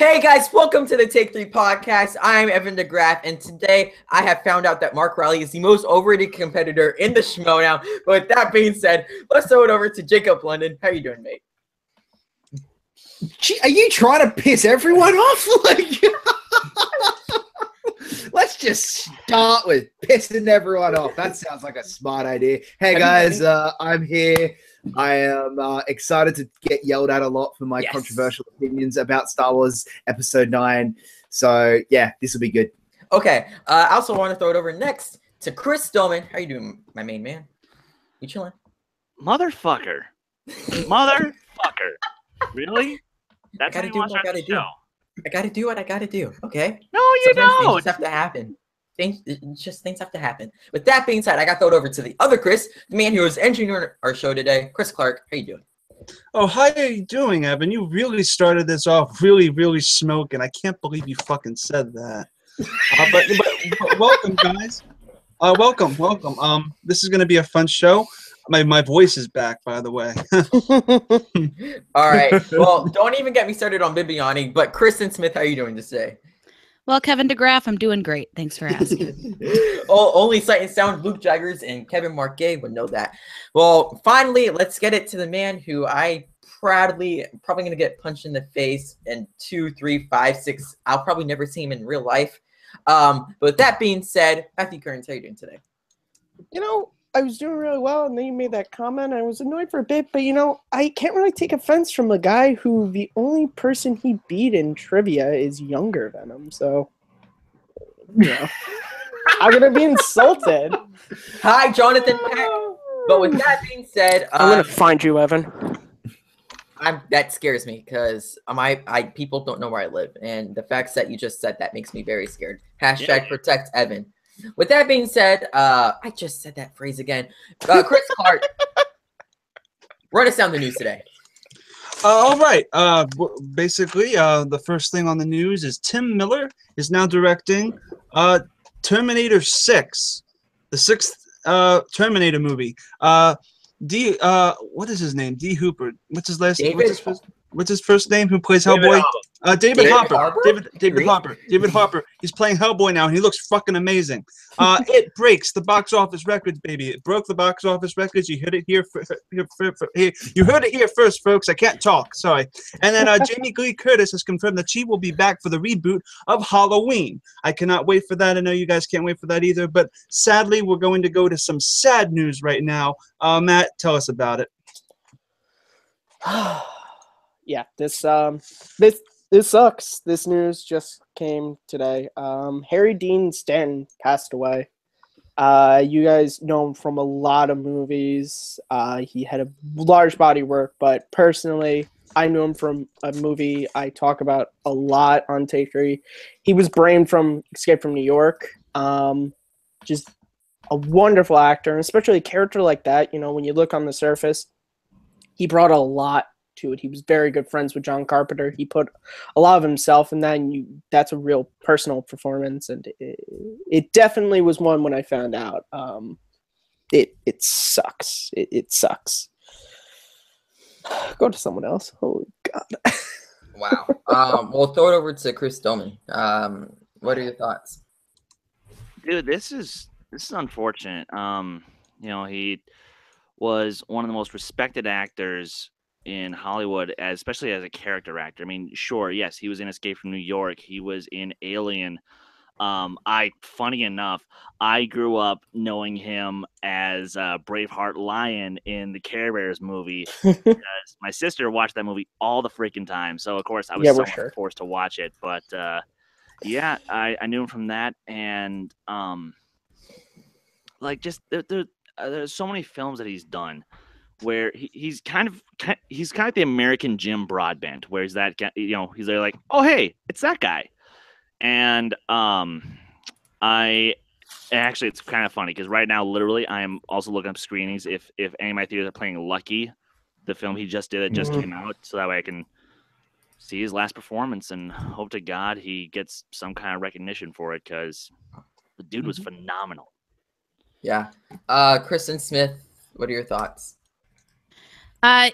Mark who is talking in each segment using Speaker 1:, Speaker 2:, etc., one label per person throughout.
Speaker 1: Hey guys, welcome to the Take 3 podcast. I'm Evan DeGraff, and today I have found out that Mark Riley is the most overrated competitor in the schmo now. But with that being said, let's throw it over to Jacob London. How you doing, mate?
Speaker 2: Gee, are you trying to piss everyone off? Let's just start with pissing everyone off. That sounds like a smart idea. Hey guys, I'm here. I am excited to get yelled at a lot for my controversial opinions about Star Wars Episode 9. So, yeah, this will be good.
Speaker 1: Okay. I also want to throw it over next to Chris Stillman. How you doing, my main man? You chilling?
Speaker 3: Motherfucker. Really? That's
Speaker 1: I gotta do what I gotta do. I gotta do what I gotta do, okay?
Speaker 3: No, you don't.
Speaker 1: Things just have to happen. Things have to happen. With that being said, I got thrown over to the other Chris, the man who is engineering our show today. Chris Clark, how you doing?
Speaker 4: Oh, how are you doing, Evan? You really started this off really smoking. I can't believe you fucking said that. But welcome, guys. Welcome. This is going to be a fun show. My voice is back, by the way.
Speaker 1: All right. Well, don't even get me started on Bibiani, but Kristen Smith, how are you doing today?
Speaker 5: Well, Kevin DeGraff, I'm doing great. Thanks for asking.
Speaker 1: Only Sight and Sound, Luke Jaggers, and Kevin Marquet would know that. Well, finally, let's get it to the man who I probably going to get punched in the face in 2, 3, 5, 6. I'll probably never see him in real life. But with that being said, Matthew Kearns, how are you doing today?
Speaker 6: You know, I was doing really well, and then you made that comment. I was annoyed for a bit, but, I can't really take offense from a guy who the only person he beat in trivia is younger than him, so, I'm going to be insulted.
Speaker 1: Hi, Jonathan Peck. But with that being said...
Speaker 6: I'm going to find you, Evan.
Speaker 1: That scares me, because people don't know where I live, and the facts that you just said, that makes me very scared. Hashtag protect Evan. With that being said, I just said that phrase again. Chris Clark, run us down the news today.
Speaker 4: All right. Basically, the first thing on the news is Tim Miller is now directing Terminator 6, the sixth Terminator movie. What is his name? D. Hooper. What's his last name? What's his first name? Who plays Hellboy? David Hopper. David Hopper. He's playing Hellboy now, and he looks fucking amazing. It breaks the box office records, baby. It broke the box office records. You heard it here. You heard it here first, folks. I can't talk. Sorry. And then Jamie Lee Curtis has confirmed that she will be back for the reboot of Halloween. I cannot wait for that. I know you guys can't wait for that either. But sadly, we're going to go to some sad news right now. Matt, tell us about it.
Speaker 6: Yeah, this sucks. This news just came today. Harry Dean Stanton passed away. You guys know him from a lot of movies. He had a large body of work, but personally, I knew him from a movie I talk about a lot on Take 3. He was Brain from Escape from New York. Just a wonderful actor, and especially a character like that. When you look on the surface, he brought a lot to it. He was very good friends with John Carpenter. He put a lot of himself in that, and that's a real personal performance, and it definitely was one when I found out. It sucks. It sucks. Go to someone else. Holy God.
Speaker 1: Wow. We'll throw it over to Chris Stillman. What are your thoughts?
Speaker 3: Dude, this is unfortunate. He was one of the most respected actors in Hollywood, especially as a character actor. I mean, sure, yes, he was in Escape from New York. He was in Alien. Funny enough, I grew up knowing him as Braveheart Lion in the Care Bears movie because my sister watched that movie all the freaking time. So of course I was forced to watch it. But I knew him from that, and there's so many films that he's done where he's kind of the American Jim Broadbent, where he's that guy, he's there like, oh hey, it's that guy. And it's kind of funny because right now, literally, I am also looking up screenings if any of my theaters are playing Lucky, the film he just did that just came out, so that way I can see his last performance and hope to God he gets some kind of recognition for it, because the dude was phenomenal.
Speaker 1: Yeah. Kristen Smith, what are your thoughts?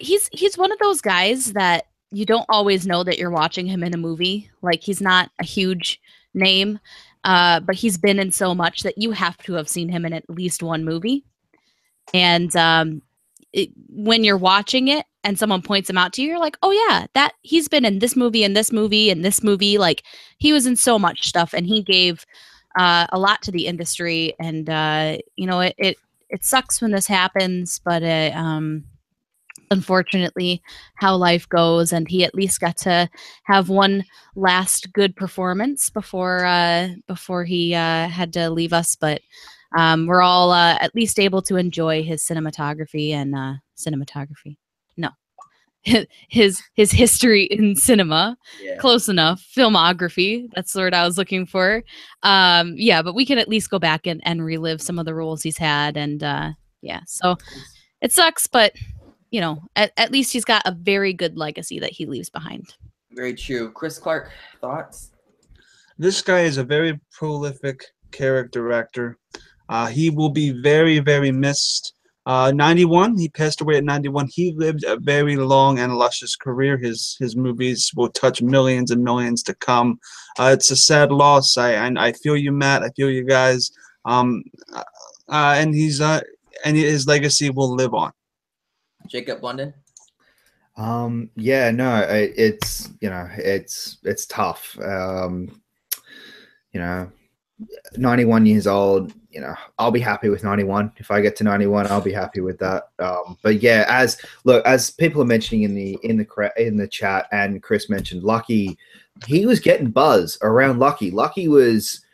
Speaker 5: He's one of those guys that you don't always know that you're watching him in a movie. Like, he's not a huge name, but he's been in so much that you have to have seen him in at least one movie. And when you're watching it and someone points him out to you, you're like, oh yeah, that he's been in this movie and this movie and this movie. Like, he was in so much stuff, and he gave a lot to the industry. And it sucks when this happens, but unfortunately, how life goes. And he at least got to have one last good performance before he had to leave us. But we're all at least able to enjoy his cinematography and his history in cinema. Close enough. Filmography, that's the word I was looking for. But we can at least go back and relive some of the roles he's had. And so it sucks, but at least he's got a very good legacy that he leaves behind.
Speaker 1: Very true. Chris Clark, thoughts?
Speaker 4: This guy is a very prolific character actor. He will be very, very missed. 91, he passed away at 91. He lived a very long and luscious career. His movies will touch millions and millions to come. It's a sad loss. I feel you, Matt. I feel you guys. And his legacy will live on.
Speaker 1: Jacob London.
Speaker 2: It's tough. 91 years old, I'll be happy with 91. If I get to 91, I'll be happy with that. But yeah, as people are mentioning in the chat, and Chris mentioned Lucky, he was getting buzz around Lucky. Lucky was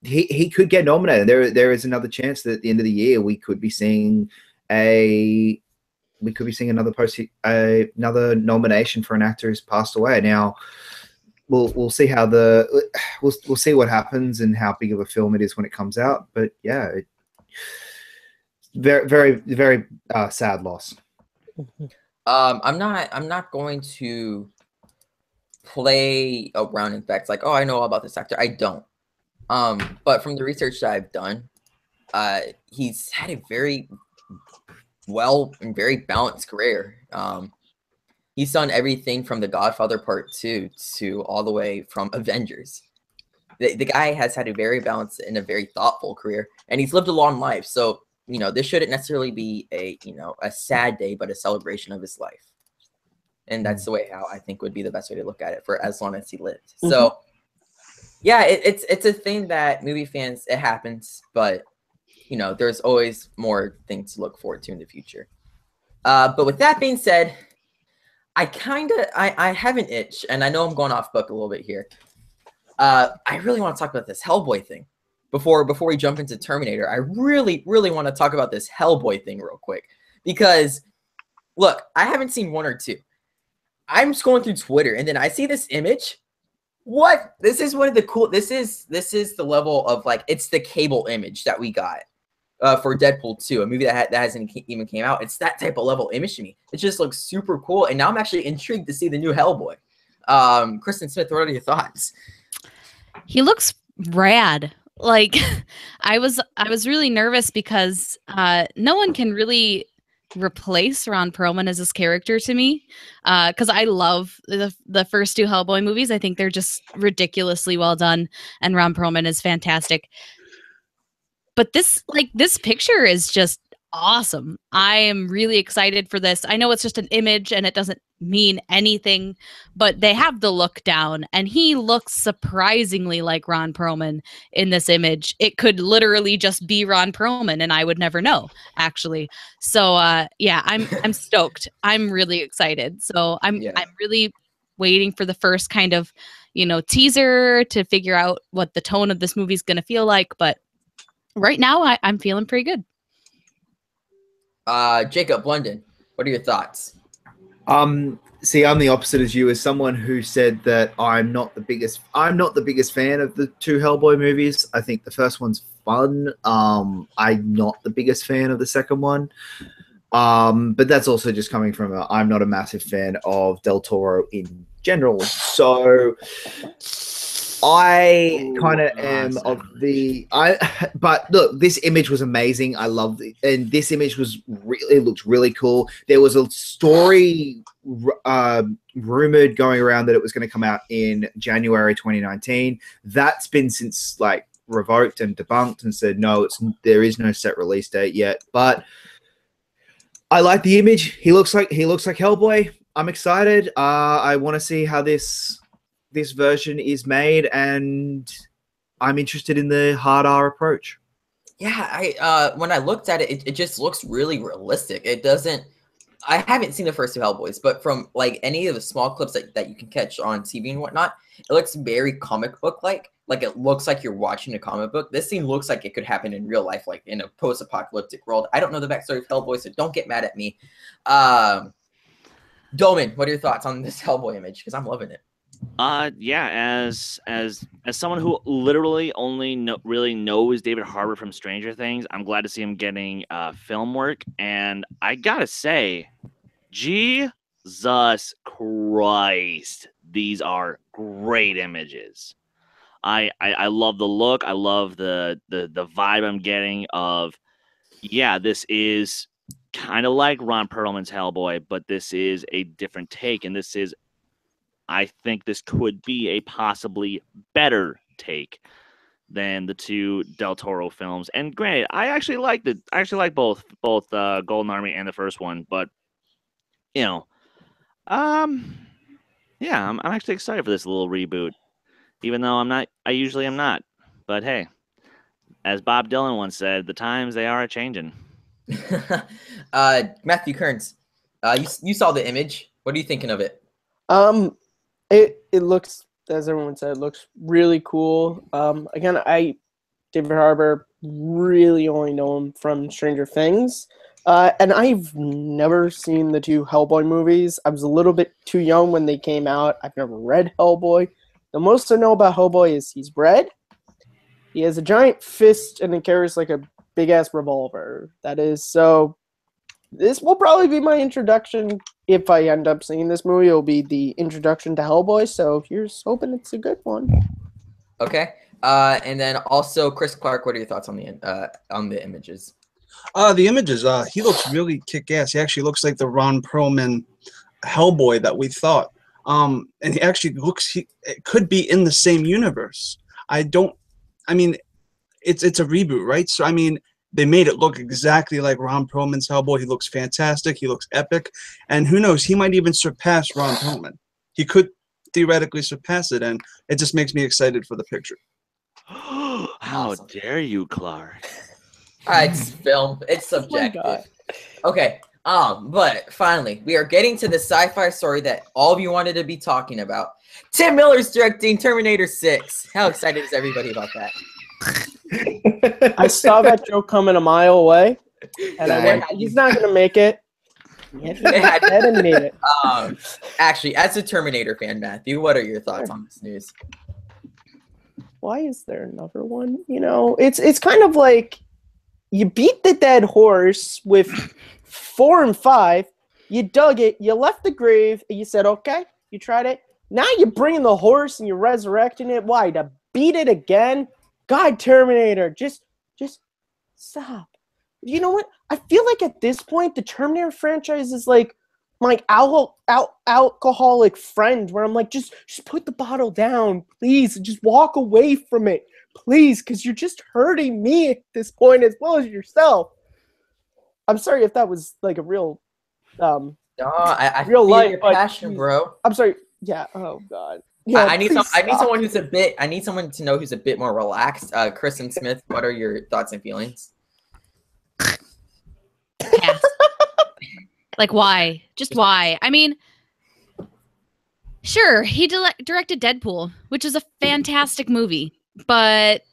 Speaker 2: he could get nominated. There is another chance that at the end of the year we could be seeing another nomination for an actor who's passed away. Now we'll see how we'll see what happens and how big of a film it is when it comes out. But yeah, very, very, very sad loss.
Speaker 1: I'm not going to play around in facts like, oh, I know all about this actor. I don't. But from the research that I've done, he's had a very well and very balanced career. He's done everything from The Godfather Part 2 to all the way from Avengers. The guy has had a very balanced and a very thoughtful career, and he's lived a long life. So, this shouldn't necessarily be a sad day, but a celebration of his life. And that's the way how I think would be the best way to look at it for as long as he lived. Mm-hmm. So, yeah, it's a thing that movie fans, it happens, but there's always more things to look forward to in the future. But with that being said, I have an itch, and I know I'm going off book a little bit here. I really want to talk about this Hellboy thing before we jump into Terminator. I really, really want to talk about this Hellboy thing real quick, because look, I haven't seen one or two. I'm scrolling through Twitter, and then I see this image. What? This is one of the cool. This is the level of it's the cable image that we got for Deadpool 2, a movie that hasn't even came out. It's that type of level image to me. It just looks super cool, and now I'm actually intrigued to see the new Hellboy. Kristen Smith, what are your thoughts?
Speaker 5: He looks rad. I was really nervous because no one can really replace Ron Perlman as his character to me, because I love the first two Hellboy movies. I think they're just ridiculously well done, and Ron Perlman is fantastic. But this picture is just awesome. I am really excited for this. I know it's just an image and it doesn't mean anything, but they have the look down, and he looks surprisingly like Ron Perlman in this image. It could literally just be Ron Perlman, and I would never know, actually. So I'm stoked. I'm really excited. So I'm really waiting for the first kind of teaser to figure out what the tone of this movie is going to feel like. But right now, I'm feeling pretty good.
Speaker 1: Jacob London, what are your thoughts?
Speaker 2: See, I'm the opposite as you, as someone who said that I'm not the biggest fan of the two Hellboy movies. I think the first one's fun. I'm not the biggest fan of the second one. But that's also just coming from I'm not a massive fan of Del Toro in general. So I kind of am
Speaker 3: Lost
Speaker 2: of
Speaker 3: Animation.
Speaker 2: the but look, this image was amazing. I loved it, and this image was really, it looked really cool. There was a story rumored going around that it was going to come out in January 2019. That's been since like revoked and debunked and said no, there is no set release date yet. But I like the image. He looks like Hellboy. I'm excited. I want to see how this version is made, and I'm interested in the hard R approach.
Speaker 1: Yeah, I when I looked at it, it just looks really realistic. It doesn't. I haven't seen the first two Hellboys, but from like any of the small clips that you can catch on TV and whatnot, it looks very comic book like. Like it looks like you're watching a comic book. This scene looks like it could happen in real life, like in a post-apocalyptic world. I don't know the backstory of Hellboy, so don't get mad at me. Dolman, what are your thoughts on this Hellboy image? Because I'm loving it.
Speaker 3: Yeah, as someone who literally only really knows David Harbour from Stranger Things, I'm glad to see him getting film work. And I gotta say, Jesus Christ, these are great images. I love the look. I love the vibe I'm getting of, yeah, this is kind of like Ron Perlman's Hellboy, but this is a different take, and this is, I think this could be a possibly better take than the two Del Toro films. And granted, I actually like both Golden Army and the first one, but you know, yeah, I'm actually excited for this little reboot, even though I usually am not. But hey, as Bob Dylan once said, the times they are changing.
Speaker 1: Matthew Kearns, you saw the image. What are you thinking of it?
Speaker 6: It looks, as everyone said, it looks really cool. Again, David Harbour, really only know him from Stranger Things. And I've never seen the two Hellboy movies. I was a little bit too young when they came out. I've never read Hellboy. The most I know about Hellboy is he's red. He has a giant fist and he carries like a big-ass revolver. That is, so this will probably be my introduction. If I end up seeing this movie, it'll be the introduction to Hellboy. So here's hoping it's a good one.
Speaker 1: Okay. And then also, Chris Clark, what are your thoughts on the images?
Speaker 4: The images, he looks really kick-ass. He actually looks like the Ron Perlman Hellboy that we thought. And he actually looks, it could be in the same universe. I mean, it's a reboot, right? So, I mean, they made it look exactly like Ron Perlman's Hellboy. He looks fantastic. He looks epic. And who knows, he might even surpass Ron Perlman. He could theoretically surpass it, and it just makes me excited for the picture.
Speaker 3: How dare you, Clark?
Speaker 1: It's film. It's subjective.
Speaker 6: God.
Speaker 1: Okay. But finally, we are getting to the sci-fi story that all of you wanted to be talking about. Tim Miller's directing Terminator 6. How excited is everybody about that?
Speaker 6: I saw that joke coming a mile away, and I went, he's not going to make it. Yet he went ahead and made it.
Speaker 1: Actually, as a Terminator fan, Matthew, what are your thoughts on this news?
Speaker 6: Why is there another one? You know, it's kind of like you beat the dead horse with 4 and 5. You dug it. You left the grave. And you said, okay, you tried it. Now you're bringing the horse and you're resurrecting it. Why? To beat it again? God, Terminator, just stop. You know what? I feel like at this point, the Terminator franchise is like my alcoholic friend, where I'm like, just put the bottle down, please. Just walk away from it, please, because you're just hurting me at this point as well as yourself. I'm sorry if that was like a real,
Speaker 1: No, I
Speaker 6: real
Speaker 1: feel
Speaker 6: life
Speaker 1: your passion, bro.
Speaker 6: I'm sorry. Yeah. Oh God. Yeah.
Speaker 1: I need someone who's a bit. I need someone to know who's a bit more relaxed. Kristen Smith, what are your thoughts and feelings?
Speaker 5: Yes. Like, why? Just why? I mean, sure, he directed Deadpool, which is a fantastic movie, but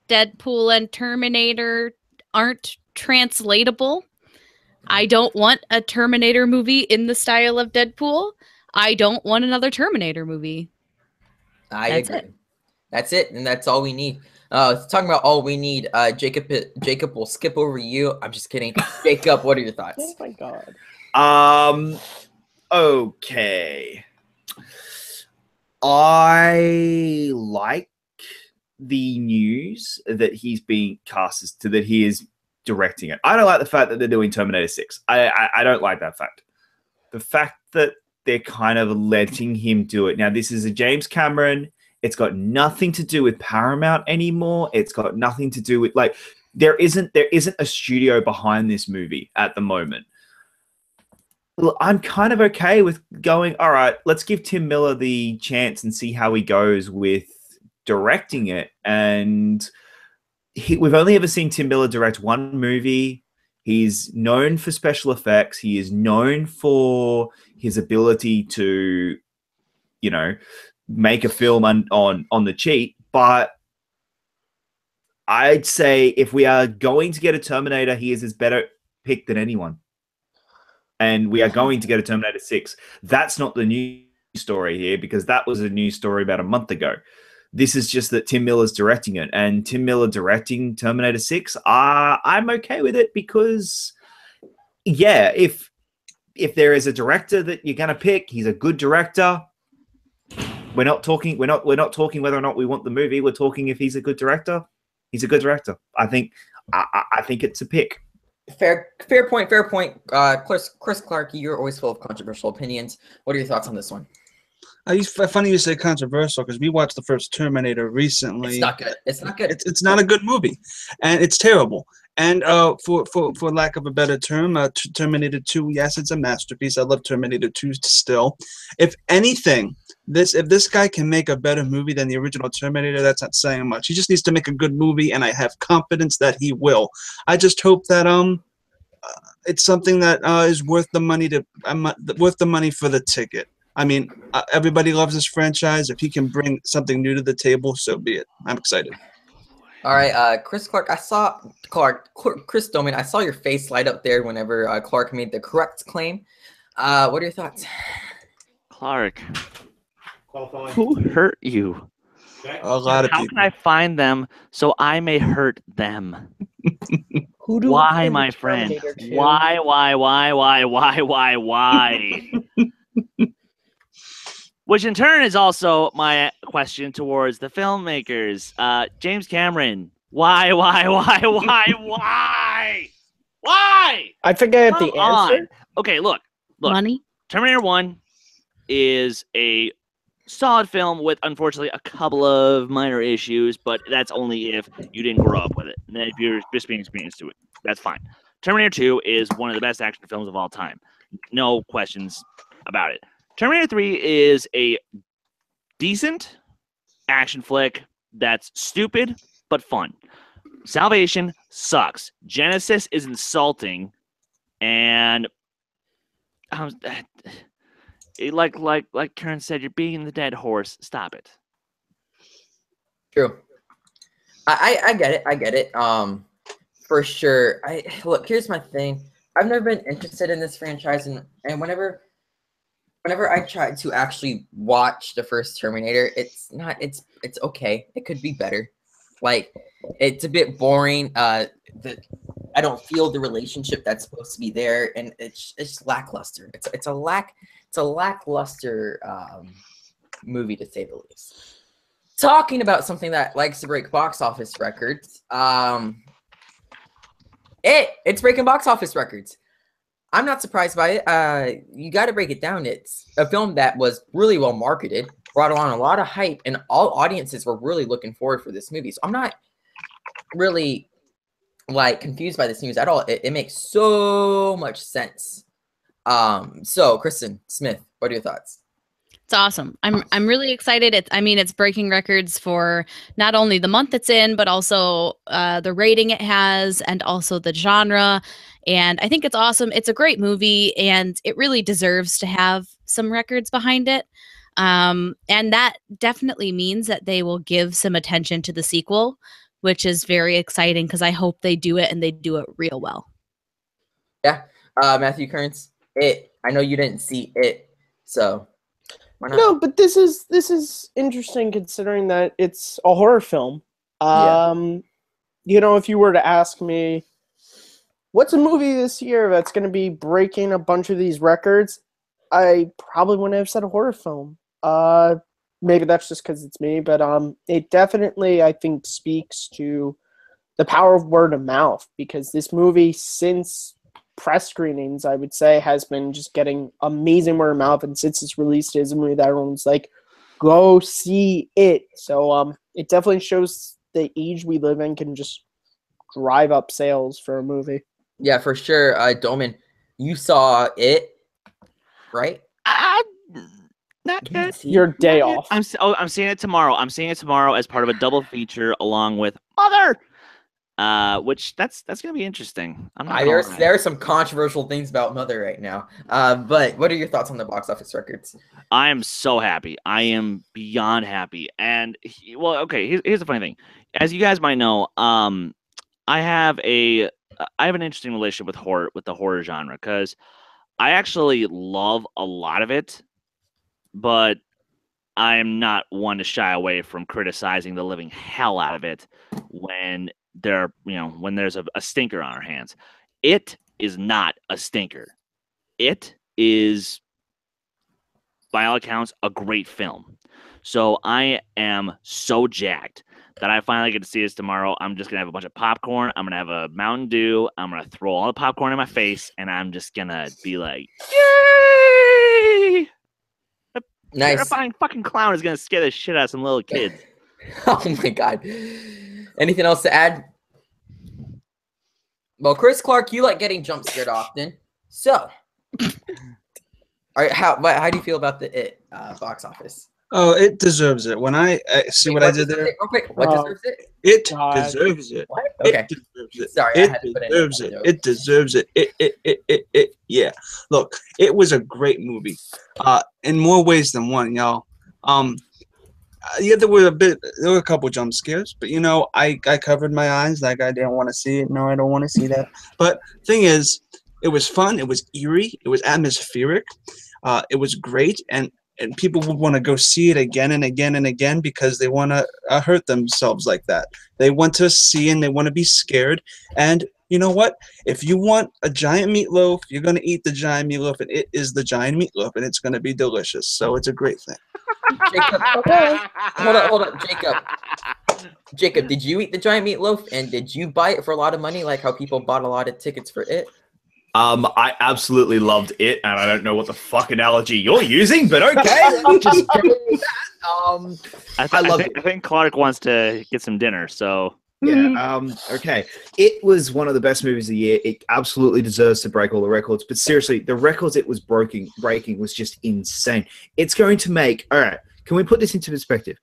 Speaker 5: Deadpool and Terminator aren't translatable. I don't want a Terminator movie in the style of Deadpool. I don't want another Terminator movie.
Speaker 1: I agree. That's it, and that's all we need. Talking about all we need, Jacob will skip over you. I'm just kidding. Jacob, what are your thoughts?
Speaker 6: Oh my God.
Speaker 2: Okay. I like the news that he's being cast as that he is directing it. I don't like the fact that they're doing Terminator 6. I don't like that fact. The fact that they're kind of letting him do it. Now, this is a James Cameron. It's got nothing to do with Paramount anymore. It's got nothing to do with like there isn't a studio behind this movie at the moment. I'm kind of okay with going, all right, let's give Tim Miller the chance and see how he goes with directing it. And we've only ever seen Tim Miller direct one movie. He's known for special effects. He is known for his ability to, you know, make a film on the cheap. But I'd say if we are going to get a Terminator, he is as better pick than anyone. And we are going to get a Terminator 6. That's not the news story here because that was a news story about a month ago. This is just that Tim Miller's directing it. And Tim Miller directing Terminator 6, I'm okay with it because, yeah, if there is a director that you're going to pick, he's a good director. We're not talking whether or not we want the movie. We're talking if he's a good director. He's a good director. I think it's a pick.
Speaker 1: Fair point. Chris Clark, you're always full of controversial opinions. What are your thoughts on this one?
Speaker 4: It's funny you say controversial because we watched the first Terminator recently.
Speaker 1: It's not good.
Speaker 4: It's not a good movie, and it's terrible. And for lack of a better term, Terminator 2, yes, it's a masterpiece. I love Terminator 2 still. If anything, if this guy can make a better movie than the original Terminator, that's not saying much. He just needs to make a good movie, and I have confidence that he will. I just hope that it's something that is worth the money for the ticket. I mean, everybody loves this franchise. If he can bring something new to the table, so be it. I'm excited.
Speaker 1: All right, Chris Doman, I saw your face light up there whenever Clark made the correct claim. What are your thoughts?
Speaker 3: Clark, who hurt you?
Speaker 4: A lot of
Speaker 3: How
Speaker 4: people.
Speaker 3: can I find them so I may hurt them? Why, my friend? Why? Which in turn is also my question towards the filmmakers. James Cameron, why?
Speaker 6: I think I have the answer.
Speaker 3: Okay, look.
Speaker 5: Money.
Speaker 3: Terminator 1 is a solid film with, unfortunately, a couple of minor issues, but that's only if you didn't grow up with it. And then if you're just being experienced to it, that's fine. Terminator 2 is one of the best action films of all time. No questions about it. Terminator 3 is a decent action flick that's stupid but fun. Salvation sucks. Genesis is insulting, and like Karen said, you're beating the dead horse. Stop it.
Speaker 1: True. I get it. For sure. Look, here's my thing. I've never been interested in this franchise, and whenever I tried to actually watch the first Terminator, it's okay. It could be better. Like, it's a bit boring. I don't feel the relationship that's supposed to be there, and it's lackluster. It's a lackluster movie, to say the least. Talking about something that likes to break box office records, it's breaking box office records. I'm not surprised by it. You got to break it down. It's a film that was really well marketed, brought on a lot of hype, and all audiences were really looking forward for this movie. So I'm not really confused by this news at all. It makes so much sense. So Kristen Smith, what are your thoughts?
Speaker 5: It's awesome. I'm really excited. It's breaking records for not only the month it's in, but also the rating it has, and also the genre. And I think it's awesome. It's a great movie, and it really deserves to have some records behind it. And that definitely means that they will give some attention to the sequel, which is very exciting because I hope they do it and they do it real well.
Speaker 1: Yeah. Matthew Kearns, I know you didn't see it, so why not?
Speaker 6: No, but this is interesting considering that it's a horror film. You know, if you were to ask me, what's a movie this year that's going to be breaking a bunch of these records, I probably wouldn't have said a horror film. maybe that's just because it's me, but it definitely, I think, speaks to the power of word of mouth, because this movie, since press screenings, I would say, has been just getting amazing word of mouth, and since it's released, it's a movie that everyone's like, go see it. So it definitely shows the age we live in can just drive up sales for a movie.
Speaker 1: Yeah, for sure. Doman, you saw it, right?
Speaker 3: Not yet.
Speaker 6: Your day off.
Speaker 3: I'm seeing it tomorrow. I'm seeing it tomorrow as part of a double feature along with Mother. Which that's gonna be interesting.
Speaker 1: There are some controversial things about Mother right now. But what are your thoughts on the box office records?
Speaker 3: I am so happy. I am beyond happy. And here's the funny thing. As you guys might know, I have an interesting relationship with the horror genre, because I actually love a lot of it, but I am not one to shy away from criticizing the living hell out of it when there's a stinker on our hands. It is not a stinker. It is, by all accounts, a great film. So I am so jacked that I finally get to see this tomorrow. I'm just going to have a bunch of popcorn. I'm going to have a Mountain Dew. I'm going to throw all the popcorn in my face, and I'm just going to be like, yay! A
Speaker 1: Nice.
Speaker 3: terrifying fucking clown is going to scare the shit out of some little kids.
Speaker 1: Oh my god. Anything else to add? Well, Chris Clark, you like getting jump scared often. So, all right, how do you feel about the It box office?
Speaker 4: Oh, it deserves it. When I see what I did there.
Speaker 1: Real quick, what deserves it?
Speaker 4: It deserves it.
Speaker 1: What? Okay.
Speaker 4: It deserves it.
Speaker 1: Sorry,
Speaker 4: it deserves it. It deserves it. It. Yeah. Look, it was a great movie. In more ways than one, y'all. Yeah, there were a couple jump scares, but I covered my eyes like I didn't want to see it. No, I don't want to see that. But thing is, it was fun. It was eerie. It was atmospheric. It was great, and people would want to go see it again and again and again because they want to hurt themselves like that. They want to see and they want to be scared. And you know what? If you want a giant meatloaf, you're going to eat the giant meatloaf, and it is the giant meatloaf, and it's going to be delicious. So it's a great thing.
Speaker 1: Jacob, okay. Hold on, Jacob, did you eat the giant meatloaf, and did you buy it for a lot of money, like how people bought a lot of tickets for it?
Speaker 7: I absolutely loved it, and I don't know what the fuck analogy you're using, but okay. I'm just going with that.
Speaker 3: I think Clark wants to get some dinner, so.
Speaker 2: Yeah. Okay. It was one of the best movies of the year. It absolutely deserves to break all the records. But seriously, the records it was breaking was just insane. It's going to make. All right. Can we put this into perspective?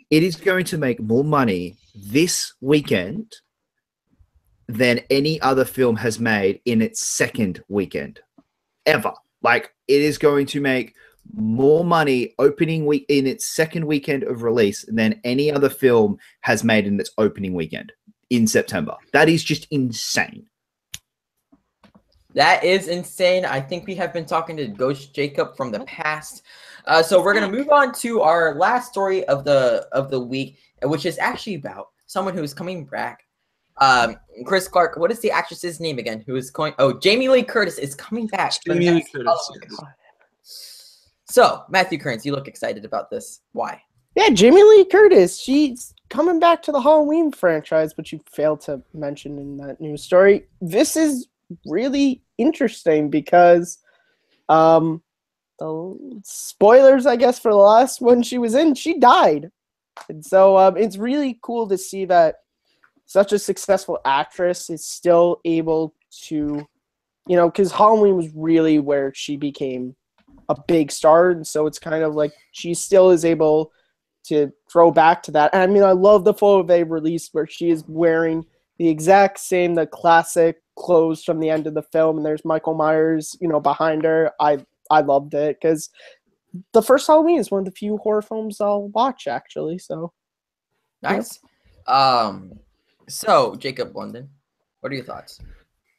Speaker 2: It is going to make more money this weekend than any other film has made in its second weekend ever. Like, it is going to make more money opening week in its second weekend of release than any other film has made in its opening weekend in September. That is just insane.
Speaker 1: That is insane. I think we have been talking to Ghost Jacob from the past. So we're going to move on to our last story of the week, which is actually about someone who is coming back. Chris Clark, what is the actress's name again? Who is going? Oh, Jamie Lee Curtis is coming back.
Speaker 4: Jamie Lee Curtis.
Speaker 1: So, Matthew Kearns, you look excited about this. Why?
Speaker 6: Yeah, Jamie Lee Curtis. She's coming back to the Halloween franchise, but you failed to mention in that news story. This is really interesting because the spoilers, I guess, for the last one she was in, she died. And so it's really cool to see that such a successful actress is still able to, because Halloween was really where she became a big star, and so it's kind of like she still is able to throw back to that. And I mean, I love the photo they released where she is wearing the exact same, the classic clothes from the end of the film, and there's Michael Myers, behind her. I loved it because the first Halloween is one of the few horror films I'll watch, actually. So
Speaker 1: nice. Yeah. So Jacob London, what are your thoughts?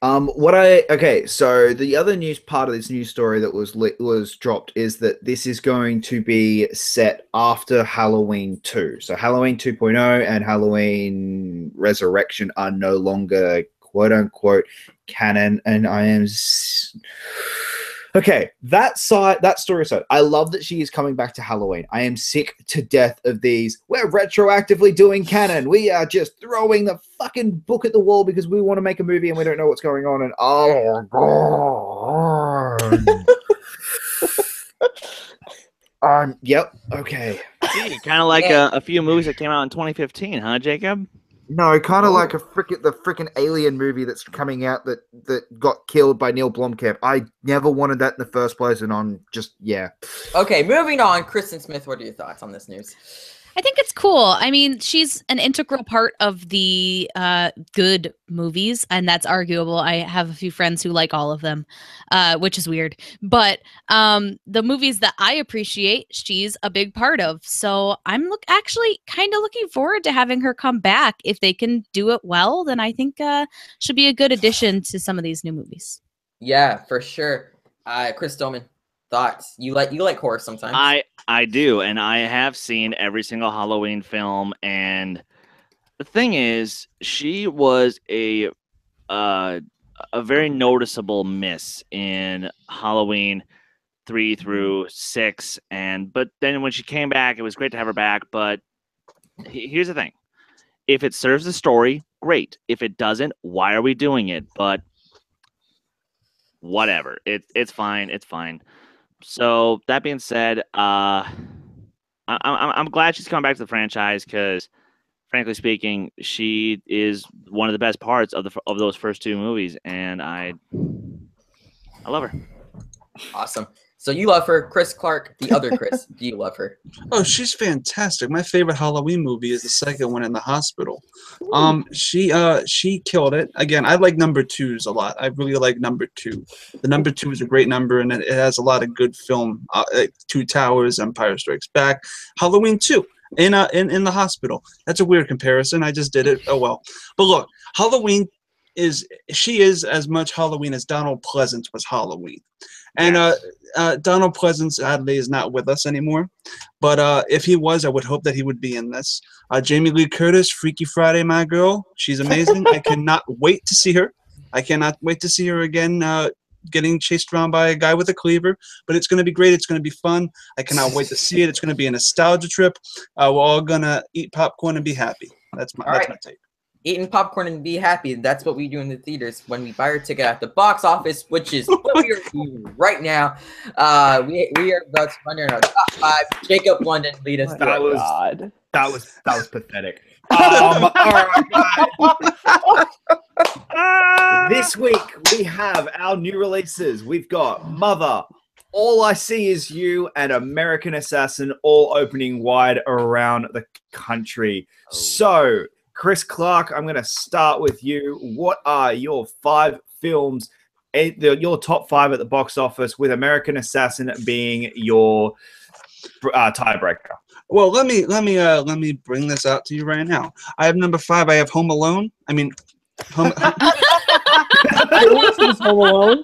Speaker 2: So the other news part of this news story that was dropped is that this is going to be set after Halloween 2. So Halloween 2.0 and Halloween Resurrection are no longer quote unquote canon, and Okay, that story aside, I love that she is coming back to Halloween. I am sick to death of these. We're retroactively doing canon. We are just throwing the fucking book at the wall because we want to make a movie and we don't know what's going on. And oh god. Yep. Okay.
Speaker 3: Kind of like a few movies that came out in 2015, huh, Jacob?
Speaker 2: No, kind of like the freaking Alien movie that's coming out that got killed by Neil Blomkamp. I never wanted that in the first place, and I'm just
Speaker 1: Okay, moving on. Kristen Smith, what are your thoughts on this news?
Speaker 5: I think it's cool. I mean, she's an integral part of the good movies, and that's arguable. I have a few friends who like all of them, which is weird. But the movies that I appreciate, she's a big part of. So I'm actually kind of looking forward to having her come back. If they can do it well, then I think should be a good addition to some of these new movies.
Speaker 1: Yeah, for sure. Chris Doman, thoughts? You like horror sometimes?
Speaker 3: I do, and I have seen every single Halloween film, and the thing is, she was a very noticeable miss in Halloween 3 through 6, but then when she came back, it was great to have her back. But here's the thing: if it serves the story, great. If it doesn't, why are we doing it? But whatever, it's fine. It's fine. So that being said, I'm glad she's coming back to the franchise because, frankly speaking, she is one of the best parts of those first two movies, and I love her.
Speaker 1: Awesome. So you love her, Chris Clark. The other Chris, do you love her?
Speaker 4: Oh, she's fantastic. My favorite Halloween movie is the second one, In the Hospital. She killed it. Again, I like number 2s a lot. I really like number 2. The number 2 is a great number, and it has a lot of good film. Two Towers, Empire Strikes Back, Halloween 2. In the Hospital. That's a weird comparison. I just did it. Oh well. But look, Halloween is as much Halloween as Donald Pleasance was Halloween. And Donald Pleasance, sadly, is not with us anymore. But if he was, I would hope that he would be in this. Jamie Lee Curtis, Freaky Friday, my girl. She's amazing. I cannot wait to see her. I cannot wait to see her again getting chased around by a guy with a cleaver. But it's going to be great. It's going to be fun. I cannot wait to see it. It's going to be a nostalgia trip. We're all going to eat popcorn and be happy. That's my take.
Speaker 1: Eating popcorn and be happy. That's what we do in the theaters when we buy our ticket at the box office, which is what we are doing right now. We are about to run in our top 5. Jacob London, lead us.
Speaker 2: That was pathetic. All right, guys. This week we have our new releases. We've got Mother, All I See Is You, and American Assassin, all opening wide around the country. So, Chris Clark, I'm going to start with you. What are your 5 films, your top 5 at the box office, with American Assassin being your tiebreaker?
Speaker 4: Well, let me bring this out to you right now. I have number 5. I have Home Alone. Home
Speaker 6: Alone.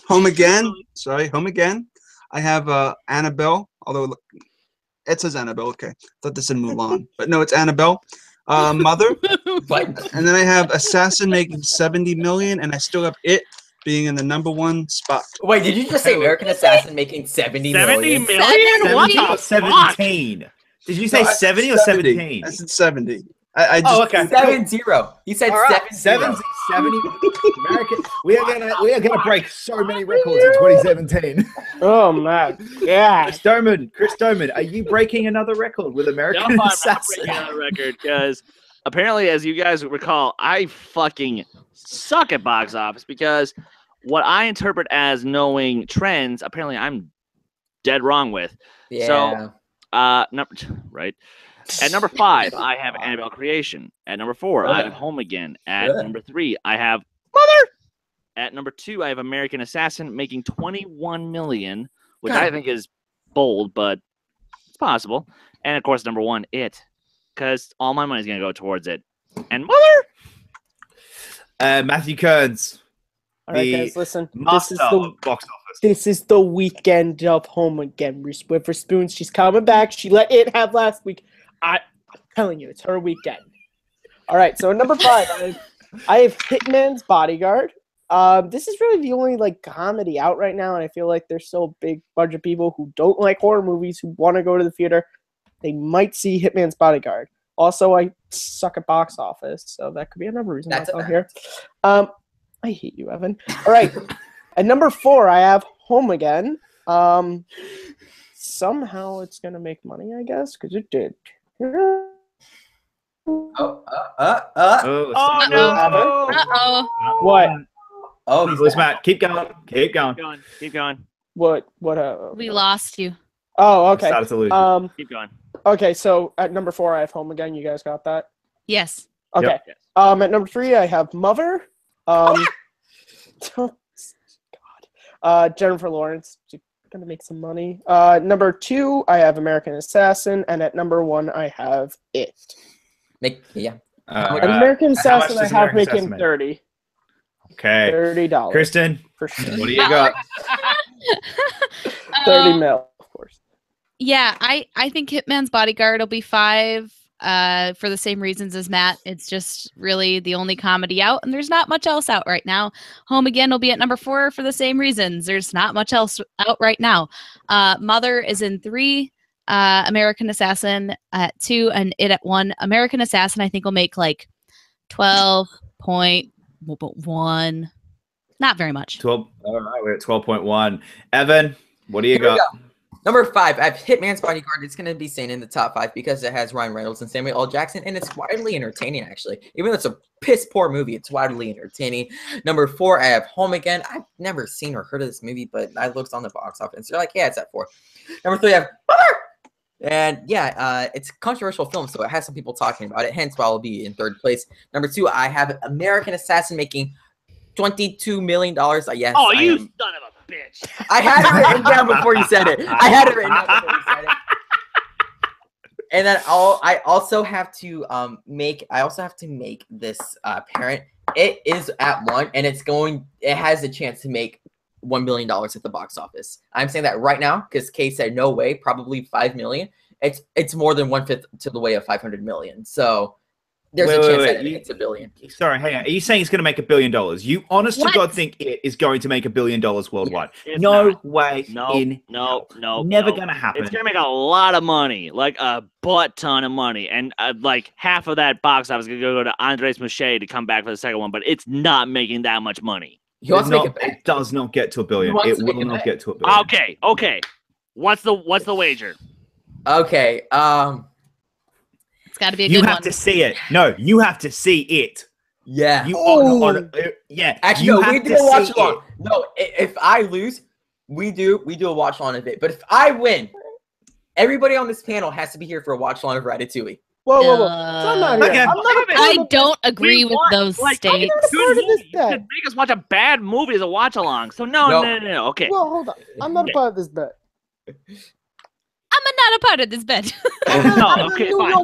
Speaker 4: Home Again. Sorry, Home Again. I have Annabelle, although it says Annabelle. Okay, thought this said Mulan, but no, it's Annabelle. Mother, and then I have Assassin making 70 million, and I still have It being in the number 1 spot.
Speaker 1: Wait, did you just say American Assassin making 70 million?
Speaker 3: 70 million? What the
Speaker 2: 17.
Speaker 3: Fuck?
Speaker 2: Did you say 70 or 17?
Speaker 4: I said 70. I just,
Speaker 2: okay.
Speaker 1: 7-0. You said
Speaker 2: right.
Speaker 1: 70.
Speaker 2: 70. American. We are gonna break so many records in 2017.
Speaker 6: Oh man, yeah.
Speaker 2: Chris Doman, are you breaking another record with American Assassin?
Speaker 3: I'm breaking another record because apparently, as you guys recall, I fucking suck at box office because what I interpret as knowing trends, apparently I'm dead wrong with.
Speaker 1: Yeah.
Speaker 3: So, right. At number 5, I have Annabelle Creation. At number 4, I have Home Again. At number 3, I have Mother. At number 2, I have American Assassin making 21 million, which I think is bold, but it's possible. And of course, number 1, It, because all my money is going to go towards it. And Mother.
Speaker 2: Matthew Kearns.
Speaker 6: All right, guys, listen.
Speaker 2: Master of box office.
Speaker 6: This is the weekend of Home Again. Reese Witherspoon, she's coming back. She let It have last week. I'm telling you, it's her weekend. All right, so at number 5, I have Hitman's Bodyguard. This is really the only like comedy out right now, and I feel like there's still a big bunch of people who don't like horror movies who want to go to the theater. They might see Hitman's Bodyguard. Also, I suck at box office, so that could be another reason I'm not here. I hate you, Evan. All right, at number 4, I have Home Again. Somehow it's gonna make money, I guess, because it did.
Speaker 3: Oh
Speaker 5: Uh-oh.
Speaker 6: What?
Speaker 7: Oh, he's Matt. Keep going.
Speaker 3: Keep going.
Speaker 6: What?
Speaker 5: We lost you.
Speaker 6: Oh, okay.
Speaker 7: Started to lose.
Speaker 3: Keep going.
Speaker 6: Okay, so at number 4, I have Home Again. You guys got that?
Speaker 5: Yes.
Speaker 6: Okay.
Speaker 7: Yep.
Speaker 6: At number 3, I have Mother. God. Jennifer Lawrence. She's gonna make some money. Number 2, I have American Assassin, and at number 1, I have It. American Assassin, I have making 30.
Speaker 7: Okay.
Speaker 6: $30.
Speaker 7: Kristen,
Speaker 6: For sure.
Speaker 7: what do you got?
Speaker 6: 30 mil, of course.
Speaker 5: Yeah, I think Hitman's Bodyguard will be 5 for the same reasons as Matt. It's just really the only comedy out, and there's not much else out right now. Home Again will be at number 4 for the same reasons. There's not much else out right now. Mother is in 3, American Assassin at 2, and It at 1. American Assassin, I think, will make like 12.1. Not very much.
Speaker 7: 12. All right, we're at 12.1. Evan, what do you got?
Speaker 1: Number 5, I have Hitman's Bodyguard. It's going to be staying in the top 5 because it has Ryan Reynolds and Samuel L. Jackson, and it's widely entertaining, actually. Even though it's a piss-poor movie, it's widely entertaining. Number 4, I have Home Again. I've never seen or heard of this movie, but I looked on the box office. They're like, yeah, it's at 4. Number 3, I have Mother! And yeah, it's a controversial film, so it has some people talking about it, hence why I'll be in 3rd place. Number 2, I have American Assassin making $22 million. Yes.
Speaker 3: Oh, you son of a bitch.
Speaker 1: I had it written down before you said it. And then I also have to make this apparent. It is at 1, and it has a chance to make $1 million at the box office. I'm saying that right now because Kay said no way, probably 5 million. It's more than 1/5 to the way of 500 million. So there's a chance that it hits $1 billion.
Speaker 7: Sorry, hang on. Are you saying it's going to make $1 billion? You honest to God think it is going to make $1 billion worldwide? No way.
Speaker 3: No.
Speaker 7: Never going to happen.
Speaker 3: It's going to make a lot of money, like a butt ton of money, and like half of that box office is going to go to Andres Muschet to come back for the second one, but it's not making that much money.
Speaker 7: It does not get to $1 billion. It will not get to $1 billion.
Speaker 3: Okay. What's the wager?
Speaker 1: Okay.
Speaker 5: It's got to be a good one.
Speaker 7: You have to see it. No, you have to see it.
Speaker 1: Yeah.
Speaker 7: Yeah.
Speaker 1: Actually, no, we do a watch along. No, if I lose, we do a watch along of it. But if I win, everybody on this panel has to be here for a watch along of Ratatouille.
Speaker 6: Whoa. So I'm not here.
Speaker 5: I don't agree with those states.
Speaker 3: You could make us watch a bad movie as a watch along. So no. Okay.
Speaker 6: Well, hold on. I'm not a part of this bet.
Speaker 5: I'm not a part of this bet.
Speaker 3: No, okay, fine.
Speaker 5: I'm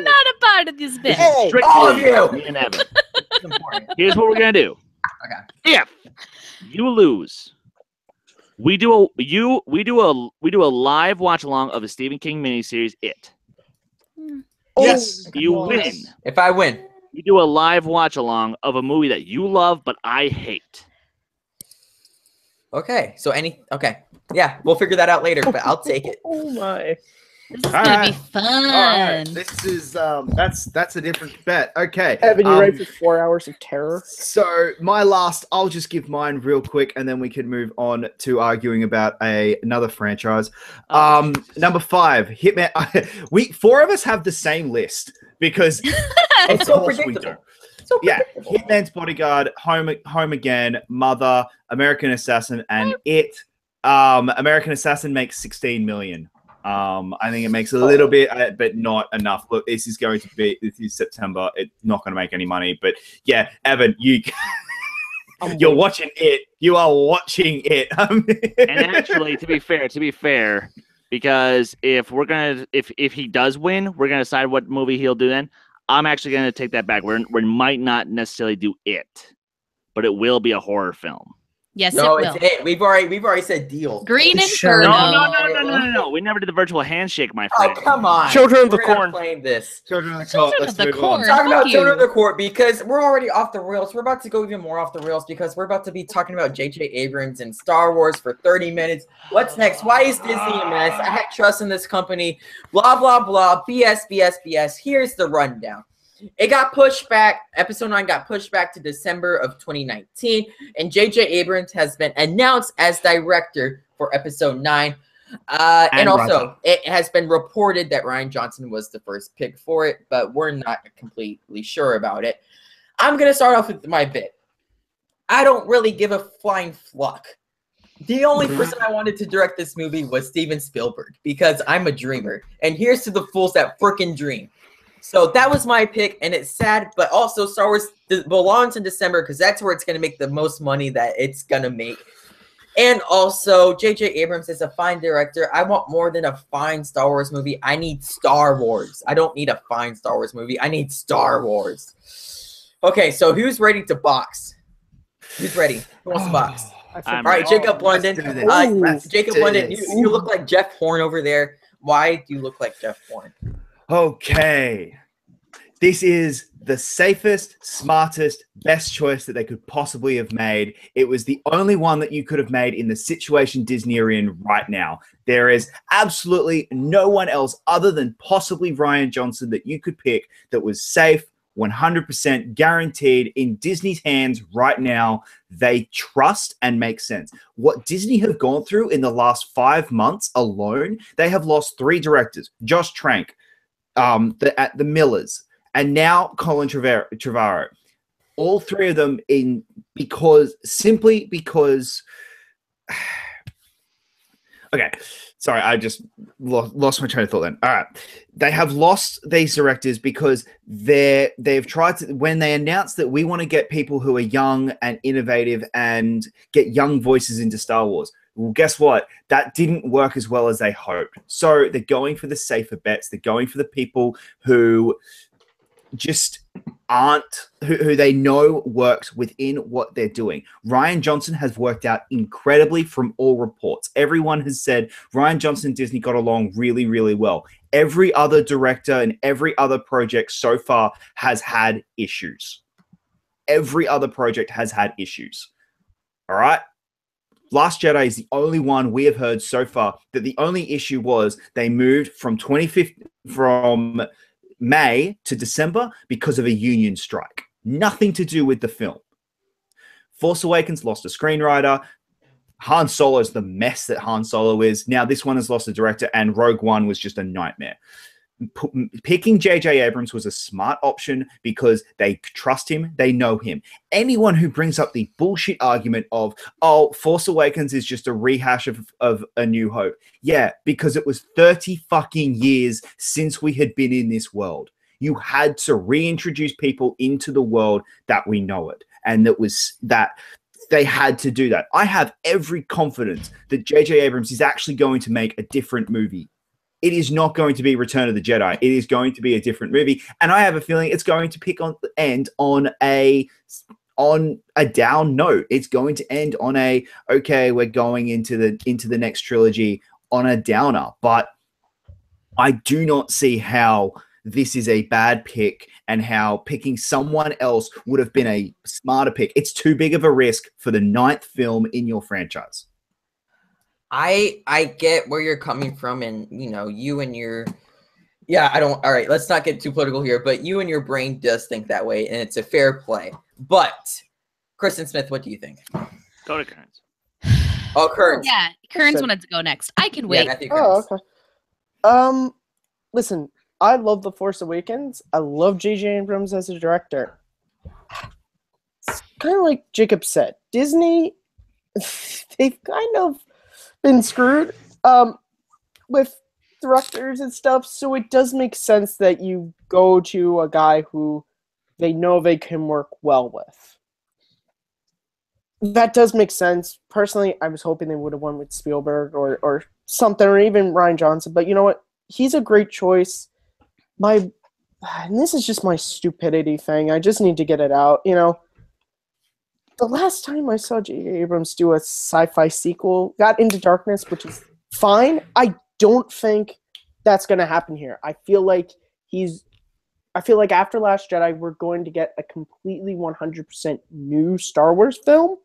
Speaker 5: not a part of this bet.
Speaker 6: Hey,
Speaker 1: all of you.
Speaker 3: Me and Evan. Here's what we're gonna do.
Speaker 1: Okay.
Speaker 3: If you lose, we do a live watch along of a Stephen King miniseries, It.
Speaker 4: Yes.
Speaker 3: You win.
Speaker 1: If I win,
Speaker 3: we do a live watch along of a movie that you love but I hate.
Speaker 1: okay. So yeah, we'll figure that out later. But I'll take it.
Speaker 6: Oh my.
Speaker 5: This is gonna be fun.
Speaker 2: All right. This is that's a different bet. Okay.
Speaker 6: Evan, you ready for 4 hours of terror?
Speaker 2: So my last, I'll just give mine real quick, and then we can move on to arguing about another franchise. Number 5, Hitman. 4 of us have the same list because
Speaker 1: It's so predictable.
Speaker 2: Yeah, Hitman's Bodyguard, Home Again, Mother, American Assassin, and It. American Assassin makes 16 million. I think it makes a little bit, but not enough. Look, this is September. It's not going to make any money. But yeah, Evan, you're watching It. You are watching It.
Speaker 3: And actually, to be fair, because if he does win, we're gonna decide what movie he'll do. Then I'm actually gonna take that back. We might not necessarily do It, but it will be a horror film.
Speaker 5: Yes,
Speaker 1: No,
Speaker 5: it will.
Speaker 1: it's it. We've already said deal.
Speaker 5: Green
Speaker 2: It's
Speaker 5: Inferno.
Speaker 3: No. We never did the virtual handshake, my
Speaker 1: Oh,
Speaker 3: friend.
Speaker 1: come on.
Speaker 6: Children of the
Speaker 1: We're not
Speaker 6: Corn.
Speaker 1: playing this.
Speaker 2: Children of the
Speaker 5: Children
Speaker 2: Court.
Speaker 5: of
Speaker 2: Let's
Speaker 5: the
Speaker 2: move on.
Speaker 5: Corn.
Speaker 1: Talking about
Speaker 5: Fuck
Speaker 1: Children of
Speaker 5: you.
Speaker 1: the Court because we're already off the rails. We're about to go even more off the rails because we're about to be talking about JJ Abrams and Star Wars for 30 minutes. What's next? Why is Disney a mess? I had trust in this company. Blah, blah, blah. BS. Here's the rundown. It got pushed back. Episode 9 got pushed back to December of 2019. And JJ Abrams has been announced as director for episode 9. And also, it has been reported that Rian Johnson was the first pick for it, but we're not completely sure about it. I'm going to start off with my bit. I don't really give a flying fluck. The only person I wanted to direct this movie was Steven Spielberg because I'm a dreamer. And here's to the fools that frickin' dream. So that was my pick, and it's sad, but also Star Wars belongs in December because that's where it's going to make the most money that it's going to make. And also, JJ Abrams is a fine director. I want more than a fine Star Wars movie. I need Star Wars. I don't need a fine Star Wars movie. I need Star Wars. Okay, so who's ready to box? Who's ready? Who wants to box? All right, Jacob London. Jacob London, you look like Jeff Horn over there. Why do you look like Jeff Horn?
Speaker 2: Okay. This is the safest, smartest, best choice that they could possibly have made. It was the only one that you could have made in the situation Disney are in right now. There is absolutely no one else other than possibly Rian Johnson that you could pick that was safe, 100% guaranteed in Disney's hands right now. They trust and make sense. What Disney have gone through in the last 5 months alone, they have lost 3 directors. Josh Trank, at the Millers, and now Colin Trevorrow. All 3 of them simply because. Okay, sorry, I just lost my train of thought then. All right, they have lost these directors because they've tried to, when they announced that we want to get people who are young and innovative and get young voices into Star Wars. Well, guess what? That didn't work as well as they hoped. So they're going for the safer bets. They're going for the people who just aren't, who they know works within what they're doing. Rian Johnson has worked out incredibly from all reports. Everyone has said Rian Johnson and Disney got along really, really well. Every other director and every other project so far has had issues. Every other project has had issues. All right? Last Jedi is the only one we have heard so far that the only issue was they moved from May to December because of a union strike. Nothing to do with the film. Force Awakens lost a screenwriter. Han Solo is the mess that Han Solo is. Now this one has lost a director, and Rogue One was just a nightmare. Picking JJ Abrams was a smart option because they trust him, they know him. Anyone who brings up the bullshit argument of, oh, Force Awakens is just a rehash of A New Hope. Yeah, because it was 30 fucking years since we had been in this world. You had to reintroduce people into the world that we know it. And that they had to do that. I have every confidence that JJ Abrams is actually going to make a different movie. It is not going to be Return of the Jedi. It is going to be a different movie. And I have a feeling it's going to end on a down note. It's going to end on okay, we're going into the next trilogy on a downer. But I do not see how this is a bad pick and how picking someone else would have been a smarter pick. It's too big of a risk for the 9th film in your franchise.
Speaker 1: I get where you're coming from, and you and your all right, let's not get too political here, but you and your brain does think that way, and it's a fair play. But Kristen Smith, what do you think?
Speaker 3: Go to Kearns.
Speaker 1: Oh, Kearns.
Speaker 5: Yeah, Kearns wanted to go next. I can wait.
Speaker 1: Yeah,
Speaker 6: okay. Listen, I love The Force Awakens. I love JJ Abrams as a director. It's kind of like Jacob said, Disney, they've kind of been screwed with directors and stuff, so it does make sense that you go to a guy who they know they can work well with. That does make sense. Personally, I was hoping they would have won with Spielberg or something, or even Rian Johnson, but you know what? He's a great choice. And this is just my stupidity thing. I just need to get it out. the last time I saw JJ Abrams do a sci-fi sequel got Into Darkness, which is fine. I don't think that's going to happen here. I feel like after Last Jedi, we're going to get a completely 100% new Star Wars film.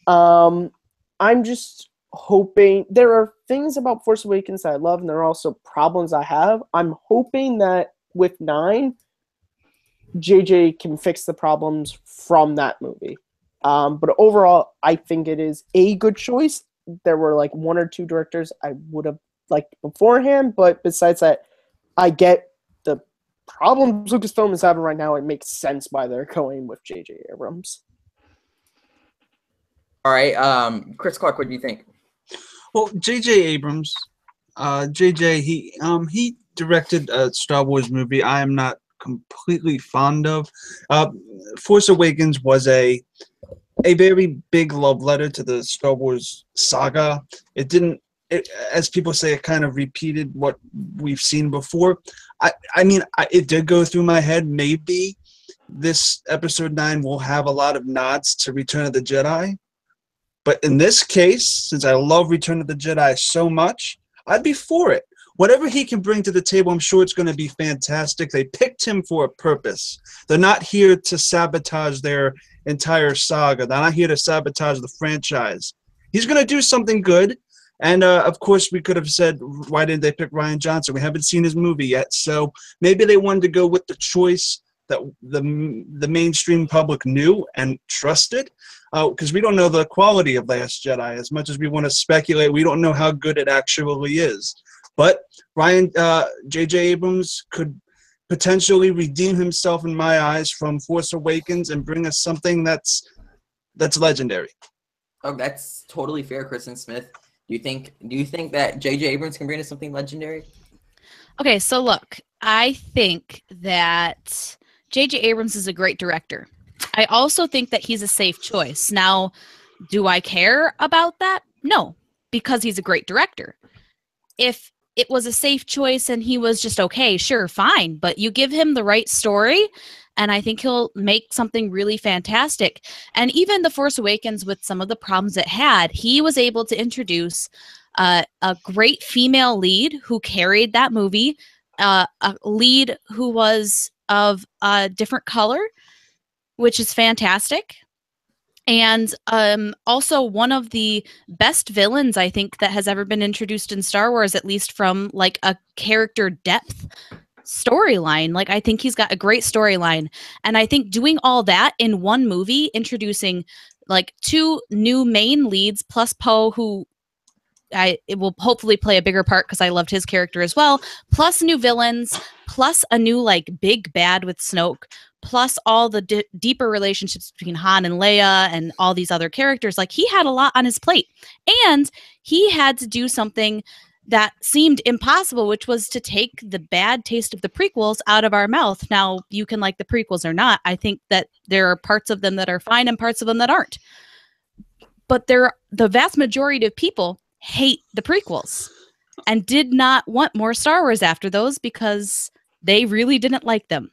Speaker 6: I'm just hoping there are things about Force Awakens that I love, and there are also problems I have. I'm hoping that with 9, JJ can fix the problems from that movie. But overall, I think it is a good choice. There were like 1 or 2 directors I would have liked beforehand, but besides that, I get the problems Lucasfilm is having right now. It makes sense why they're going with JJ Abrams.
Speaker 1: All right, Chris Clark, what do you think?
Speaker 4: Well, JJ Abrams, JJ, he directed a Star Wars movie I am not completely fond of. Force Awakens was a very big love letter to the Star Wars saga. It didn't, as people say, it kind of repeated what we've seen before. I mean, it did go through my head. Maybe this episode 9 will have a lot of nods to Return of the Jedi. But in this case, since I love Return of the Jedi so much, I'd be for it. Whatever he can bring to the table, I'm sure it's going to be fantastic. They picked him for a purpose. They're not here to sabotage their entire saga. They're not here to sabotage the franchise. He's going to do something good. And, of course, we could have said, why didn't they pick Rian Johnson? We haven't seen his movie yet. So maybe they wanted to go with the choice that the mainstream public knew and trusted. Because we don't know the quality of Last Jedi. As much as we want to speculate, we don't know how good it actually is. But J.J. Abrams could potentially redeem himself in my eyes from Force Awakens and bring us something that's legendary.
Speaker 1: Oh, that's totally fair, Kristen Smith. Do you think that J.J. Abrams can bring us something legendary?
Speaker 5: Okay, so look, I think that J.J. Abrams is a great director. I also think that he's a safe choice. Now, do I care about that? No, because he's a great director. If it was a safe choice and he was just okay, sure, fine. But you give him the right story, and I think he'll make something really fantastic. And even The Force Awakens, with some of the problems it had, he was able to introduce a great female lead who carried that movie, a lead who was of a different color, which is fantastic. And also one of the best villains, I think, that has ever been introduced in Star Wars, at least from like a character depth storyline. Like, I think he's got a great storyline. And I think doing all that in one movie, introducing like 2 new main leads plus Poe, who it will hopefully play a bigger part because I loved his character as well, plus new villains, plus a new like big bad with Snoke, plus all the deeper relationships between Han and Leia and all these other characters. Like, he had a lot on his plate, and he had to do something that seemed impossible, which was to take the bad taste of the prequels out of our mouth. Now, you can like the prequels or not. I think that there are parts of them that are fine and parts of them that aren't. But the vast majority of people hate the prequels and did not want more Star Wars after those because they really didn't like them.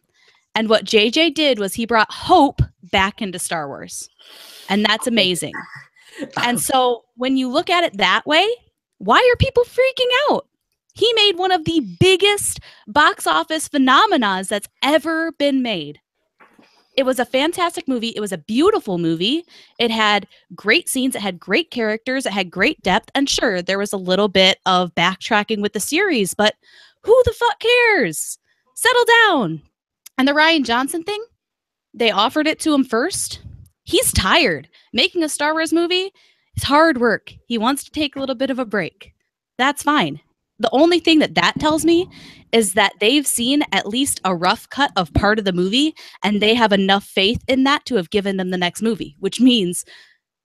Speaker 5: And what JJ did was he brought hope back into Star Wars. And that's amazing. And so when you look at it that way, why are people freaking out? He made one of the biggest box office phenomena that's ever been made. It was a fantastic movie. It was a beautiful movie. It had great scenes. It had great characters. It had great depth. And sure, there was a little bit of backtracking with the series, but who the fuck cares? Settle down. And the Rian Johnson thing, they offered it to him first. He's tired. Making a Star Wars movie is hard work. He wants to take a little bit of a break. That's fine. The only thing that tells me is that they've seen at least a rough cut of part of the movie, and they have enough faith in that to have given them the next movie, which means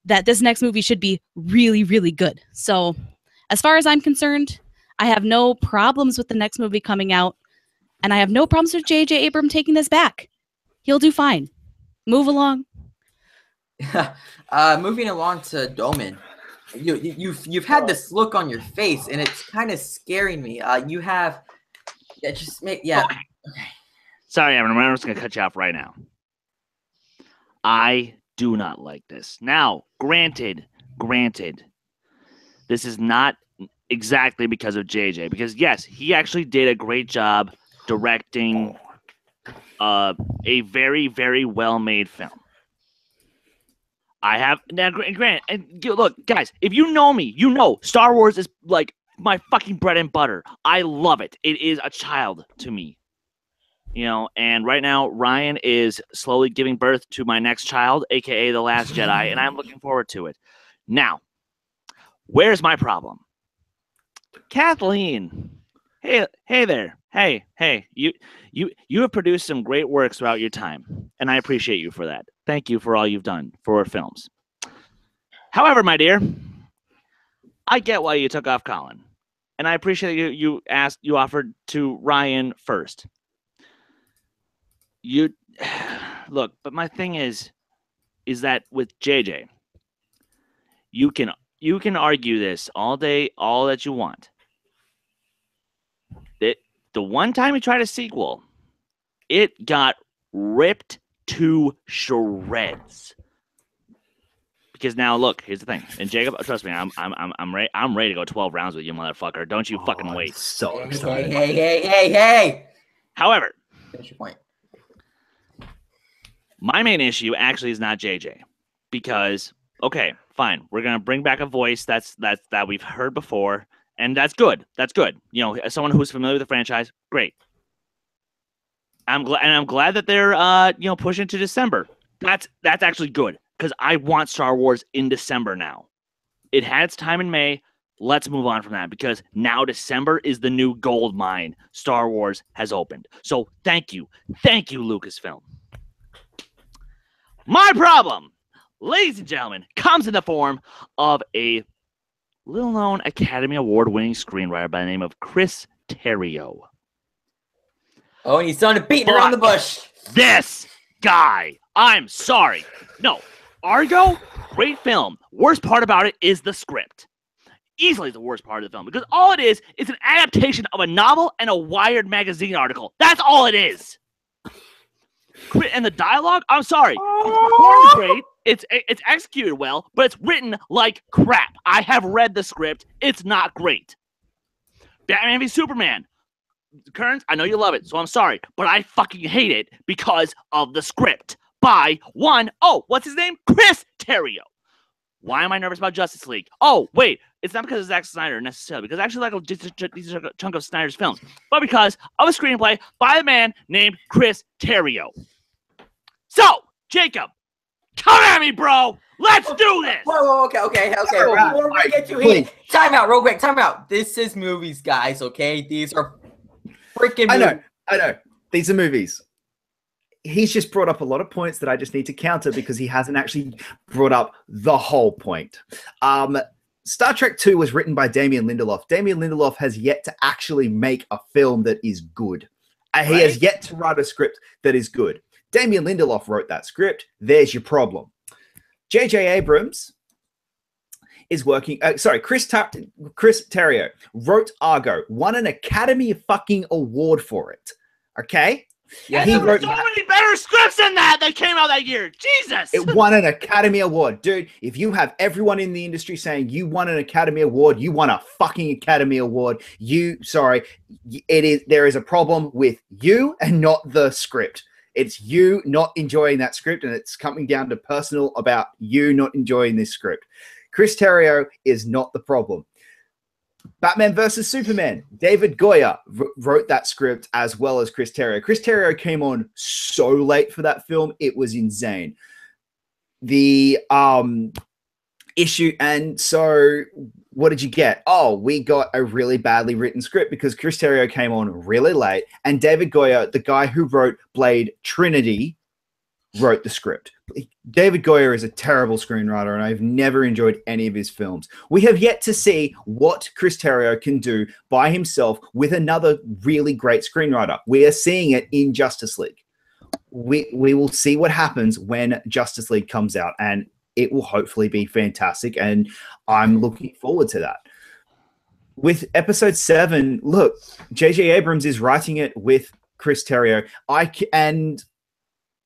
Speaker 5: that this next movie should be really, really good. So as far as I'm concerned, I have no problems with the next movie coming out, and I have no problems with JJ Abrams taking this back. He'll do fine. Move along.
Speaker 1: Moving along to Doman. You've had this look on your face, and it's kind of scaring me. Okay.
Speaker 3: Sorry, Evan. I'm just gonna cut you off right now. I do not like this. Now, granted, this is not exactly because of JJ, because yes, he actually did a great job directing a very, very well-made film. I have now, granted, and look, guys, if you know me, you know Star Wars is like my fucking bread and butter. I love it. It is a child to me, you know. And right now, Ryan is slowly giving birth to my next child, aka the Last Jedi, and I'm looking forward to it. Now, where's my problem? Kathleen, hey there, hey, you have produced some great works throughout your time, and I appreciate you for that. Thank you for all you've done for films. However, my dear, I get why you took off Colin, and I appreciate you offered to Ryan first. You look, but my thing is that with JJ, you can argue this all day, all that you want. The one time he tried a sequel, it got ripped to shreds. Because now, look, here's the thing, and Jacob, trust me, I'm ready to go 12 rounds with you, motherfucker. Don't you fucking wait.
Speaker 7: So excited.
Speaker 1: Hey.
Speaker 3: However,
Speaker 1: finish your point.
Speaker 3: My main issue actually is not JJ, because okay, fine, we're gonna bring back a voice that we've heard before, and that's good. That's good. You know, as someone who's familiar with the franchise, great. I'm glad that they're pushing to December. That's actually good, because I want Star Wars in December now. It had its time in May. Let's move on from that, because now December is the new gold mine Star Wars has opened. So thank you, Lucasfilm. My problem, ladies and gentlemen, comes in the form of a little-known Academy Award-winning screenwriter by the name of Chris Terrio.
Speaker 1: Oh, and he's starting to beat around the bush.
Speaker 3: This guy, I'm sorry. No, Argo, great film. Worst part about it is the script. Easily the worst part of the film, because all it is an adaptation of a novel and a Wired magazine article. That's all it is. And the dialogue, I'm sorry, it's great. It's executed well, but it's written like crap. I have read the script. It's not great. Batman v Superman. Kearns, I know you love it, so I'm sorry, but I fucking hate it because of the script by what's his name? Chris Terrio. Why am I nervous about Justice League? Oh, wait, it's not because of Zack Snyder necessarily, because I actually like a chunk of Snyder's films, but because of a screenplay by a man named Chris Terrio. So, Jacob, come at me, bro. Let's do this.
Speaker 1: Whoa, okay. Before we get too heated, time out, real quick. Time out. This is movies, guys. Okay, these are freaking.
Speaker 2: I know. These are movies. He's just brought up a lot of points that I just need to counter because he hasn't actually brought up the whole point. Star Trek 2 was written by Damien Lindelof. Damien Lindelof has yet to actually make a film that is good. He has yet to write a script that is good. Damien Lindelof wrote that script. There's your problem. JJ Abrams is working. Chris Terrio wrote Argo, won an Academy fucking Award for it. Okay?
Speaker 3: Yeah, he wrote so many better scripts than that came out that year. Jesus!
Speaker 2: It won an Academy Award. Dude, if you have everyone in the industry saying you won an Academy Award, you won a fucking Academy Award. There is a problem with you and not the script. It's you not enjoying that script, and it's coming down to personal about you not enjoying this script. Chris Terrio is not the problem. Batman vs. Superman. David Goyer wrote that script as well as Chris Terrio. Chris Terrio came on so late for that film. It was insane. The issue, and so what did you get? Oh, we got a really badly written script because Chris Terrio came on really late, and David Goyer, the guy who wrote Blade Trinity, wrote the script. David Goyer is a terrible screenwriter, and I've never enjoyed any of his films. We have yet to see what Chris Terrio can do by himself with another really great screenwriter. We are seeing it in Justice League. We will see what happens when Justice League comes out, and it will hopefully be fantastic, and I'm looking forward to that. With episode 7, look, JJ Abrams is writing it with Chris Terrio.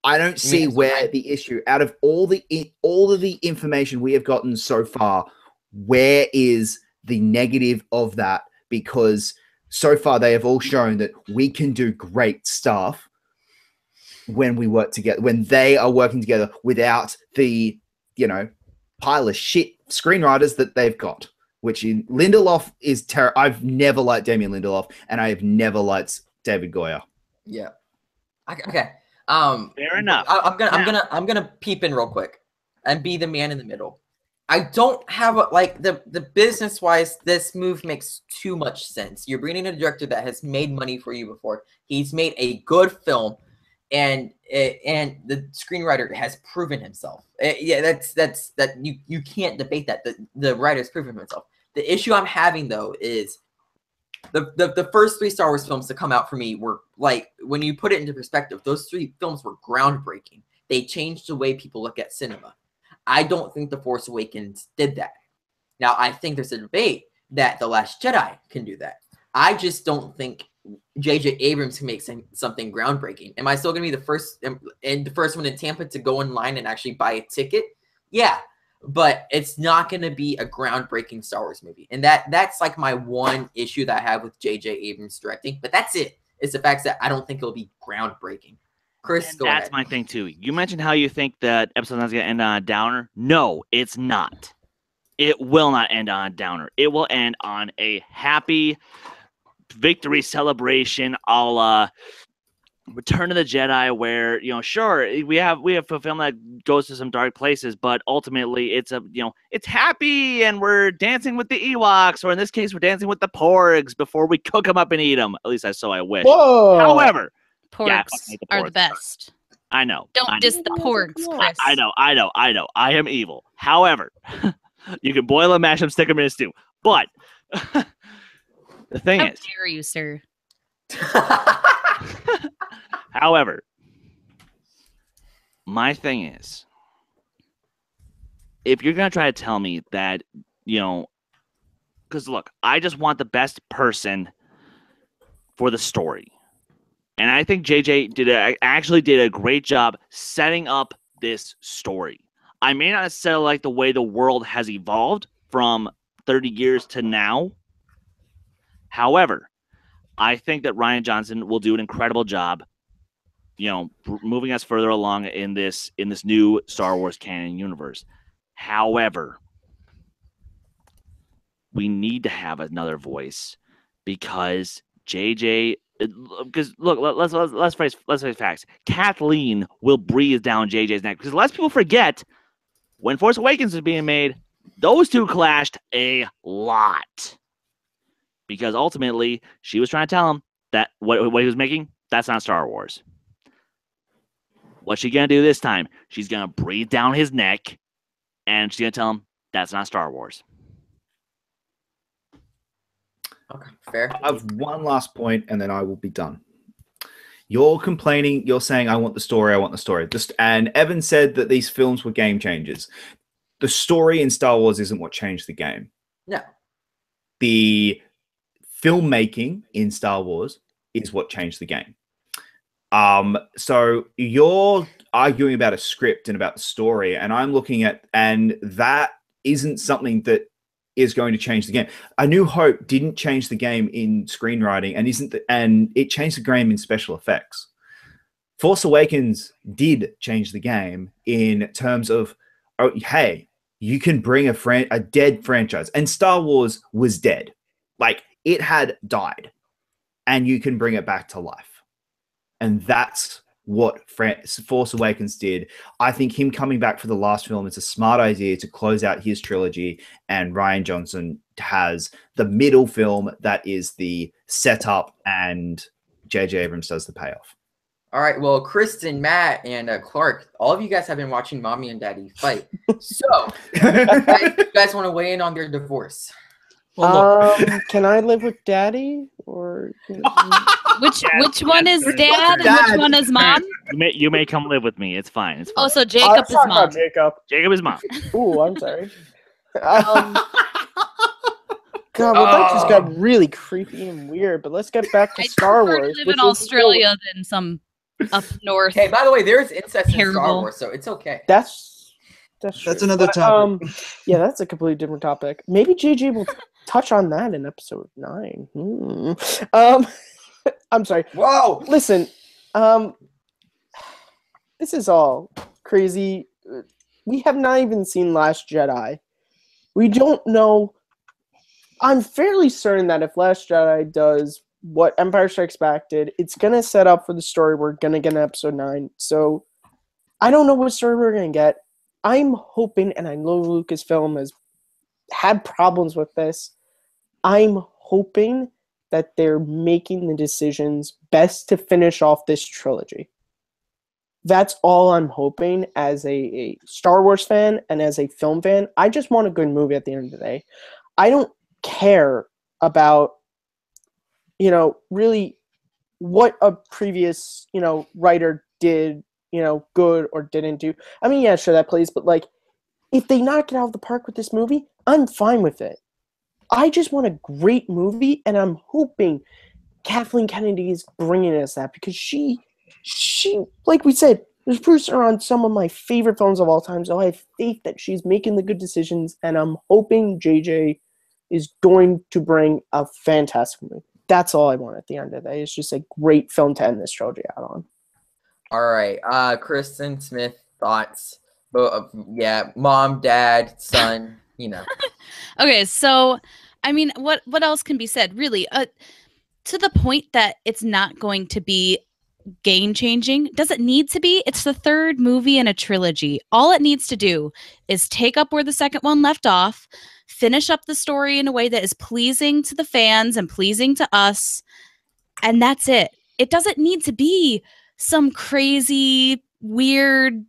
Speaker 2: I don't see where the issue, out of all of the information we have gotten so far, where is the negative of that? Because so far they have all shown that we can do great stuff when we work together, when they are working together without the, pile of shit screenwriters that they've got, which in Lindelof is terrible. I've never liked Damien Lindelof, and I have never liked David Goyer.
Speaker 1: Yeah. Okay.
Speaker 3: Fair enough.
Speaker 1: I'm gonna peep in real quick and be the man in the middle. I don't have the business wise. This move makes too much sense. You're bringing a director that has made money for you before. He's made a good film, and the screenwriter has proven himself. You can't debate that. The writer's proven himself. The issue I'm having though is the first 3 Star Wars films to come out for me were like, when you put it into perspective, those 3 films were groundbreaking. They changed the way people look at cinema. I don't think The Force Awakens did that. Now, I think there's a debate that The Last Jedi can do that. I just don't think JJ Abrams can make something groundbreaking. Am I still going to be the first one in Tampa to go in line and actually buy a ticket? Yeah, but it's not going to be a groundbreaking Star Wars movie. And that's like my one issue that I have with JJ Abrams directing. But that's it. It's the fact that I don't think it'll be groundbreaking. Chris,
Speaker 3: and
Speaker 1: go
Speaker 3: that's
Speaker 1: ahead.
Speaker 3: my thing too. You mentioned how you think that episode 9 is going to end on a downer. No, it's not. It will not end on a downer. It will end on a happy victory celebration, a la Return of the Jedi, where sure, we have a film that goes to some dark places, but ultimately it's it's happy, and we're dancing with the Ewoks, or in this case, we're dancing with the Porgs before we cook them up and eat them. At least I wish.
Speaker 6: Whoa.
Speaker 3: However,
Speaker 5: Porgs
Speaker 3: the
Speaker 5: are
Speaker 3: porgs.
Speaker 5: the best.
Speaker 3: I know.
Speaker 5: Don't diss the porgs, Chris.
Speaker 3: I know. I am evil. However, you can boil them, mash them, stick them in a stew. But the thing
Speaker 5: How
Speaker 3: is,
Speaker 5: dare you, sir?
Speaker 3: however, my thing is, if you're going to try to tell me that, because look, I just want the best person for the story. And I think JJ actually did a great job setting up this story. I may not necessarily like the way the world has evolved from 30 years to now. However, I think that Rian Johnson will do an incredible job, moving us further along in this new Star Wars canon universe. However, we need to have another voice because look, let's face facts. Kathleen will breathe down JJ's neck because lest people forget, when Force Awakens was being made, those two clashed a lot. Because ultimately, she was trying to tell him that what he was making, that's not Star Wars. What's she going to do this time? She's going to breathe down his neck, and she's going to tell him that's not Star Wars.
Speaker 1: Okay, fair.
Speaker 2: I have one last point, and then I will be done. You're complaining. You're saying, I want the story. I want the story. And Evan said that these films were game changers. The story in Star Wars isn't what changed the game.
Speaker 1: No.
Speaker 2: The filmmaking in Star Wars is what changed the game. So you're arguing about a script and about the story, and I'm looking at, and that isn't something that is going to change the game. A New Hope didn't change the game in screenwriting, and it changed the game in special effects. Force Awakens did change the game in terms of, oh, hey, you can bring a dead franchise, and Star Wars was dead. Like, it had died, and you can bring it back to life. And that's what Force Awakens did. I think him coming back for the last film is a smart idea to close out his trilogy, and Rian Johnson has the middle film that is the setup, and JJ Abrams does the payoff.
Speaker 1: All right, well, Kristen, Matt, and Clark, all of you guys have been watching Mommy and Daddy fight. So, you guys want to weigh in on their divorce?
Speaker 6: Can I live with Daddy, or
Speaker 5: which one is Dad and which one is Mom?
Speaker 3: You may come live with me. It's fine. It's fine.
Speaker 5: Oh, so Jacob is Mom.
Speaker 6: Jacob
Speaker 3: is Mom.
Speaker 6: Ooh, I'm sorry. God, well, that just got really creepy and weird. But let's get back to Star Wars.
Speaker 5: I live in Australia than some up north.
Speaker 1: Hey, by the way, there is incest in Star
Speaker 5: Terrible.
Speaker 1: Wars, so it's okay.
Speaker 6: That's true.
Speaker 4: another topic.
Speaker 6: Yeah, that's a completely different topic. Maybe JJ will touch on that in episode 9. I'm sorry.
Speaker 1: Whoa!
Speaker 6: Listen, this is all crazy. We have not even seen Last Jedi. We don't know. I'm fairly certain that if Last Jedi does what Empire Strikes Back did, it's going to set up for the story we're going to get in episode 9. So I don't know what story we're going to get. I'm hoping, and I know Lucasfilm has had problems with this, I'm hoping that they're making the decisions best to finish off this trilogy. That's all I'm hoping as a Star Wars fan and as a film fan. I just want a good movie at the end of the day. I don't care about, really what a previous, writer did, good or didn't do. I mean, yeah, sure, that plays, but like, if they knock it out of the park with this movie, I'm fine with it. I just want a great movie, and I'm hoping Kathleen Kennedy is bringing us that, because she, like we said, was producer on some of my favorite films of all time, so I have faith that she's making the good decisions, and I'm hoping JJ is going to bring a fantastic movie. That's all I want at the end of the day. It's just a great film to end this trilogy out on.
Speaker 1: All right, Kristen Smith, thoughts? Yeah, mom, dad, son,
Speaker 5: Okay, so I mean, what else can be said? Really, to the point that it's not going to be game changing. Does it need to be? It's the third movie in a trilogy. All it needs to do is take up where the second one left off, finish up the story in a way that is pleasing to the fans and pleasing to us, and that's it. It doesn't need to be some crazy, weird,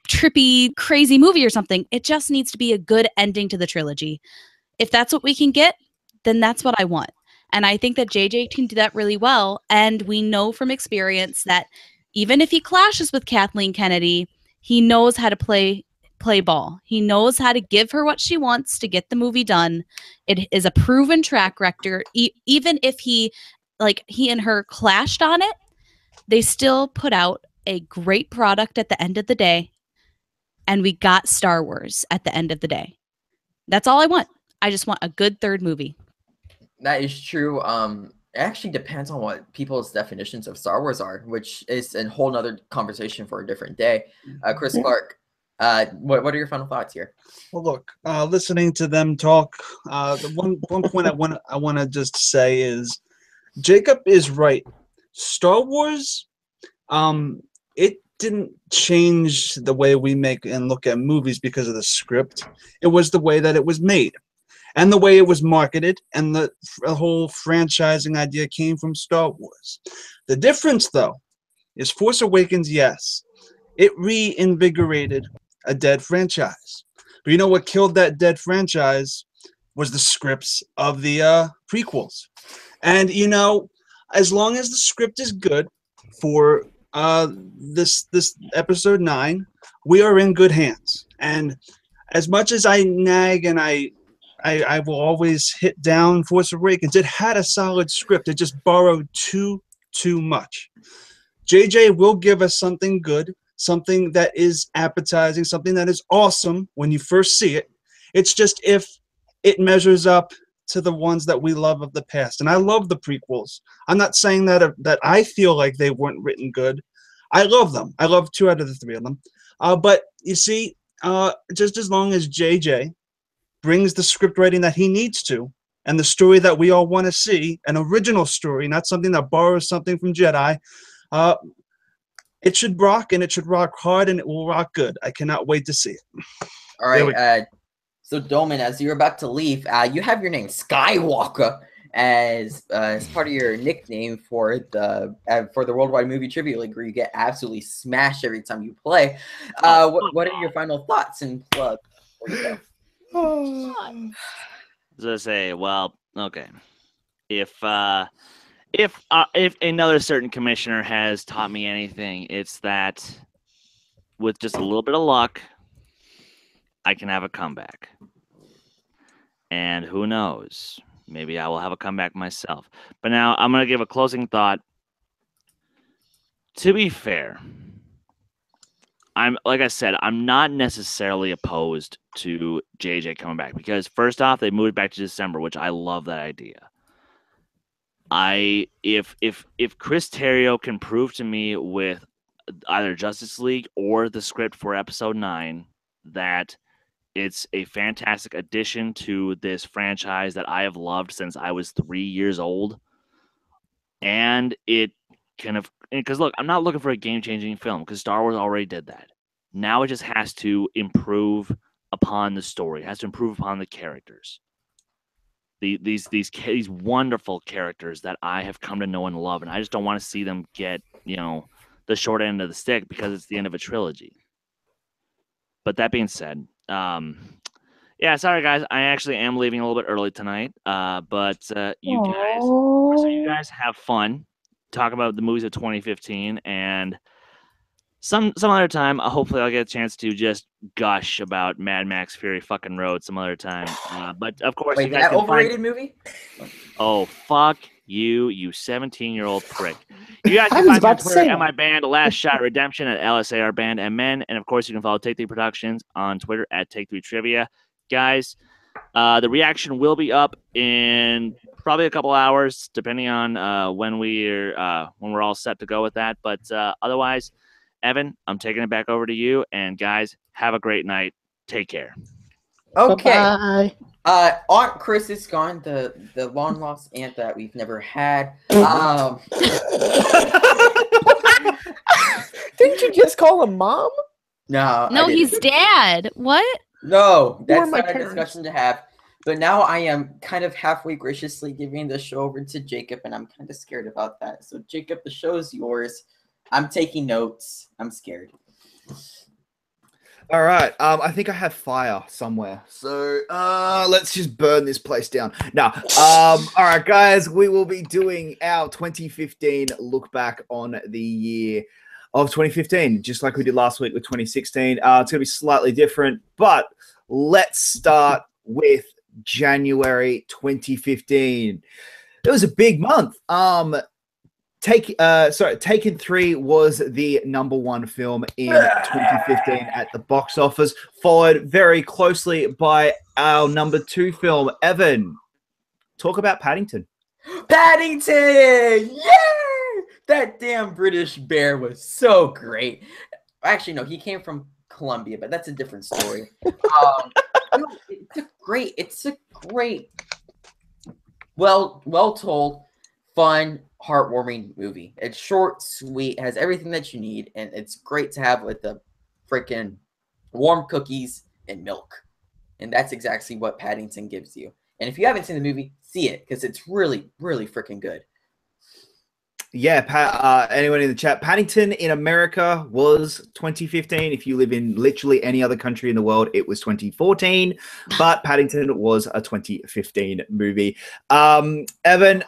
Speaker 5: trippy, crazy movie or something. It just needs to be a good ending to the trilogy. If that's what we can get, then that's what I want. And I think that JJ can do that really well. And we know from experience that even if he clashes with Kathleen Kennedy, he knows how to play ball. He knows how to give her what she wants to get the movie done. It is a proven track record. Even if he and her clashed on it, they still put out a great product at the end of the day. And we got Star Wars at the end of the day. That's all I want. I just want a good third movie.
Speaker 1: That is true. It actually depends on what people's definitions of Star Wars are, which is a whole nother conversation for a different day. Chris Clark, what are your final thoughts here?
Speaker 4: Well, look, listening to them talk, the one point I want to just say is, Jacob is right. Star Wars, it didn't change the way we make and look at movies because of the script. It was the way that it was made. And the way it was marketed, and the whole franchising idea came from Star Wars. The difference, though, is Force Awakens, yes, it reinvigorated a dead franchise. But you know what killed that dead franchise was the scripts of the prequels. And, as long as the script is good for this episode 9, we are in good hands. And as much as I nag and I will always hit down Force Awakens, it had a solid script. It just borrowed too much. JJ will give us something good, something that is appetizing, something that is awesome when you first see it. It's just if it measures up to the ones that we love of the past. And I love the prequels. I'm not saying that I feel like they weren't written good. I love them. I love 2 out of the 3 of them. But you see, just as long as JJ brings the script writing that he needs to, and the story that we all want to see, an original story, not something that borrows something from Jedi, it should rock, and it should rock hard, and it will rock good. I cannot wait to see it.
Speaker 1: All right, so Dolman, as you're about to leave, you have your name Skywalker as part of your nickname for the Worldwide Movie Trivia League, where you get absolutely smashed every time you play. What are your final thoughts and plug before you go?
Speaker 3: As I say, well, okay. If another certain commissioner has taught me anything, it's that with just a little bit of luck, I can have a comeback. And who knows? Maybe I will have a comeback myself. But now I'm going to give a closing thought. To be fair, like I said, I'm not necessarily opposed to JJ coming back because first off, they moved back to December, which I love that idea. If Chris Terrio can prove to me with either Justice League or the script for episode 9 that it's a fantastic addition to this franchise that I have loved since I was 3 years old, and it kind of, because look, I'm not looking for a game-changing film because Star Wars already did that. Now it just has to improve upon the story. It has to improve upon the characters. These wonderful characters that I have come to know and love, and I just don't want to see them get, the short end of the stick because it's the end of a trilogy. But that being said, yeah, sorry guys, I actually am leaving a little bit early tonight. But you guys have fun. Talk about the movies of 2015, and some other time, hopefully I'll get a chance to just gush about Mad Max Fury fucking Road some other time. But of course,
Speaker 1: Wait,
Speaker 3: you guys
Speaker 1: that
Speaker 3: can
Speaker 1: overrated movie?
Speaker 3: Oh, fuck you 17-year-old prick. You guys
Speaker 6: I
Speaker 3: can
Speaker 6: was
Speaker 3: find me
Speaker 6: about
Speaker 3: on
Speaker 6: to
Speaker 3: Twitter
Speaker 6: say
Speaker 3: at
Speaker 6: that.
Speaker 3: my band, Last Shot Redemption, at LSAR Band MN. And of course, you can follow Take 3 Productions on Twitter at Take 3 Trivia. Guys, the reaction will be up in probably a couple hours, depending on when we're all set to go with that. But otherwise, Evan, I'm taking it back over to you. And guys, have a great night. Take care.
Speaker 1: Okay.
Speaker 6: Bye-bye.
Speaker 1: Aunt Chris is gone, the long lost aunt that we've never had.
Speaker 6: Didn't you just call him mom?
Speaker 1: No,
Speaker 5: No, he's dad. What?
Speaker 1: No,
Speaker 6: Who are
Speaker 1: that's
Speaker 6: my
Speaker 1: not a
Speaker 6: parents?
Speaker 1: discussion to have. But now I am kind of halfway graciously giving the show over to Jacob, and I'm kind of scared about that. So, Jacob, the show's yours. I'm taking notes. I'm scared.
Speaker 2: All right. I think I have fire somewhere. So let's just burn this place down. Now, all right, guys, we will be doing our 2015 look back on the year of 2015, just like we did last week with 2016. It's going to be slightly different, but let's start with January 2015. It was a big month. Taken 3 was the #1 film in 2015 at the box office, followed very closely by our #2 film. Evan, talk about Paddington.
Speaker 1: Paddington! Yeah! That damn British bear was so great. Actually, no, he came from Colombia, but that's a different story. No, it's a great, well told, fun, heartwarming movie. It's short, sweet, has everything that you need, and it's great to have with the freaking warm cookies and milk. And that's exactly what Paddington gives you. And if you haven't seen the movie, see it, because it's really, really freaking good.
Speaker 2: Yeah, anyone in the chat, Paddington in America was 2015. If you live in literally any other country in the world, it was 2014. But Paddington was a 2015 movie. Evan,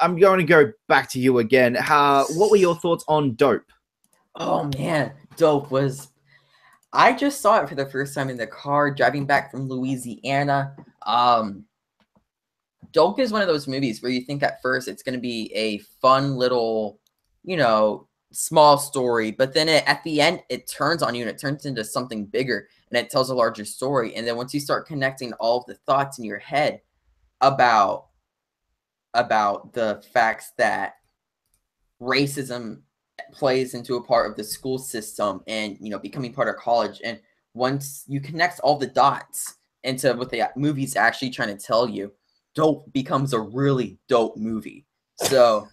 Speaker 2: I'm going to go back to you again. What were your thoughts on Dope?
Speaker 1: Oh, man. Dope was... I just saw it for the first time in the car driving back from Louisiana. Dope is one of those movies where you think at first it's going to be a fun little... small story, but then at the end, it turns on you and it turns into something bigger and it tells a larger story. And then once you start connecting all of the thoughts in your head about the facts that racism plays into a part of the school system and, becoming part of college. And once you connect all the dots into what the movie's actually trying to tell you, Dope becomes a really dope movie. So...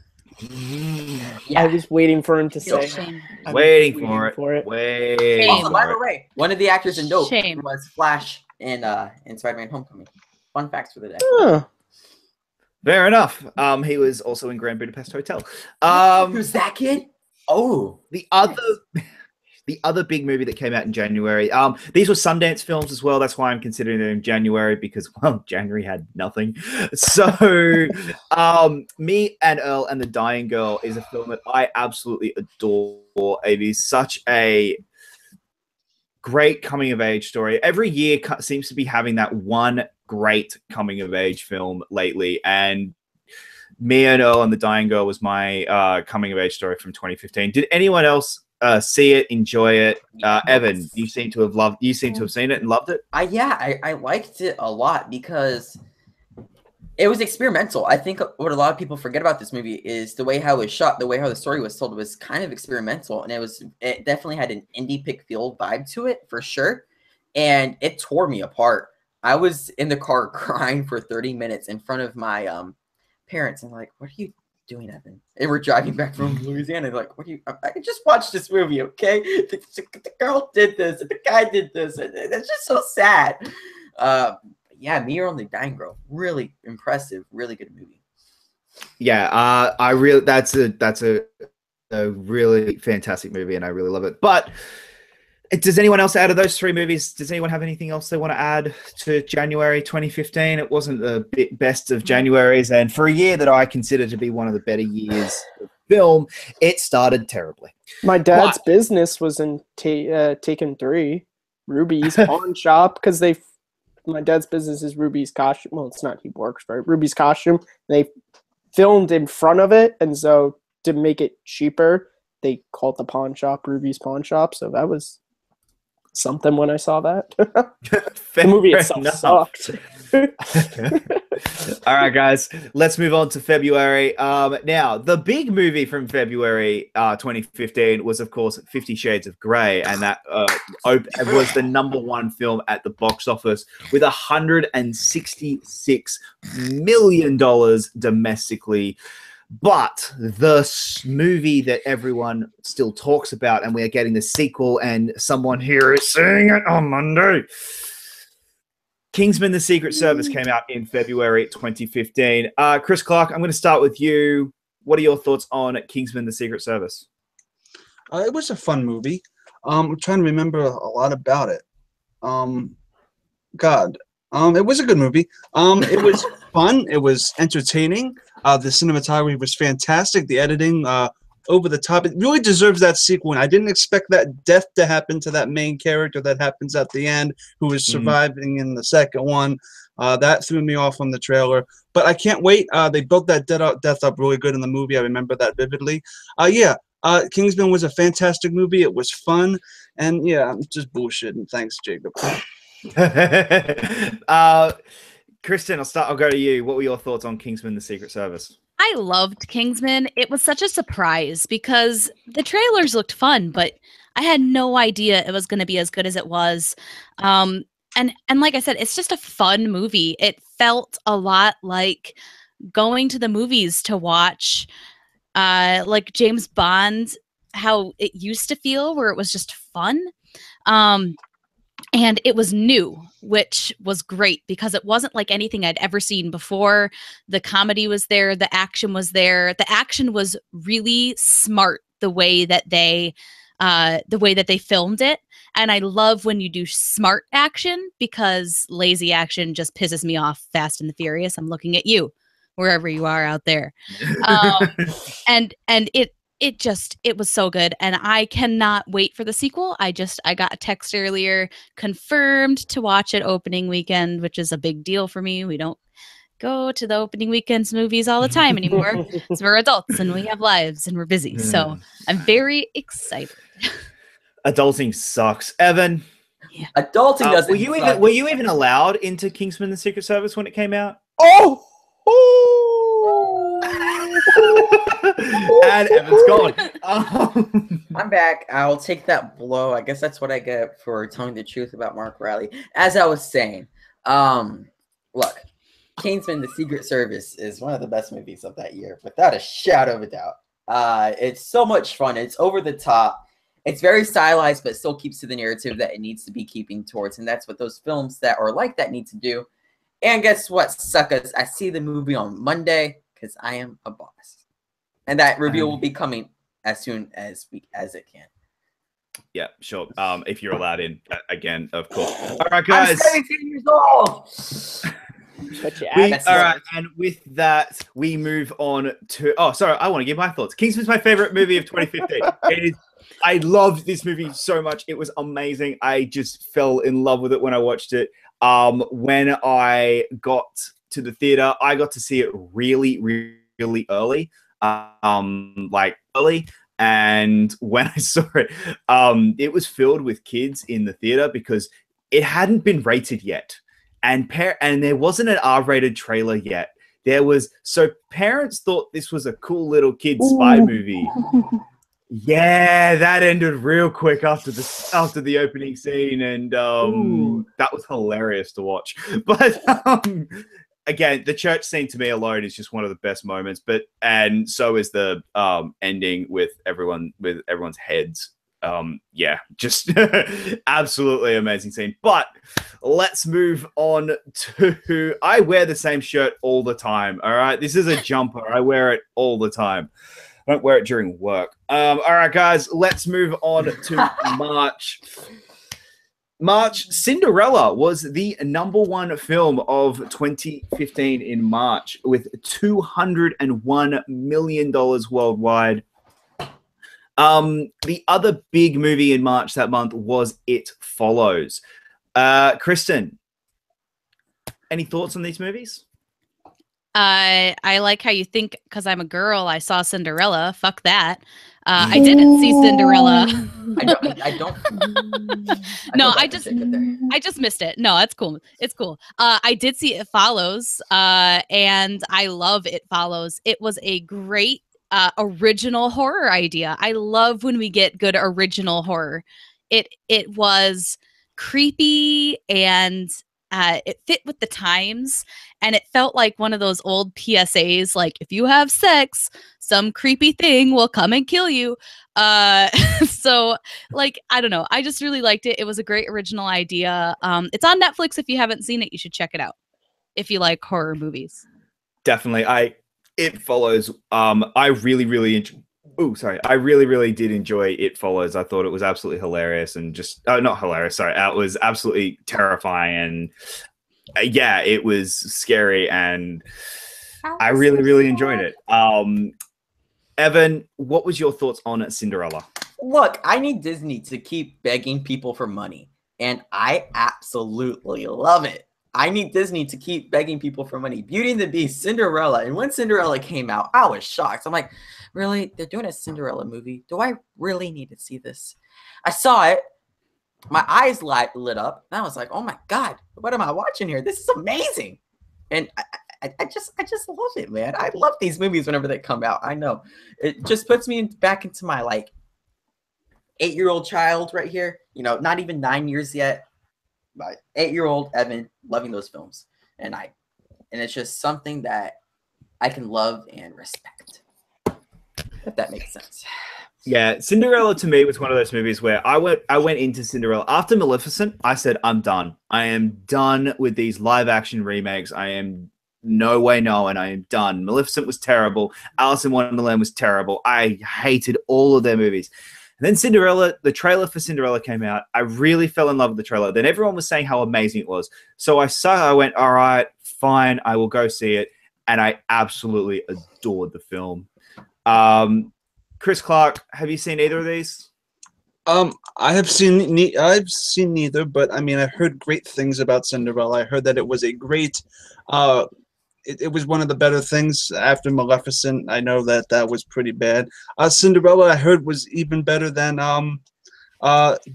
Speaker 6: I was waiting for him to say.
Speaker 5: Shame.
Speaker 2: Waiting for it. Wait.
Speaker 1: Also, by the way, one of the actors in Dope
Speaker 5: Shame.
Speaker 1: was Flash in Spider-Man: Homecoming. Fun facts for the day.
Speaker 6: Huh.
Speaker 2: Fair enough. He was also in Grand Budapest Hotel.
Speaker 1: Who's that kid? Oh,
Speaker 2: The other big movie that came out in January. These were Sundance films as well. That's why I'm considering them in January because, well, January had nothing. So, Me and Earl and the Dying Girl is a film that I absolutely adore. It is such a great coming of age story. Every year seems to be having that one great coming of age film lately, and
Speaker 7: Me and Earl and the Dying Girl was my coming of age story from 2015. Did anyone else see it, enjoy it? Evan, you seem to have seen it and loved it.
Speaker 1: I liked it a lot because it was experimental. I think what a lot of people forget about this movie is the way how it was shot, the way how the story was told was kind of experimental, and it definitely had an indie pick feel vibe to it for sure, and it tore me apart. I was in the car crying for 30 minutes in front of my parents, and like, what are you doing, Evan? And we're driving back from Louisiana. Like, what do you? I just watched this movie, okay? The girl did this, and the guy did this, and it's just so sad. Yeah, Me or the Dying Girl, really impressive, really good movie.
Speaker 7: Yeah, that's a really fantastic movie, and I really love it. But does anyone else out of those three movies? Does anyone have anything else they want to add to January 2015? It wasn't the best of Januaries, and for a year that I consider to be one of the better years of film, it started terribly.
Speaker 6: My dad's business was in Taken 3, Ruby's pawn shop, because my dad's business is Ruby's costume. Well, it's not. He works for Ruby's costume. They filmed in front of it, and so to make it cheaper, they called the pawn shop Ruby's Pawn Shop. So that was something when I saw that. The movie itself sucked.
Speaker 7: All right, guys, let's move on to February. Now, the big movie from February 2015 was, of course, 50 Shades of Grey, and that was the #1 film at the box office with $166 million domestically. But the movie that everyone still talks about, and we are getting the sequel, and someone here is seeing it on Monday. Kingsman: The Secret Service came out in February 2015. Chris Clark, I'm going to start with you. What are your thoughts on Kingsman: The Secret Service?
Speaker 4: It was a fun movie. I'm trying to remember a lot about it. It was a good movie. It was fun. It was entertaining. The cinematography was fantastic. The editing, over the top. It really deserves that sequel. And I didn't expect that death to happen to that main character that happens at the end, who is surviving in the second one. That threw me off on the trailer. But I can't wait. They built that death up really good in the movie. I remember that vividly. Kingsman was a fantastic movie. It was fun. And yeah, I'm just bullshitting. Thanks, Jacob.
Speaker 7: Kristen, I'll go to you. What were your thoughts on Kingsman: The Secret Service?
Speaker 5: I loved Kingsman. It was such a surprise because the trailers looked fun, but I had no idea it was going to be as good as it was. And like I said, it's just a fun movie. It felt a lot like going to the movies to watch like James Bond, how it used to feel, where it was just fun. And it was new, which was great because it wasn't like anything I'd ever seen before. The comedy was there. The action was there. The action was really smart the way that they filmed it. And I love when you do smart action because lazy action just pisses me off. Fast and the Furious. I'm looking at you, wherever you are out there. And it was so good, and I cannot wait for the sequel. I got a text earlier, confirmed to watch it opening weekend, which is a big deal for me. We don't go to the opening weekends movies all the time anymore. So we're adults and we have lives and we're busy. So I'm very excited.
Speaker 7: Adulting sucks. Evan,
Speaker 1: yeah. Adulting doesn't.
Speaker 7: Were you even allowed into Kingsman: The Secret Service when it came out?
Speaker 2: Oh.
Speaker 7: And Evan's gone.
Speaker 1: I'm back. I'll take that blow. I guess that's what I get for telling the truth about Mark Riley. As I was saying, look, Kingsman: The Secret Service is one of the best movies of that year, without a shadow of a doubt. It's so much fun. It's over the top. It's very stylized, but still keeps to the narrative that it needs to be keeping towards, and that's what those films that are like that need to do. And guess what, suckers? I see the movie on Monday because I am a boss. And that review will be coming as soon as it can.
Speaker 7: Yeah, sure. If you're allowed in, again, of course. All right, guys.
Speaker 1: I'm 17 years old.
Speaker 7: All right, and with that, we move on to... Oh, sorry, I want to give my thoughts. Kingsman's my favorite movie of 2015. I loved this movie so much. It was amazing. I just fell in love with it when I watched it. When I got to the theater, I got to see it really, really really early, early. And when I saw it, it was filled with kids in the theater because it hadn't been rated yet, and there wasn't an R-rated trailer yet. So parents thought this was a cool little kid spy movie. Yeah, that ended real quick after the opening scene, and that was hilarious to watch. But again, the church scene to me alone is just one of the best moments. And so is the ending with everyone's heads. Just absolutely amazing scene. But let's move on to I wear the same shirt all the time. All right, this is a jumper. I wear it all the time. I don't wear it during work. All right, guys, let's move on to March. Cinderella was the #1 film of 2015 in March with $201 million worldwide. The other big movie in March that month was It Follows. Kristen, any thoughts on these movies?
Speaker 5: I like how you think because I'm a girl, I saw Cinderella. Fuck that. I didn't see Cinderella.
Speaker 1: I don't.
Speaker 5: No, I just missed it. No, that's cool. It's cool. I did see It Follows, and I love It Follows. It was a great original horror idea. I love when we get good original horror. It was creepy and it fit with the times, and it felt like one of those old PSAs, like if you have sex, some creepy thing will come and kill you. So like, I don't know. I just really liked it. It was a great original idea. It's on Netflix. If you haven't seen it, you should check it out if you like horror movies.
Speaker 7: Definitely. It Follows. I really did enjoy It Follows. I thought it was absolutely hilarious and just not hilarious. Sorry, it was absolutely terrifying and it was scary and I really enjoyed it. Evan, what was your thoughts on Cinderella?
Speaker 1: Look, I need Disney to keep begging people for money, and I absolutely love it. I need Disney to keep begging people for money. Beauty and the Beast, Cinderella. And when Cinderella came out, I was shocked. I'm like, really? They're doing a Cinderella movie? Do I really need to see this? I saw it. My eyes lit up. And I was like, oh my God, what am I watching here? This is amazing. And I just love it, man. I love these movies whenever they come out. I know. It just puts me back into my like 8-year-old child right here. You know, not even 9 years yet. My 8-year-old Evan loving those films, and it's just something that I can love and respect, if that makes sense.
Speaker 7: Yeah, Cinderella to me was one of those movies where I went into Cinderella after Maleficent. I said, I'm done. I am done with these live action remakes. I am no way, no, and I am done. Maleficent was terrible. Alice in Wonderland was terrible. I hated all of their movies. And then Cinderella, the trailer for Cinderella came out. I really fell in love with the trailer. Then everyone was saying how amazing it was. So I went, all right, fine, I will go see it. And I absolutely adored the film. Chris Clark, have you seen either of these?
Speaker 4: I've seen neither, but I mean, I've heard great things about Cinderella. I heard that it was a great, it was one of the better things after Maleficent. I know that was pretty bad. Cinderella, I heard, was even better than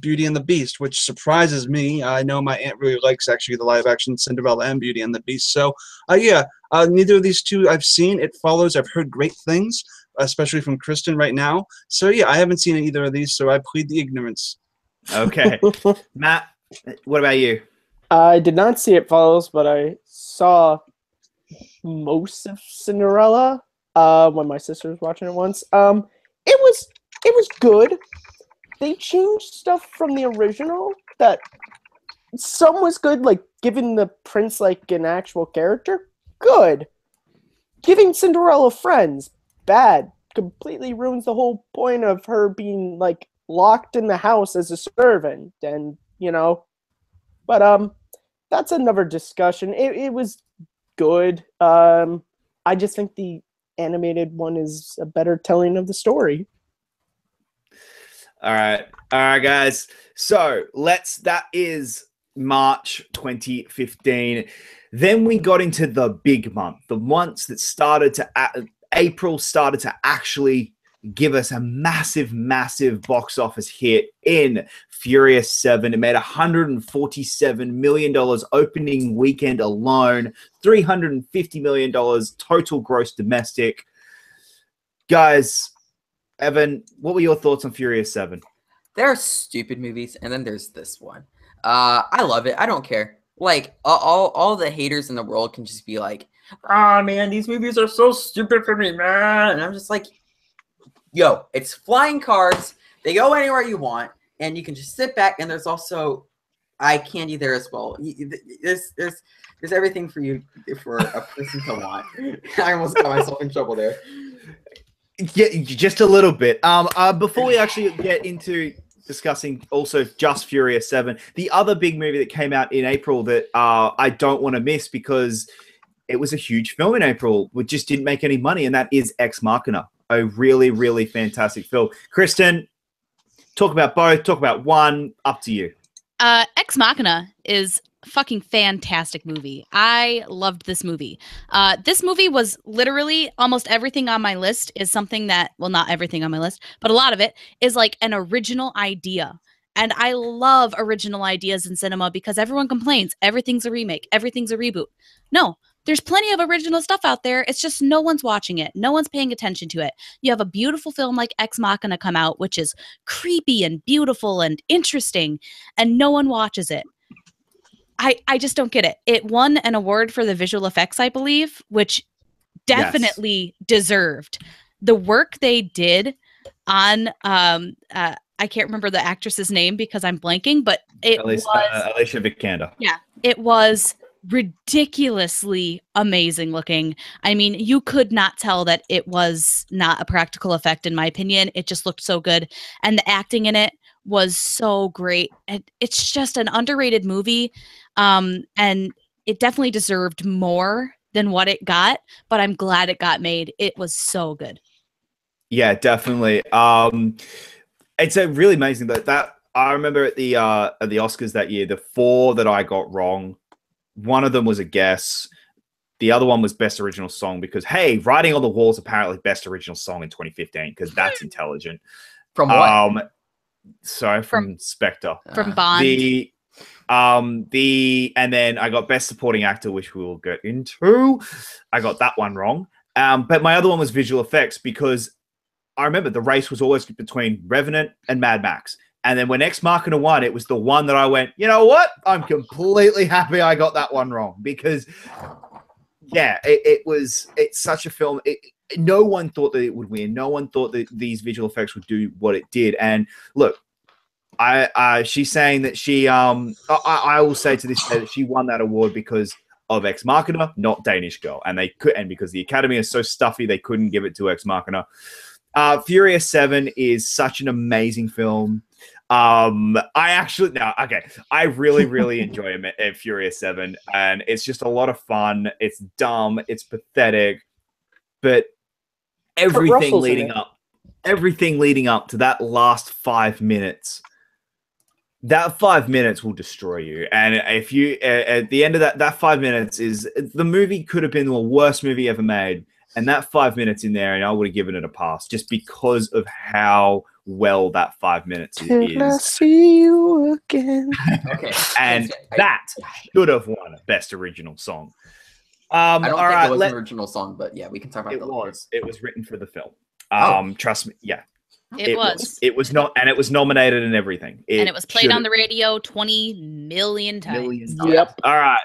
Speaker 4: Beauty and the Beast, which surprises me. I know my aunt really likes actually the live action Cinderella and Beauty and the Beast. So neither of these two I've seen. It Follows, I've heard great things, especially from Kristen right now. So yeah, I haven't seen either of these, so I plead the ignorance.
Speaker 7: Okay. Matt, what about you?
Speaker 6: I did not see It Follows, but I saw most of Cinderella when my sister was watching it once. It was good. They changed stuff from the original that some was good, like giving the prince like an actual character, good. Giving Cinderella friends, bad. Completely ruins the whole point of her being like locked in the house as a servant, and but that's another discussion. It was good. I just think the animated one is a better telling of the story.
Speaker 7: All right, guys. So that is March 2015. Then we got into the big month, the months that started to April started to actually give us a massive, massive box office hit in Furious 7. It made $147 million opening weekend alone, $350 million total gross domestic. Guys, Evan, what were your thoughts on Furious 7?
Speaker 1: There are stupid movies, and then there's this one. I love it. I don't care. Like, all the haters in the world can just be like, "Ah, man, these movies are so stupid for me, man." And I'm just like, yo, it's flying cars. They go anywhere you want, and you can just sit back. And there's also eye candy there as well. There's everything for you for a person to want. I almost got myself in trouble there.
Speaker 7: Yeah, just a little bit. Before we actually get into discussing also just Furious 7, the other big movie that came out in April that I don't want to miss because it was a huge film in April, which just didn't make any money, and that is Ex Machina. A really, really fantastic film. Kristen, talk about both, talk about one, up to you.
Speaker 5: Ex Machina is a fucking fantastic movie. I loved this movie. This movie was literally almost everything on my list is something that, well, not everything on my list, but a lot of it is like an original idea. And I love original ideas in cinema because everyone complains everything's a remake, everything's a reboot. No, there's plenty of original stuff out there. It's just no one's watching it. No one's paying attention to it. You have a beautiful film like Ex Machina come out, which is creepy and beautiful and interesting, and no one watches it. I just don't get it. It won an award for the visual effects, I believe, which definitely deserved. The work they did on I can't remember the actress's name because I'm blanking, but it was
Speaker 7: Alicia Vikander.
Speaker 5: Yeah, it was ridiculously amazing looking. I mean, you could not tell that it was not a practical effect, in my opinion. It just looked so good, and the acting in it was so great. And it's just an underrated movie, and it definitely deserved more than what it got. But I'm glad it got made. It was so good.
Speaker 7: Yeah, definitely. It's a really amazing that I remember at the Oscars that year, the 4 that I got wrong, one of them was a guess. The other one was Best Original Song because, hey, Writing on the Wall is apparently Best Original Song in 2015 because that's intelligent.
Speaker 1: From what?
Speaker 7: Sorry, from Spectre.
Speaker 5: From Bond.
Speaker 7: And then I got Best Supporting Actor, which we will get into. I got that one wrong. But my other one was Visual Effects because I remember the race was always between Revenant and Mad Max. And then when Ex Machina won, it was the one that I went, you know what? I'm completely happy I got that one wrong because, yeah, it's such a film. No one thought that it would win. No one thought that these visual effects would do what it did. And look, she's saying that she, I will say to this day that she won that award because of Ex Machina, not Danish Girl. And because the Academy is so stuffy, they couldn't give it to Ex Machina. Furious 7 is such an amazing film. I really, really enjoy Furious 7, and it's just a lot of fun. It's dumb, it's pathetic, but everything leading up to that last 5 minutes, that 5 minutes will destroy you. And if you at the end of that 5 minutes is the movie could have been the worst movie ever made. And that 5 minutes in there, and I would have given it a pass just because of how well that 5 minutes is.
Speaker 6: Can I see you again?
Speaker 1: Okay.
Speaker 7: And that should have won Best Original Song.
Speaker 1: I don't think it was an original song, but yeah, we can talk about that.
Speaker 7: It was written for the film. Trust me. Yeah.
Speaker 5: It was.
Speaker 7: It was not, and it was nominated and everything.
Speaker 5: And it was played on the radio 20 million times.
Speaker 6: Yep.
Speaker 7: All right.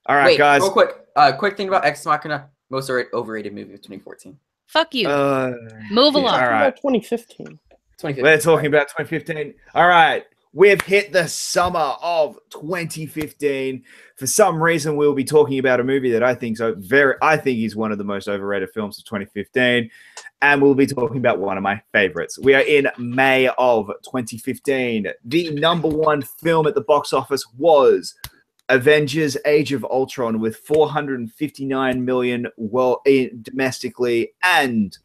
Speaker 1: Wait,
Speaker 7: guys.
Speaker 1: Real quick thing about Ex Machina. Most overrated movie of 2014.
Speaker 5: Fuck you. Move along.
Speaker 7: All right.
Speaker 6: 2015.
Speaker 7: We're talking about 2015. All right. We've hit the summer of 2015. For some reason, we'll be talking about a movie that I think is one of the most overrated films of 2015. And we'll be talking about one of my favorites. We are in May of 2015. The #1 film at the box office was Avengers Age of Ultron with 459 million domestically and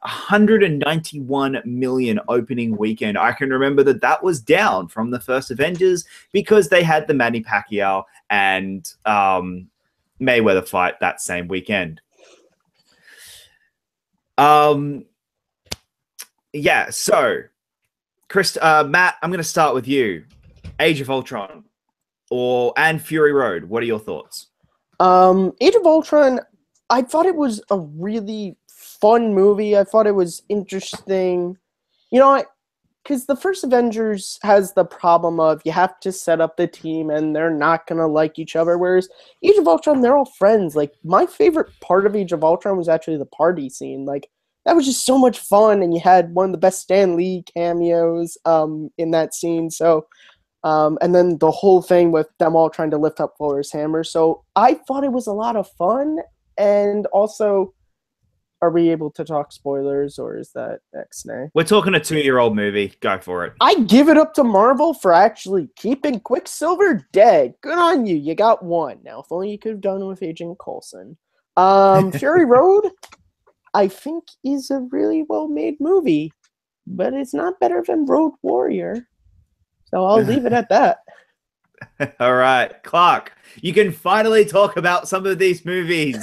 Speaker 7: 191 million opening weekend. I can remember that was down from the first Avengers because they had the Manny Pacquiao and Mayweather fight that same weekend. Yeah. So, Matt, I'm going to start with you. Age of Ultron and Fury Road. What are your thoughts?
Speaker 6: Age of Ultron, I thought it was a really fun movie. I thought it was interesting. You know, because the first Avengers has the problem of you have to set up the team and they're not going to like each other, whereas Age of Ultron, they're all friends. Like, my favorite part of Age of Ultron was actually the party scene. Like, that was just so much fun, and you had one of the best Stan Lee cameos in that scene. So, and then the whole thing with them all trying to lift up Thor's hammer. So I thought it was a lot of fun. And also, are we able to talk spoilers, or is that X-Nay?
Speaker 7: We're talking a 2-year-old movie. Go for it.
Speaker 6: I give it up to Marvel for actually keeping Quicksilver dead. Good on you. You got one. Now, if only you could have done it with Agent Coulson. Fury Road, I think, is a really well-made movie, but it's not better than Road Warrior. So I'll leave it at that.
Speaker 7: All right, Clark, you can finally talk about some of these movies.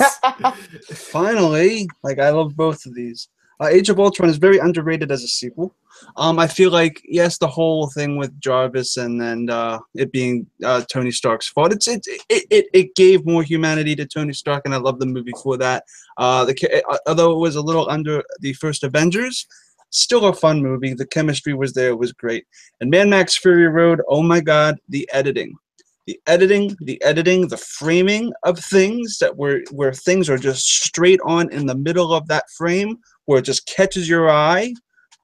Speaker 4: Finally, like, I love both of these. Age of Ultron is very underrated as a sequel. I feel like, yes, the whole thing with Jarvis and it being Tony Stark's fault, it gave more humanity to Tony Stark, and I love the movie for that. Although it was a little under the first Avengers, still a fun movie. The chemistry was there. It was great. And Mad Max Fury Road, oh my God, the editing, the framing of things where things are just straight on in the middle of that frame, where it just catches your eye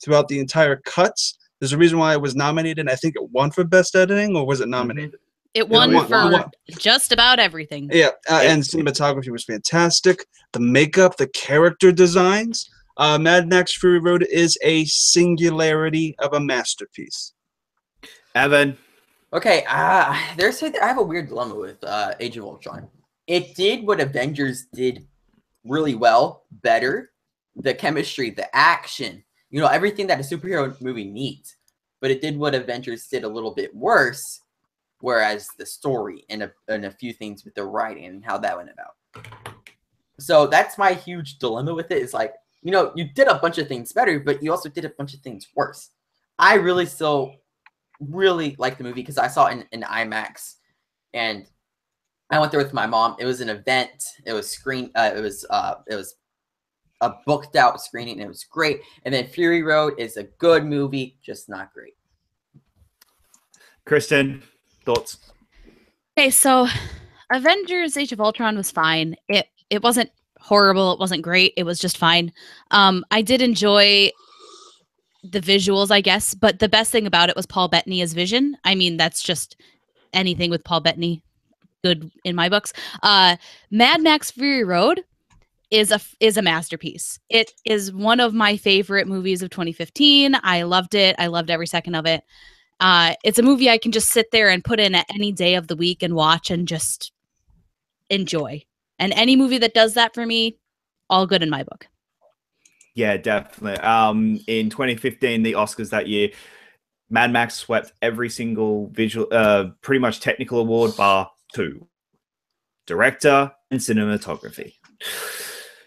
Speaker 4: throughout the entire cuts. There's a reason why it was nominated. I think it won for best editing, or was it nominated?
Speaker 5: It won for just about everything.
Speaker 4: Yeah, and cinematography was fantastic. The makeup, the character designs. Mad Max Fury Road is a singularity of a masterpiece.
Speaker 7: Evan.
Speaker 1: Okay, I have a weird dilemma with Age of Ultron. It did what Avengers did really well, better. The chemistry, the action, everything that a superhero movie needs. But it did what Avengers did a little bit worse, whereas the story and a few things with the writing and how that went about. So that's my huge dilemma with it, is like, you did a bunch of things better, but you also did a bunch of things worse. I really still really like the movie because I saw it in IMAX, and I went there with my mom. It was an event. It was it was a booked out screening, and it was great. And then Fury Road is a good movie, just not great.
Speaker 7: Kristen, thoughts?
Speaker 5: Okay, so Avengers Age of Ultron was fine. It wasn't horrible. It wasn't great. It was just fine. I did enjoy the visuals, I guess, but the best thing about it was Paul Bettany as Vision. I mean, that's just anything with Paul Bettany good in my books. Mad Max Fury Road is a masterpiece. It is one of my favorite movies of 2015. I loved it. I loved every second of it. It's a movie I can just sit there and put in at any day of the week and watch and just enjoy. And any movie that does that for me, all good in my book.
Speaker 7: Yeah, definitely. In 2015, the Oscars that year, Mad Max swept every single visual, pretty much technical award, bar 2. Director and cinematography.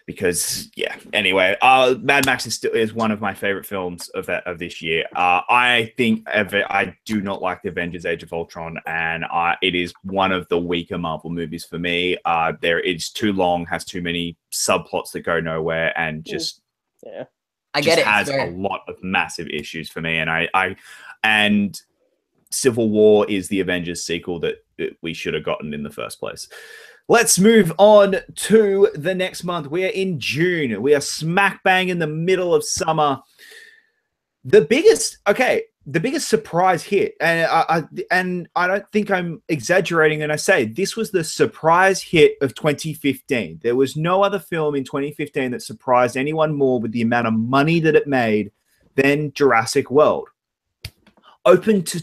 Speaker 7: Because, yeah, anyway, Mad Max is one of my favorite films of this year. I think I do not like the Avengers Age of Ultron, and it is one of the weaker Marvel movies for me. It's too long, has too many subplots that go nowhere, and just
Speaker 1: I get it.
Speaker 7: Has a lot of massive issues for me, and Civil War is the Avengers sequel that we should have gotten in the first place. Let's move on to the next month. We are in June. We are smack bang in the middle of summer. The biggest surprise hit, and I don't think I'm exaggerating when I say this was the surprise hit of 2015. There was no other film in 2015 that surprised anyone more with the amount of money that it made than Jurassic World. Opened to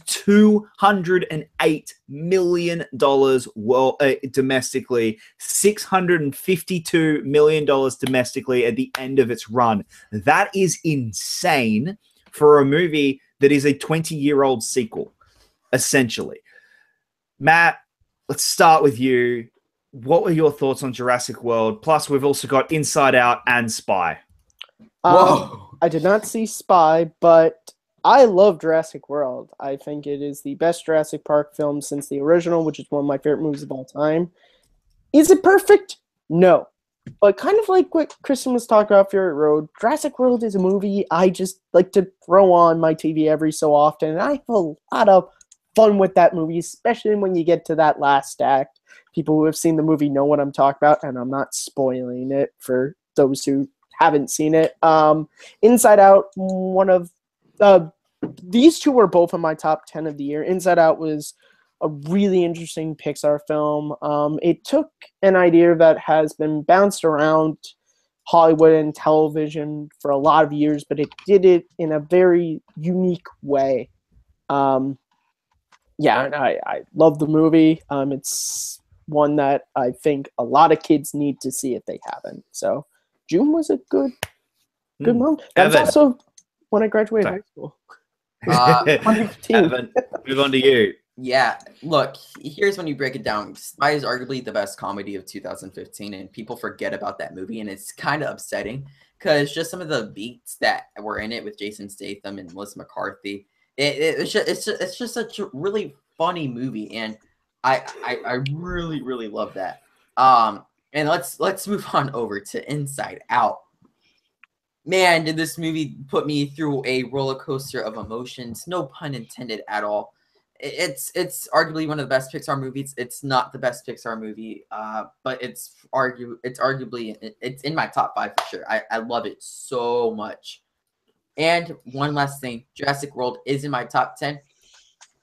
Speaker 7: $208 million domestically, $652 million domestically at the end of its run. That is insane for a movie that is a 20-year-old sequel, essentially. Matt, let's start with you. What were your thoughts on Jurassic World? Plus, we've also got Inside Out and Spy.
Speaker 1: Whoa.
Speaker 6: I did not see Spy, but I love Jurassic World. I think it is the best Jurassic Park film since the original, which is one of my favorite movies of all time. Is it perfect? No. But kind of like what Kristen was talking about Fury Road, Jurassic World is a movie I just like to throw on my TV every so often, and I have a lot of fun with that movie, especially when you get to that last act. People who have seen the movie know what I'm talking about, and I'm not spoiling it for those who haven't seen it. Inside Out, one of these two were both in my top 10 of the year. Inside Out was a really interesting Pixar film. It took an idea that has been bounced around Hollywood and television for a lot of years, but it did it in a very unique way. And I love the movie. It's one that I think a lot of kids need to see if they haven't. So June was a good month. That was also when I graduated high school. 2015.
Speaker 7: Evan, move on to you.
Speaker 1: Yeah, look, here's when you break it down. Spy is arguably the best comedy of 2015, and people forget about that movie, and it's kind of upsetting because just some of the beats that were in it with Jason Statham and Melissa McCarthy, it's just such a really funny movie, and I really, really love that. And let's move on over to Inside Out. Man, did this movie put me through a roller coaster of emotions, no pun intended at all. It's arguably one of the best Pixar movies. It's not the best Pixar movie, but it's arguably in my top 5 for sure. I love it so much. And one last thing, Jurassic World is in my top 10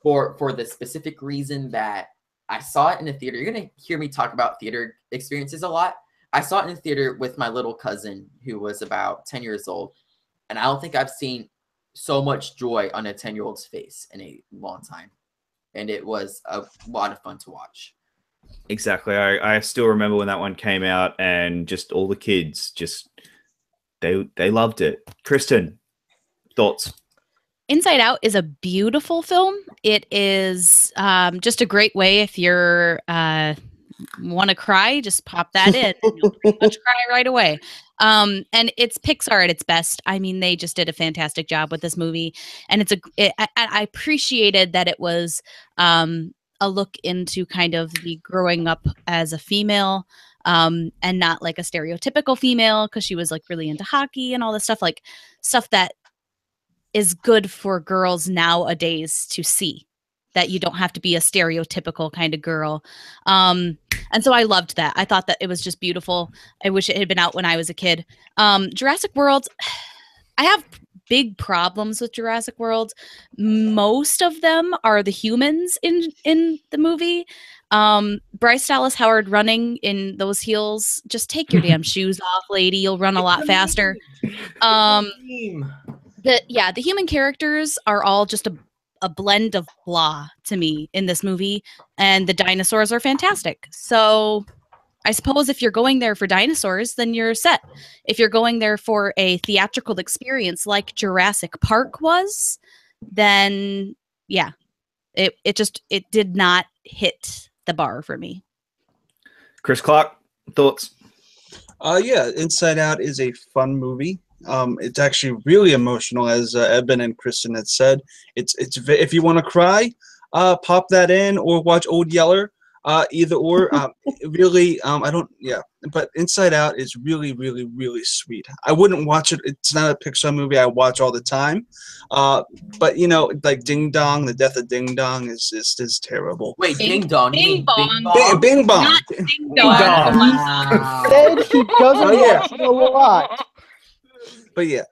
Speaker 1: for the specific reason that I saw it in the theater. You're gonna hear me talk about theater experiences a lot. I saw it in the theater with my little cousin who was about 10 years old, and I don't think I've seen so much joy on a 10-year-old's face in a long time. And it was a lot of fun to watch.
Speaker 7: Exactly. I still remember when that one came out, and just all the kids they loved it. Kristen, thoughts?
Speaker 5: Inside Out is a beautiful film. It is just a great way if you're want to cry, just pop that in. You'll pretty much cry right away. And it's Pixar at its best. I mean, they just did a fantastic job with this movie, and I appreciated that it was a look into kind of the growing up as a female, and not like a stereotypical female, because she was like really into hockey and all this stuff, like stuff that is good for girls nowadays to see. That you don't have to be a stereotypical kind of girl. And so I loved that. I thought that it was just beautiful. I wish it had been out when I was a kid. Jurassic World, I have big problems with Jurassic World. Most of them are the humans in the movie. Bryce Dallas Howard running in those heels. Just take your damn shoes off, lady. You'll run a lot faster. The human characters are all just a blend of blah to me in this movie, and the dinosaurs are fantastic. So I suppose if you're going there for dinosaurs, then you're set. If you're going there for a theatrical experience like Jurassic Park was, then yeah, it did not hit the bar for me.
Speaker 7: Chris Clark, thoughts?
Speaker 4: Yeah, Inside Out is a fun movie. It's actually really emotional, as Eben and Kristen had said. It's if you want to cry, pop that in or watch Old Yeller. Either or. Really, I don't. Yeah, but Inside Out is really, really, really sweet. I wouldn't watch it. It's not a Pixar movie I watch all the time. But you know, like Ding Dong, the death of Ding Dong is terrible.
Speaker 1: Wait, Ding Dong?
Speaker 5: Bing Bong.
Speaker 4: Bing Bong.
Speaker 5: Not Ding Dong.
Speaker 6: Wow. Said he doesn't watch it a lot.
Speaker 4: But yeah,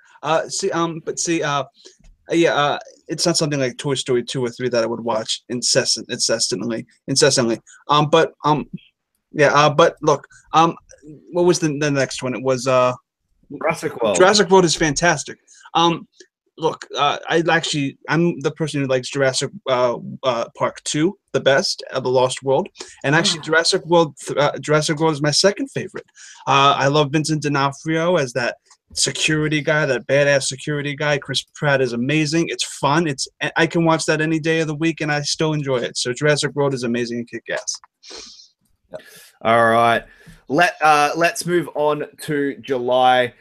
Speaker 4: it's not something like Toy Story 2 or 3 that I would watch incessantly. But look, what was the next one? It was
Speaker 7: Jurassic World.
Speaker 4: Jurassic World is fantastic. Look, I'm the person who likes Jurassic Park 2 the best, The Lost World, and actually Jurassic World is my second favorite. I love Vincent D'Onofrio as that security guy, that badass security guy. Chris Pratt is amazing. It's fun. I can watch that any day of the week and I still enjoy it. So Jurassic World is amazing and kick-ass.
Speaker 7: All right. Let's move on to July.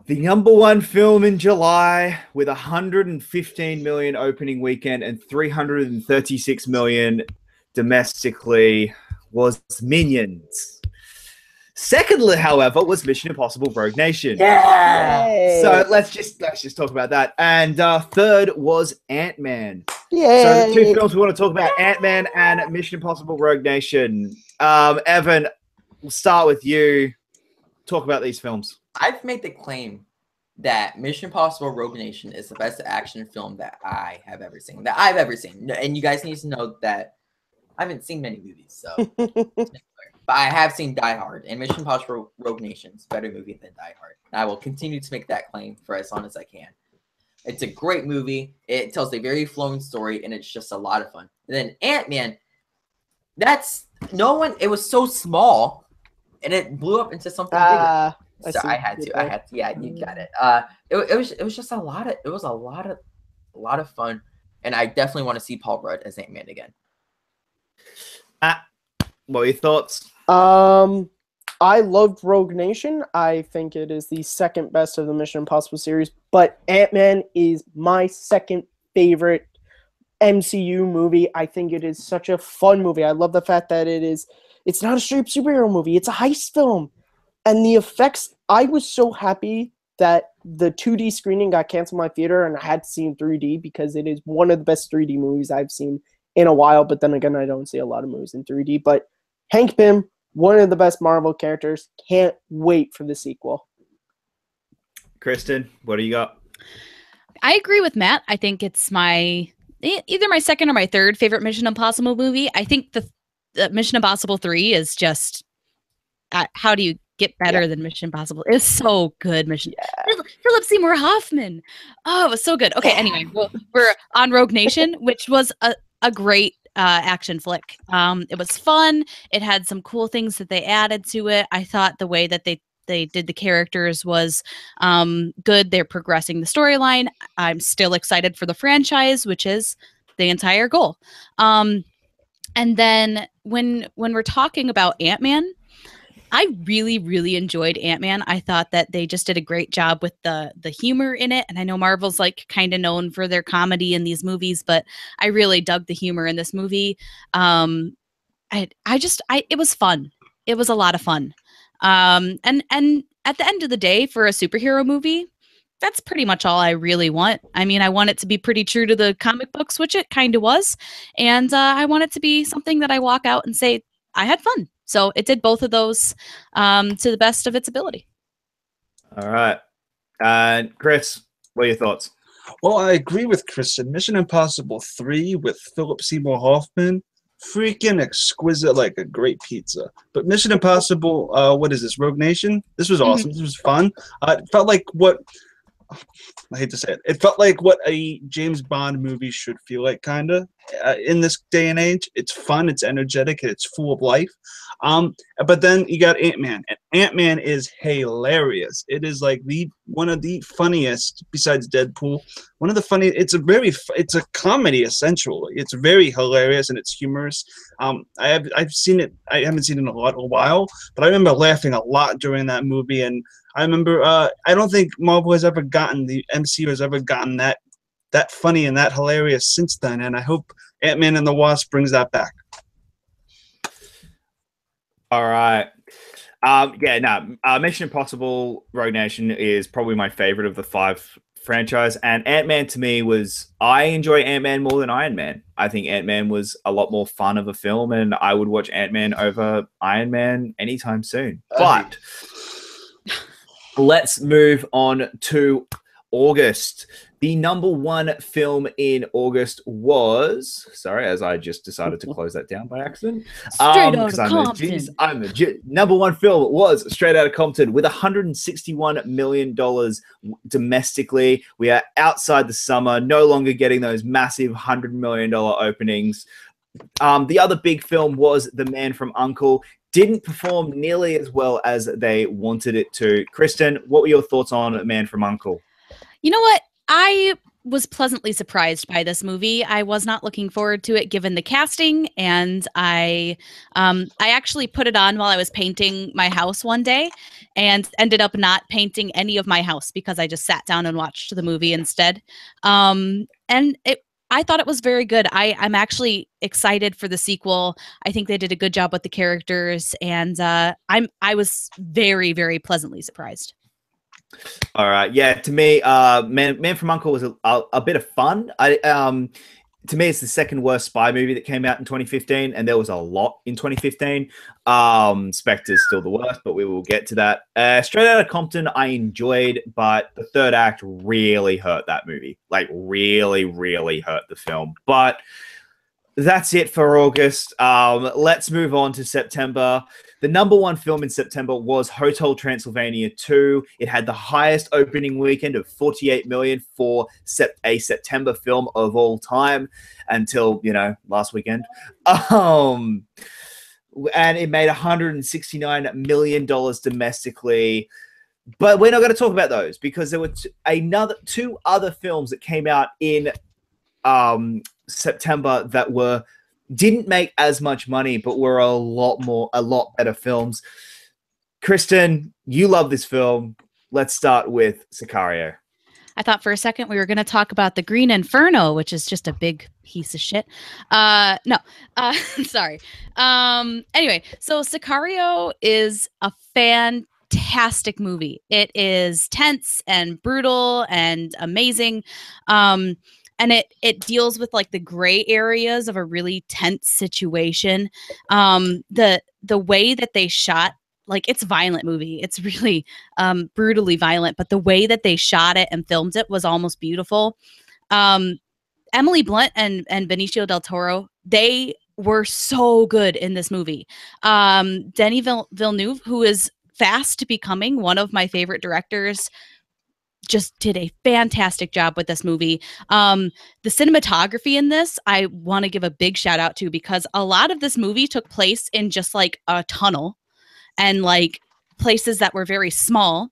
Speaker 7: The #1 film in July with 115 million opening weekend and 336 million domestically was Minions. Secondly, however, was Mission Impossible: Rogue Nation.
Speaker 6: Yay!
Speaker 7: So let's just talk about that. And third was Ant-Man.
Speaker 6: Yay!
Speaker 7: So the two films we want to talk about, Ant-Man and Mission Impossible: Rogue Nation. Evan, we'll start with you. Talk about these films.
Speaker 1: I've made the claim that Mission Impossible: Rogue Nation is the best action film that I have ever seen. That I've ever seen. And you guys need to know that I haven't seen many movies, so but I have seen Die Hard, and Mission Impossible: Rogue Nation is a better movie than Die Hard. And I will continue to make that claim for as long as I can. It's a great movie. It tells a very flowing story, and it's just a lot of fun. And then Ant-Man, it was so small, and it blew up into something bigger. So I had to. Yeah, you got it. It was just a lot of fun, and I definitely want to see Paul Rudd as Ant-Man again.
Speaker 7: What are your thoughts?
Speaker 6: I loved Rogue Nation. I think it is the second best of the Mission Impossible series, but Ant-Man is my second favorite MCU movie. I think it is such a fun movie. I love the fact that it's not a straight superhero movie. It's a heist film. And the effects, I was so happy that the 2D screening got canceled in my theater and I had to see in 3D because it is one of the best 3D movies I've seen in a while. But then again, I don't see a lot of movies in 3D. But Hank Pym, one of the best Marvel characters. Can't wait for the sequel.
Speaker 7: Kristen, what do you got?
Speaker 5: I agree with Matt. I think it's either my second or my third favorite Mission Impossible movie. I think the Mission Impossible 3 is just how do you get better than Mission Impossible? It's so good. Philip Seymour Hoffman. Oh, it was so good. Okay, anyway, we're on Rogue Nation, which was a great action flick. It was fun. It had some cool things that they added to it. I thought the way that they did the characters was good. They're progressing the storyline. I'm still excited for the franchise, which is the entire goal. And then when we're talking about Ant-Man, I really, really enjoyed Ant-Man. I thought that they just did a great job with the humor in it. And I know Marvel's like kind of known for their comedy in these movies, but I really dug the humor in this movie. It was fun. It was a lot of fun. And at the end of the day, for a superhero movie, that's pretty much all I really want. I mean, I want it to be pretty true to the comic books, which it kind of was. And I want it to be something that I walk out and say, I had fun. So it did both of those to the best of its ability.
Speaker 7: All right. And Chris, what are your thoughts?
Speaker 4: Well, I agree with Kristen. Mission Impossible 3 with Philip Seymour Hoffman, freaking exquisite, like a great pizza. But Mission Impossible, what is this, Rogue Nation? This was awesome. This was fun. It felt like I hate to say it. It felt like what a James Bond movie should feel like, kind of, in this day and age. It's fun, it's energetic, and it's full of life. But then you got Ant-Man, and Ant-Man is hilarious. It is like one of the funniest, besides Deadpool. One of the funniest. It's a comedy essentially. It's very hilarious and it's humorous. I've seen it. I haven't seen it in a while, but I remember laughing a lot during that movie. And I remember I don't think Marvel has ever gotten, the MCU has ever gotten that funny and that hilarious since then. And I hope Ant-Man and the Wasp brings that back.
Speaker 7: All right. Mission Impossible: Rogue Nation is probably my favorite of the 5 franchise. And Ant-Man to me I enjoy Ant-Man more than Iron Man. I think Ant-Man was a lot more fun of a film, and I would watch Ant-Man over Iron Man anytime soon. But let's move on to August. The #1 film in August was, as I just decided to close that down by accident.
Speaker 5: Straight Outta Compton.
Speaker 7: #1 film was Straight Outta Compton with $161 million domestically. We are outside the summer, no longer getting those massive $100 million openings. The other big film was The Man from U.N.C.L.E. Didn't perform nearly as well as they wanted it to. Kristen, what were your thoughts on Man from U.N.C.L.E.?
Speaker 5: You know what? I was pleasantly surprised by this movie. I was not looking forward to it given the casting, and I actually put it on while I was painting my house one day and ended up not painting any of my house because I just sat down and watched the movie instead. And I thought it was very good. I'm actually excited for the sequel. I think they did a good job with the characters, and I was very, very pleasantly surprised.
Speaker 7: All right, yeah. To me, Man from U.N.C.L.E. was a bit of fun. To me, it's the second worst spy movie that came out in 2015, and there was a lot in 2015. Spectre's still the worst, but we will get to that. Straight Outta Compton, I enjoyed, but the third act really hurt that movie. Like, really, really hurt the film. But that's it for August. Let's move on to September. The number one film in September was Hotel Transylvania 2. It had the highest opening weekend of $48 million for a September film of all time until, last weekend. And it made $169 million domestically. But we're not going to talk about those because there were two other films that came out in September that didn't make as much money, but were a lot better films. Kristen, you love this film. Let's start with Sicario.
Speaker 5: I thought for a second we were going to talk about The Green Inferno, which is just a big piece of shit. No, sorry. Anyway, so Sicario is a fantastic movie. It is tense and brutal and amazing. And it deals with like the gray areas of a really tense situation. The way that they shot, like, it's a violent movie. It's really brutally violent, but the way that they shot it and filmed it was almost beautiful. Emily Blunt and Benicio del Toro, they were so good in this movie. Denis Villeneuve, who is fast becoming one of my favorite directors, just did a fantastic job with this movie. The cinematography in this, I want to give a big shout out to, because a lot of this movie took place in just like a tunnel and like places that were very small.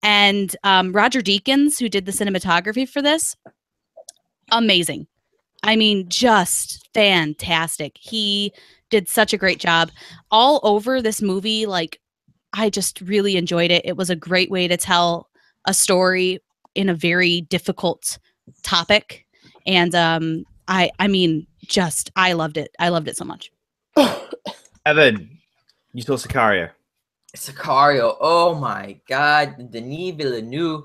Speaker 5: And Roger Deakins, who did the cinematography for this, amazing. I mean, just fantastic. He did such a great job all over this movie. Like, I just really enjoyed it. It was a great way to tell a story in a very difficult topic. And I loved it. I loved it so much.
Speaker 7: Evan, you saw Sicario.
Speaker 1: Sicario, oh my God. Denis Villeneuve,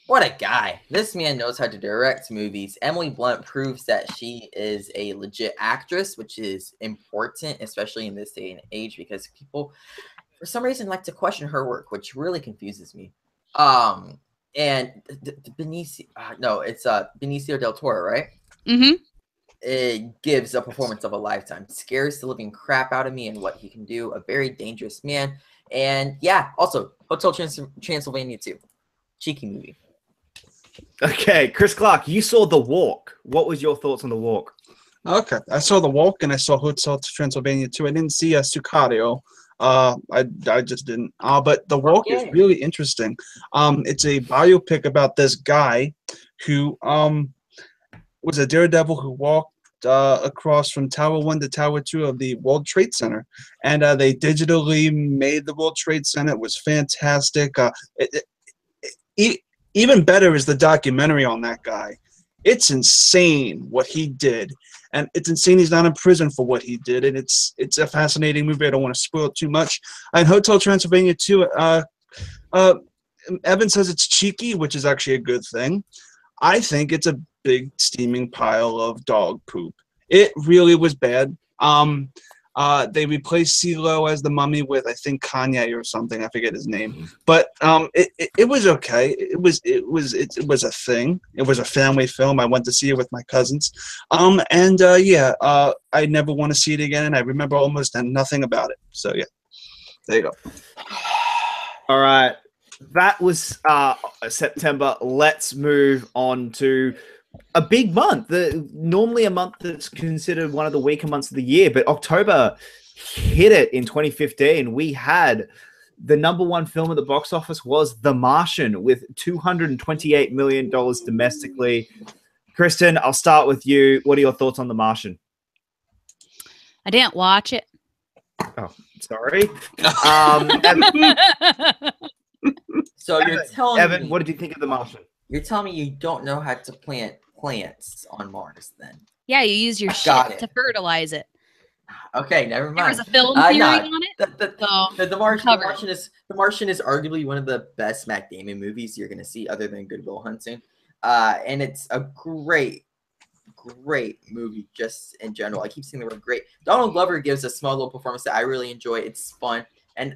Speaker 1: what a guy. This man knows how to direct movies. Emily Blunt proves that she is a legit actress, which is important, especially in this day and age, because people, for some reason, like to question her work, which really confuses me. And Benicio del Toro, right?
Speaker 5: Mm-hmm.
Speaker 1: It gives a performance of a lifetime. Scares the living crap out of me and what he can do. A very dangerous man. And yeah, also Hotel Transylvania 2. Cheeky movie.
Speaker 7: Okay, Chris Clark, you saw The Walk. What was your thoughts on The Walk?
Speaker 4: Okay, I saw The Walk and I saw Hotel Transylvania 2. I didn't see Sicario. I just didn't. But The Walk is really interesting. It's a biopic about this guy who was a daredevil who walked across from Tower 1 to Tower 2 of the World Trade Center. And they digitally made the World Trade Center. It was fantastic. Even better is the documentary on that guy. It's insane what he did. And it's insane he's not in prison for what he did. And it's a fascinating movie. I don't want to spoil it too much. And Hotel Transylvania 2, Evan says it's cheeky, which is actually a good thing. I think it's a big steaming pile of dog poop. It really was bad. They replaced CeeLo as the mummy with, I think, Kanye or something. I forget his name. But it was okay. It was a thing. It was a family film. I went to see it with my cousins. I never want to see it again. And I remember almost nothing about it. So yeah, there you go.
Speaker 7: All right, that was September. Let's move on to a big month. Normally a month that's considered one of the weaker months of the year, but October hit it in 2015. We had the #1 film at the box office was The Martian with $228 million domestically. Kristen, I'll start with you. What are your thoughts on The Martian?
Speaker 5: I didn't watch it.
Speaker 7: Oh, sorry.
Speaker 1: So you're telling
Speaker 7: Evan,
Speaker 1: me,
Speaker 7: what did you think of The Martian?
Speaker 1: you're telling me you don't know how to plant plants on Mars then?
Speaker 5: Yeah, you use your
Speaker 1: Got
Speaker 5: shit
Speaker 1: it.
Speaker 5: to fertilize it.
Speaker 1: Okay, never
Speaker 5: There was
Speaker 1: mind.
Speaker 5: a film theory
Speaker 1: Nah,
Speaker 5: on it.
Speaker 1: The Martian is arguably one of the best Matt Damon movies you're gonna see, other than Good Will Hunting. And it's a great movie just in general. I keep saying the word great. Donald Glover gives a small little performance that I really enjoy. It's fun, and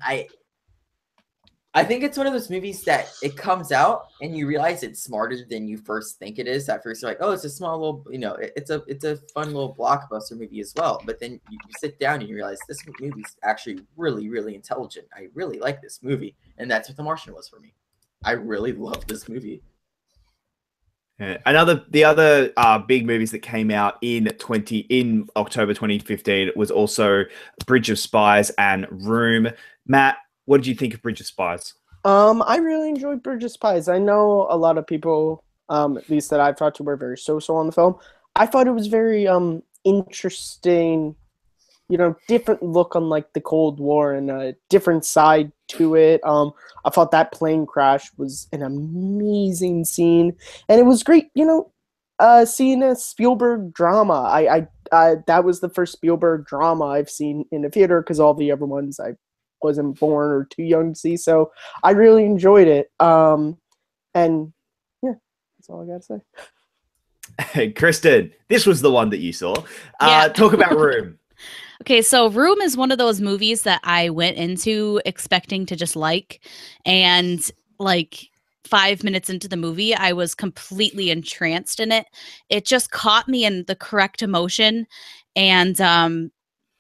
Speaker 1: I think it's one of those movies that it comes out and you realize it's smarter than you first think it is. At first, you're like, oh, it's a small little, it's a fun little blockbuster movie as well. But then you sit down and you realize this movie's actually really, really intelligent. I really like this movie, and that's what The Martian was for me. I really love this movie.
Speaker 7: Yeah. The other big movies that came out in October 2015 was also Bridge of Spies and Room. Matt, what did you think of Bridge of Spies?
Speaker 6: I really enjoyed Bridge of Spies. I know a lot of people, at least that I've talked to, were very so-so on the film. I thought it was very interesting, different look on like the Cold War and a different side to it. I thought that plane crash was an amazing scene, and it was great, seeing a Spielberg drama. I that was the first Spielberg drama I've seen in a theater, because all the other ones I wasn't born or too young to see, so I really enjoyed it. And yeah, that's all I gotta say.
Speaker 7: Hey, Kristen, this was the one that you saw.
Speaker 5: Yeah.
Speaker 7: Talk about Room.
Speaker 5: Okay, so Room is one of those movies that I went into expecting to just like, and like 5 minutes into the movie, I was completely entranced in it. It just caught me in the correct emotion, and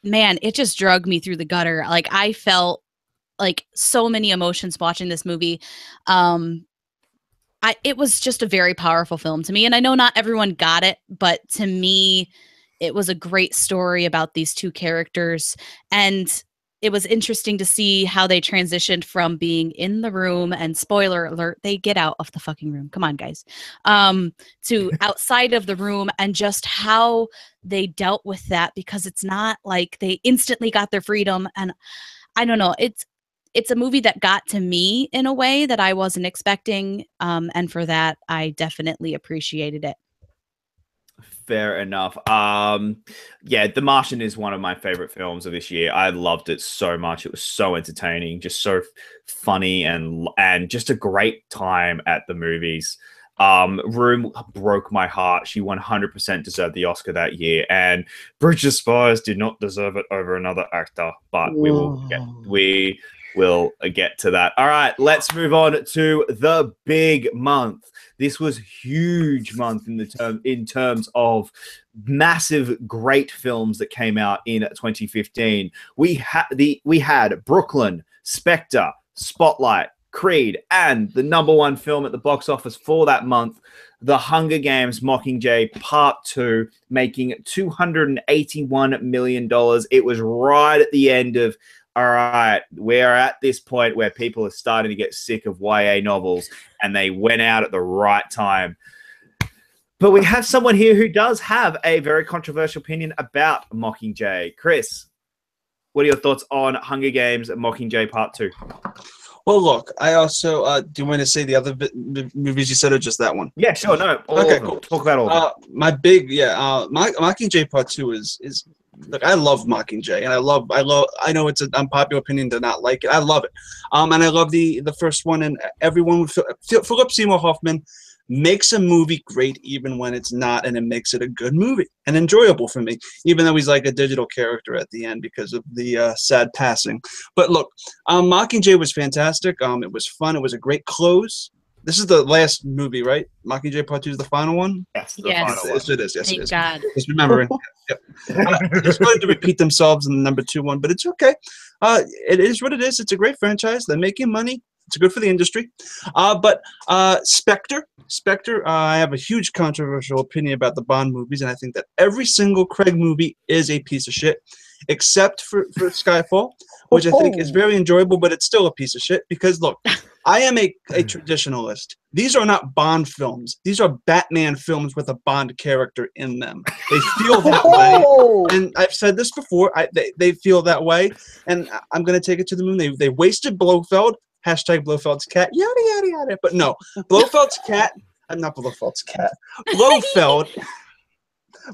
Speaker 5: man, it just drug me through the gutter. Like, I felt like so many emotions watching this movie. It was just a very powerful film to me, and I know not everyone got it, but to me, it was a great story about these two characters, and it was interesting to see how they transitioned from being in the room, and spoiler alert, they get out of the fucking room. Come on, guys. To outside of the room, and just how they dealt with that, because it's not like they instantly got their freedom. And I don't know, it's a movie that got to me in a way that I wasn't expecting. And for that, I definitely appreciated it.
Speaker 7: Fair enough. Yeah, The Martian is one of my favorite films of this year. I loved it so much. It was so entertaining, just so funny, and just a great time at the movies. Room broke my heart. She 100% deserved the Oscar that year, and Bridge of Spies did not deserve it over another actor. But we will get to that. All right, let's move on to the big month. This was huge month in terms of massive great films that came out in 2015. We had Brooklyn, Spectre, Spotlight, Creed, and the #1 film at the box office for that month, The Hunger Games: Mockingjay Part 2, making $281 million. It was right at the end of, all right, we're at this point where people are starting to get sick of YA novels, and they went out at the right time. But we have someone here who does have a very controversial opinion about Mockingjay. Chris, what are your thoughts on Hunger Games: Mockingjay Part 2?
Speaker 4: Well, look, I also do you want to say the other movies you said, or just that one?
Speaker 7: Yeah, sure. No,
Speaker 4: okay, cool.
Speaker 7: Talk about all of them.
Speaker 4: My big, Mockingjay Part 2 is look, I love Mockingjay, and I know it's an unpopular opinion to not like it. I love it, and I love the first one, and everyone would Philip Seymour Hoffman makes a movie great even when it's not, and it makes it a good movie and enjoyable for me, even though he's like a digital character at the end because of the sad passing. But look, Mockingjay was fantastic. It was fun. It was a great close. This is the last movie, right? Mockingjay Part 2 is the final one?
Speaker 7: Yes, the
Speaker 5: Yes.
Speaker 7: final one.
Speaker 4: Yes, it is. Yes,
Speaker 5: Thank
Speaker 4: it is.
Speaker 5: God.
Speaker 4: Just remembering. Yep. It's going to repeat themselves in the #2 one, but it's okay. It is what it is. It's a great franchise. They're making money. It's good for the industry. But Spectre, I have a huge controversial opinion about the Bond movies, and I think that every single Craig movie is a piece of shit, except for Skyfall, which I think is very enjoyable, but it's still a piece of shit because look, I am a traditionalist. These are not Bond films. These are Batman films with a Bond character in them. They feel that way. And I've said this before. They feel that way. And I'm going to take it to the moon. They wasted Blofeld. Hashtag Blofeld's cat. Yada, yada, yada. But no, Blofeld's cat. Not Blofeld's cat.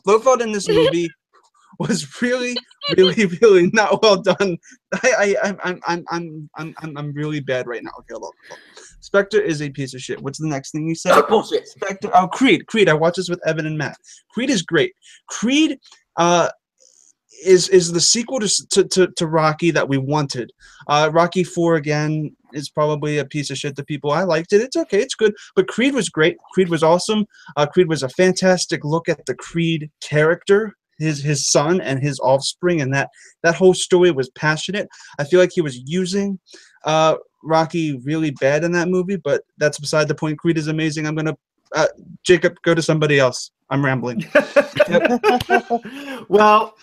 Speaker 4: Blofeld in this movie was really, really, really not well done. I'm really bad right now. Okay, look. Spectre is a piece of shit. What's the next thing you said?
Speaker 1: Bullshit.
Speaker 4: Spectre. Oh, Creed. I watched this with Evan and Matt. Creed is great. Creed is the sequel to Rocky that we wanted. Rocky 4 again is probably a piece of shit to people. I liked it. It's okay. It's good. But Creed was great. Creed was awesome. Creed was a fantastic look at the Creed character, his son and his offspring, and that whole story was passionate. I feel like he was using Rocky really bad in that movie, but that's beside the point. Creed is amazing. I'm gonna Jacob, go to somebody else. I'm rambling.
Speaker 7: Well,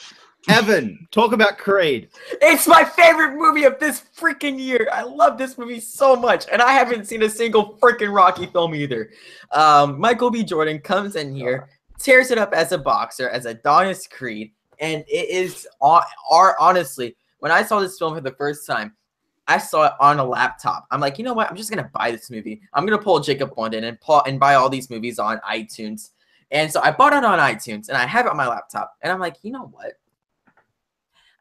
Speaker 7: Evan, talk about Creed.
Speaker 1: It's my favorite movie of this freaking year. I love this movie so much, and I haven't seen a single freaking Rocky film either. Michael B. Jordan comes in here, tears it up as a boxer, as Adonis Creed, and it is honestly, when I saw this film for the first time, I saw it on a laptop. I'm like, you know what? I'm just gonna buy this movie. I'm gonna pull Jacob London and buy all these movies on iTunes. And so I bought it on iTunes, and I have it on my laptop. And I'm like, you know what?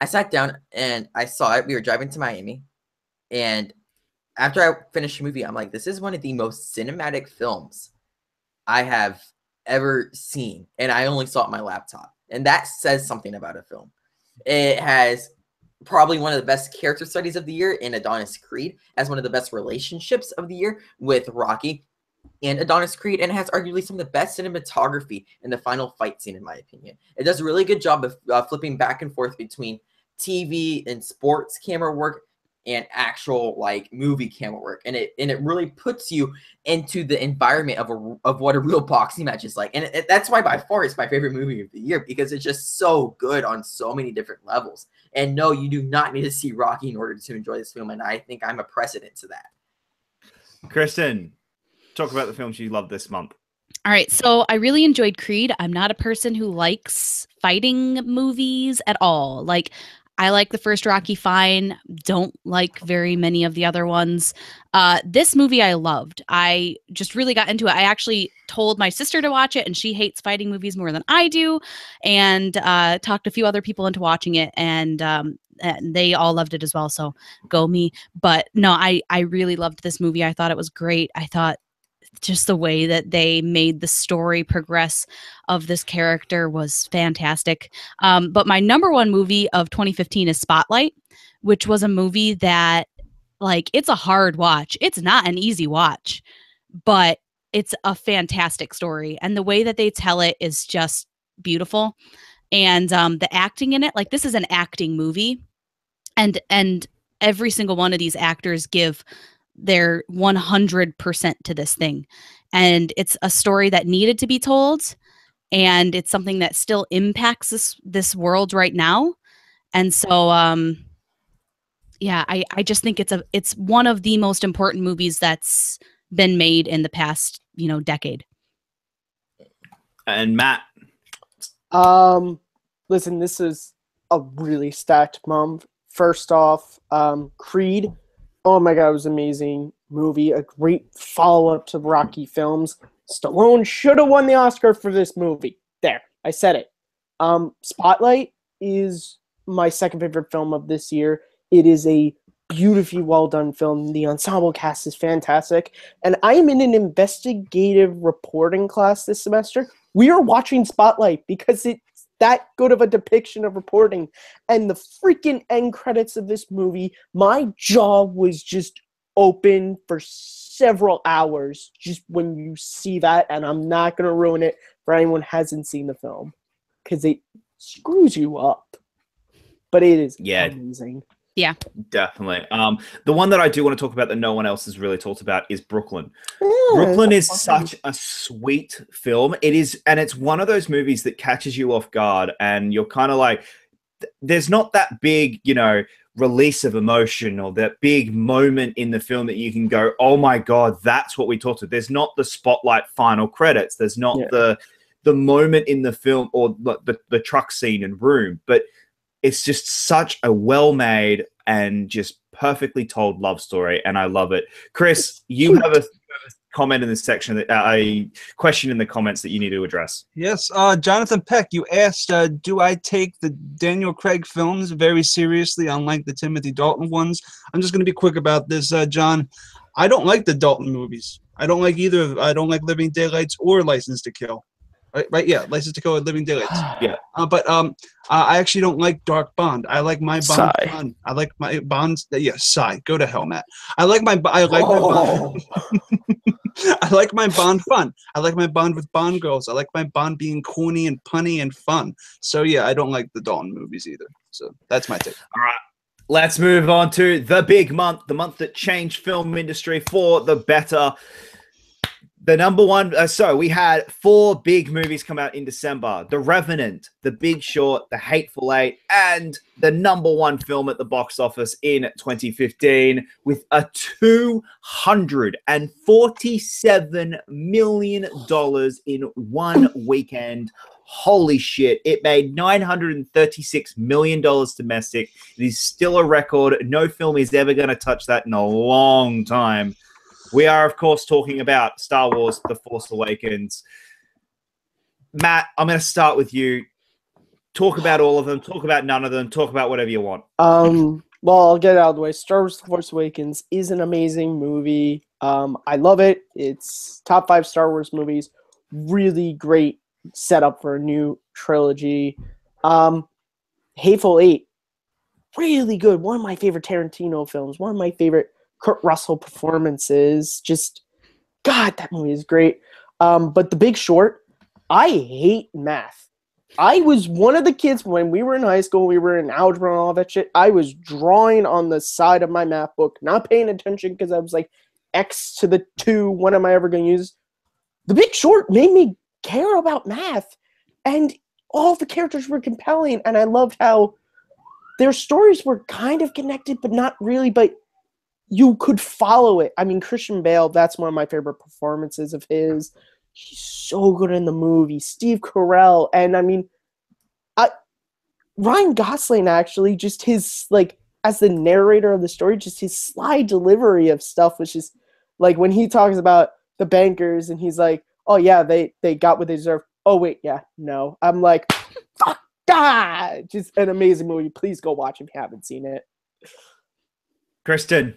Speaker 1: I sat down and I saw it. We were driving to Miami. And after I finished the movie, I'm like, this is one of the most cinematic films I have ever seen. And I only saw it on my laptop. And that says something about a film. It has probably one of the best character studies of the year in Adonis Creed, has one of the best relationships of the year with Rocky and Adonis Creed, and it has arguably some of the best cinematography in the final fight scene, in my opinion. It does a really good job of flipping back and forth between TV and sports camera work and actual like movie camera work, and it really puts you into the environment of what a real boxing match is like, and that's why by far it's my favorite movie of the year, because it's just so good on so many different levels. And no, you do not need to see Rocky in order to enjoy this film, and I think I'm a precedent to that.
Speaker 7: Kristen, talk about the films you love this month.
Speaker 5: All right, so I really enjoyed Creed. I'm not a person who likes fighting movies at all. Like, I like the first Rocky fine, don't like very many of the other ones. This movie I loved. I just really got into it. I actually told my sister to watch it, and she hates fighting movies more than I do, and talked a few other people into watching it, and they all loved it as well, so go me. But no, I really loved this movie. I thought it was great. I thought just the way that they made the story progress of this character was fantastic. But my number one movie of 2015 is Spotlight, which was a movie that, like, it's a hard watch. It's not an easy watch, but it's a fantastic story. And the way that they tell it is just beautiful. And the acting in it, like, this is an acting movie. And every single one of these actors give their 100% to this thing, and it's a story that needed to be told, and it's something that still impacts this world right now. And so yeah, I just think it's one of the most important movies that's been made in the past decade.
Speaker 7: And Matt,
Speaker 6: listen, this is a really stacked month. First off, Creed. Oh my God, it was an amazing movie. A great follow-up to Rocky films. Stallone should have won the Oscar for this movie. There, I said it. Spotlight is my second favorite film of this year. It is a beautifully well-done film. The ensemble cast is fantastic. And I am in an investigative reporting class this semester. We are watching Spotlight because it's that good of a depiction of reporting. And the freaking end credits of this movie, my jaw was just open for several hours just when you see that, and I'm not going to ruin it for anyone who hasn't seen the film because it screws you up. But it is amazing.
Speaker 5: Yeah,
Speaker 7: definitely. The one that I do want to talk about that no one else has really talked about is Brooklyn. Brooklyn is such a sweet film. It is, and it's one of those movies that catches you off guard, and you're kind of like, there's not that big, release of emotion or that big moment in the film that you can go, oh my God, that's what we talked about. There's not the spotlight final credits. There's not the moment in the film or the truck scene and Room, but it's just such a well-made and just perfectly told love story, and I love it. Chris, you have a comment in this section, a question in the comments that you need to address.
Speaker 4: Yes, Jonathan Peck, you asked, do I take the Daniel Craig films very seriously, unlike the Timothy Dalton ones? I'm just going to be quick about this, John. I don't like the Dalton movies. I don't like either of. I don't like Living Daylights or License to Kill. Right, yeah, License to Kill and Living Daylights.
Speaker 7: Yeah.
Speaker 4: But I actually don't like Dark Bond. I like my Bond fun. I like my Bonds. Yeah, sigh. Go to hell, Matt. I like my Bond. I like my Bond fun. I like my Bond with Bond girls. I like my Bond being corny and punny and fun. So yeah, I don't like the Dalton movies either. So that's my take.
Speaker 7: All right. Let's move on to the big month, the month that changed film industry for the better. The number one, so we had 4 big movies come out in December. The Revenant, The Big Short, The Hateful Eight, and the number one film at the box office in 2015 with a $247 million in one weekend. Holy shit. It made $936 million domestic. It is still a record. No film is ever going to touch that in a long time. We are, of course, talking about Star Wars The Force Awakens. Matt, I'm going to start with you. Talk about all of them. Talk about none of them. Talk about whatever you want.
Speaker 6: Well, I'll get it out of the way. Star Wars The Force Awakens is an amazing movie. I love it. It's top 5 Star Wars movies. Really great setup for a new trilogy. Hateful Eight. Really good. One of my favorite Tarantino films. One of my favorite Kurt Russell performances. Just, God, that movie is great. But The Big Short, I hate math. I was one of the kids when we were in high school, we were in algebra and all that shit. I was drawing on the side of my math book, not paying attention because I was like, X to the 2, when am I ever going to use? The Big Short made me care about math. And all the characters were compelling. And I loved how their stories were kind of connected, but not really. But you could follow it. I mean, Christian Bale, that's one of my favorite performances of his. He's so good in the movie. Steve Carell. And I mean, Ryan Gosling, actually, just his, like, as the narrator of the story, just his sly delivery of stuff was just, like, when he talks about the bankers and he's like, oh, yeah, they got what they deserve. Oh, wait, yeah, no. I'm like, fuck that! Just an amazing movie. Please go watch if you haven't seen it.
Speaker 7: Kristen,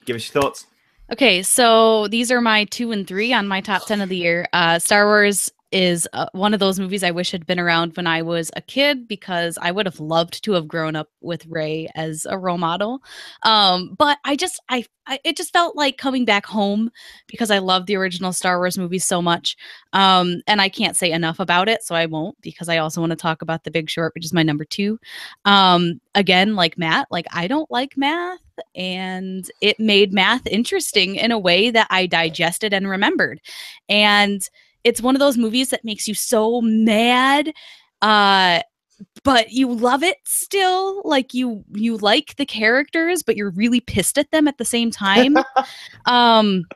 Speaker 7: give us your thoughts.
Speaker 5: Okay, so these are my 2 and 3 on my top 10 of the year. Star Wars is one of those movies I wish had been around when I was a kid because I would have loved to have grown up with Rey as a role model. But it just felt like coming back home because I love the original Star Wars movies so much. And I can't say enough about it, so I won't, because I also want to talk about The Big Short, which is my number 2. Again, like Matt, like I don't like math, and it made math interesting in a way that I digested and remembered. And it's one of those movies that makes you so mad, but you love it still. Like you like the characters, but you're really pissed at them at the same time. And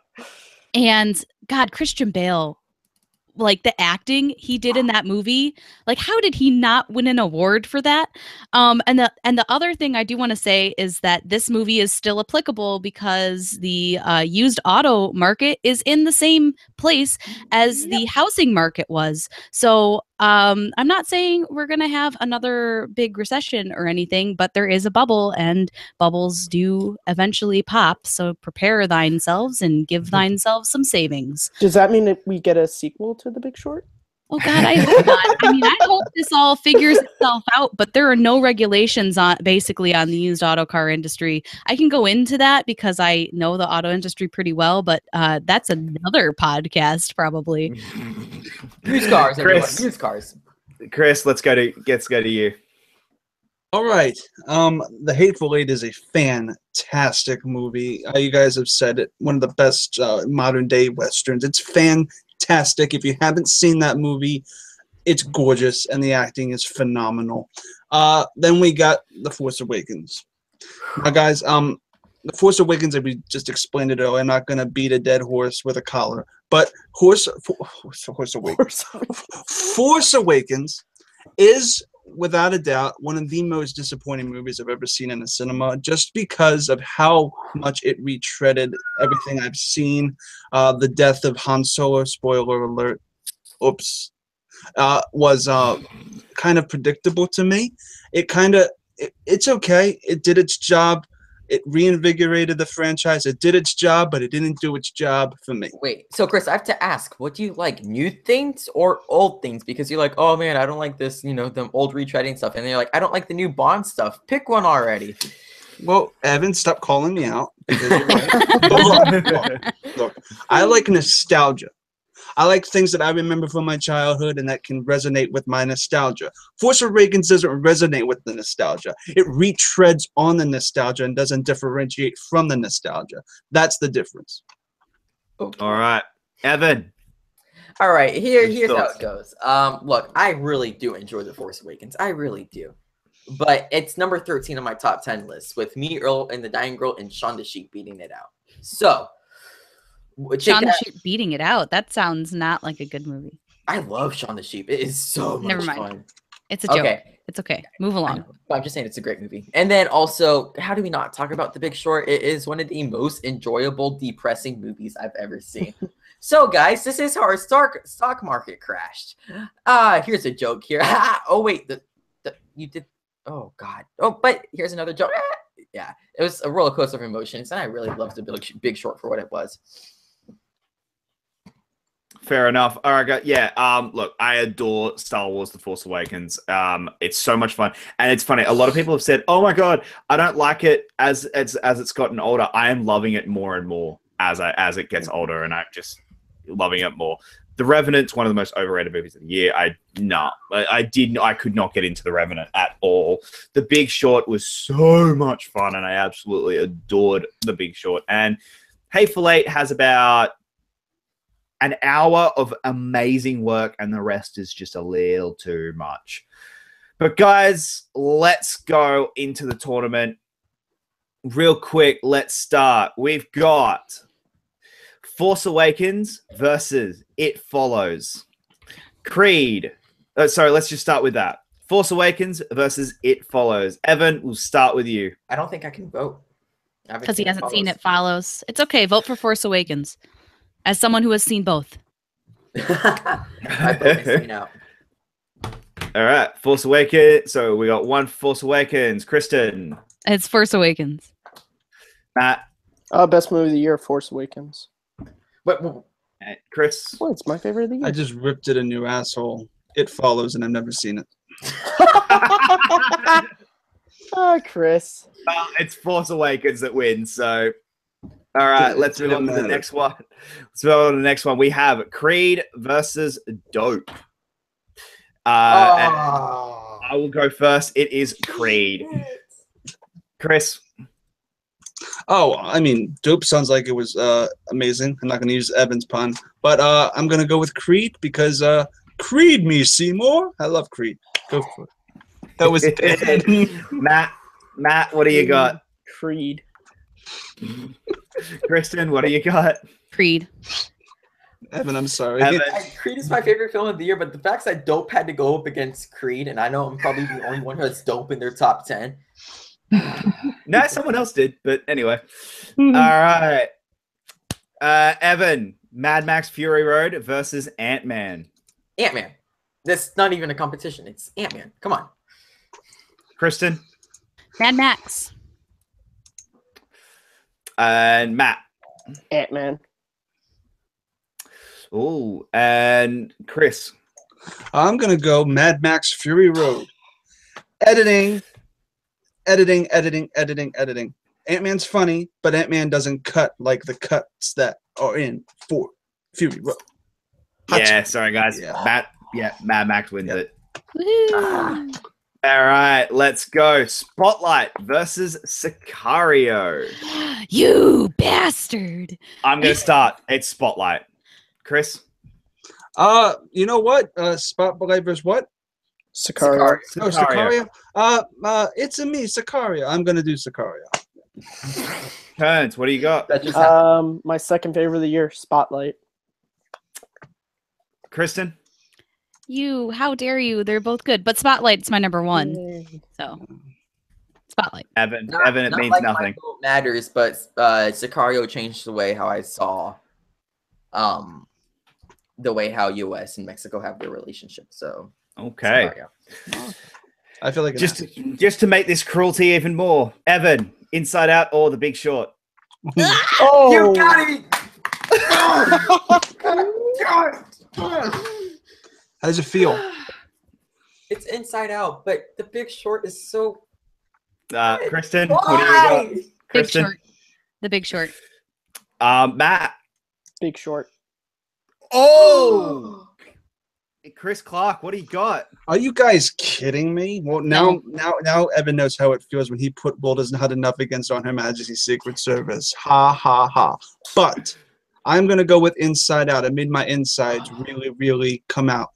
Speaker 5: God, Christian Bale, like the acting he did in that movie, like how did he not win an award for that? And the other thing I do want to say is that this movie is still applicable because the used auto market is in the same place as the housing market was. So I'm not saying we're going to have another big recession or anything, but there is a bubble and bubbles do eventually pop. So prepare thyself and give thyself some savings.
Speaker 6: Does that mean that we get a sequel to The Big Short?
Speaker 5: Oh God, I hope not. I mean, I hope this all figures itself out, but there are no regulations on the used auto car industry. I can go into that because I know the auto industry pretty well, but that's another podcast probably.
Speaker 1: Used cars, everyone. Used cars.
Speaker 7: Chris, let's go to you.
Speaker 4: All right. The Hateful Eight is a fantastic movie. You guys have said it. One of the best modern day Westerns. It's fantastic. If you haven't seen that movie, it's gorgeous and the acting is phenomenal. Then we got The Force Awakens. Now, guys, The Force Awakens, we just explained it earlier. I'm not going to beat a dead horse with a collar. But Force Awakens is, without a doubt, one of the most disappointing movies I've ever seen in the cinema, just because of how much it retreaded everything I've seen. The death of Han Solo, spoiler alert, was kind of predictable to me. It's okay. It did its job. It reinvigorated the franchise. It did its job, but it didn't do its job for me.
Speaker 1: Wait, so Chris, I have to ask, what do you like, new things or old things? Because you're like, oh man, I don't like this, the old retreading stuff. And then you're like, I don't like the new Bond stuff. Pick one already.
Speaker 4: Well, Evan, stop calling me out. Because you're right. Look, I like nostalgia. I like things that I remember from my childhood and that can resonate with my nostalgia. Force Awakens doesn't resonate with the nostalgia. It retreads on the nostalgia and doesn't differentiate from the nostalgia. That's the difference.
Speaker 7: Okay. All right. Evan.
Speaker 1: All right, here's how it goes. Look, I really do enjoy The Force Awakens. I really do. But it's number 13 on my top 10 list with me, Earl, and the Dying Girl, and Shaun the Sheep beating it out. So...
Speaker 5: Shaun the Sheep beating it out. That sounds not like a good movie.
Speaker 1: I love Shaun the Sheep. It is so much fun.
Speaker 5: It's a joke. Okay. It's okay. Move along.
Speaker 1: I'm just saying it's a great movie. And then also, how do we not talk about The Big Short? It is one of the most enjoyable, depressing movies I've ever seen. So, guys, this is how our stock market crashed. Here's a joke here. Oh, wait. You did. Oh, God. Oh, but here's another joke. Yeah, it was a roller coaster of emotions, and I really loved The Big Short for what it was.
Speaker 7: Fair enough. All right, guys. Yeah. Look, I adore Star Wars: The Force Awakens. It's so much fun, and it's funny. A lot of people have said, "Oh my god, I don't like it as it's gotten older." I am loving it more and more as it gets older, and I'm just loving it more. The Revenant's one of the most overrated movies of the year. I could not get into The Revenant at all. The Big Short was so much fun, and I absolutely adored The Big Short. And Hateful Eight has about an hour of amazing work, and the rest is just a little too much. But guys, let's go into the tournament. Real quick, let's start. We've got Force Awakens versus It Follows. Creed. Sorry, let's just start with that. Force Awakens versus It Follows. Evan, we'll start with you.
Speaker 1: I don't think I can vote.
Speaker 5: Because he hasn't seen It Follows. It's okay. Vote for Force Awakens. As someone who has seen both.
Speaker 1: I vote seen out.
Speaker 7: All right. Force Awakens. So we got one Force Awakens. Kristen.
Speaker 5: It's Force Awakens.
Speaker 7: Matt.
Speaker 6: Best movie of the year, Force Awakens.
Speaker 1: What?
Speaker 7: Chris.
Speaker 6: Well, it's my favorite of the year.
Speaker 4: I just ripped it a new asshole. It Follows, and I've never seen it.
Speaker 6: Chris.
Speaker 7: Well, it's Force Awakens that wins, so... All right, let's move on to the next one. Let's move on to the next one. We have Creed versus Dope. I will go first. It is Creed. Chris.
Speaker 4: Oh, I mean, Dope sounds like it was amazing. I'm not going to use Evan's pun, but I'm going to go with Creed because Creed me, Seymour. I love Creed. Go for it. That was
Speaker 7: Matt, what do you got?
Speaker 6: Creed.
Speaker 7: Kristen, what do you got?
Speaker 5: Creed.
Speaker 4: Evan, I'm sorry.
Speaker 1: Creed is my favorite film of the year, but the fact that Dope had to go up against Creed, and I know I'm probably the only one who has Dope in their top 10.
Speaker 7: No, someone else did, but anyway. All right. Evan, Mad Max Fury Road versus Ant-Man.
Speaker 1: Ant-Man. That's not even a competition. It's Ant-Man. Come on.
Speaker 7: Kristen.
Speaker 5: Mad Max.
Speaker 7: And Matt.
Speaker 6: Ant-Man.
Speaker 7: Oh, and Chris.
Speaker 4: I'm going to go Mad Max Fury Road. Editing. Ant-Man's funny, but Ant-Man doesn't cut like the cuts that are in for Fury Road.
Speaker 7: Yeah, sorry, guys.
Speaker 4: Yeah.
Speaker 7: Mad Max wins it. All right, let's go. Spotlight versus Sicario.
Speaker 5: You bastard.
Speaker 7: I'm going to start. It's Spotlight. Chris?
Speaker 4: You know what? Spotlight versus what?
Speaker 6: Sicario.
Speaker 4: Oh, Sicario. It's a me, Sicario. I'm gonna do Sicario.
Speaker 7: Kearns, what do you got?
Speaker 1: That just
Speaker 6: My second favorite of the year, Spotlight.
Speaker 7: Kristen?
Speaker 5: How dare you? They're both good, but Spotlight's my number one. So, Spotlight.
Speaker 7: Evan,
Speaker 1: not,
Speaker 7: it
Speaker 1: not
Speaker 7: means
Speaker 1: like
Speaker 7: nothing.
Speaker 1: my vote matters, but Sicario changed the way how I saw, the way how U.S. and Mexico have their relationship. So
Speaker 7: Okay.
Speaker 1: Sicario.
Speaker 4: I feel like
Speaker 7: Just to make this cruelty even more, Evan, Inside Out or The Big Short?
Speaker 6: Oh,
Speaker 1: You got it!
Speaker 4: How does it feel?
Speaker 1: It's Inside Out, but The Big Short is so.
Speaker 7: Kristen, what do you got?
Speaker 1: Why?
Speaker 5: Big
Speaker 7: Kristen?
Speaker 5: Short. The Big Short.
Speaker 7: Matt.
Speaker 6: Big Short.
Speaker 7: Oh! Chris Clark, what do you got?
Speaker 4: Are you guys kidding me? Well, now Evan knows how it feels when he put Will Doesn't Have Enough against On Her Majesty's Secret Service. Ha ha ha! But I'm gonna go with Inside Out. I made my insides really, really come out.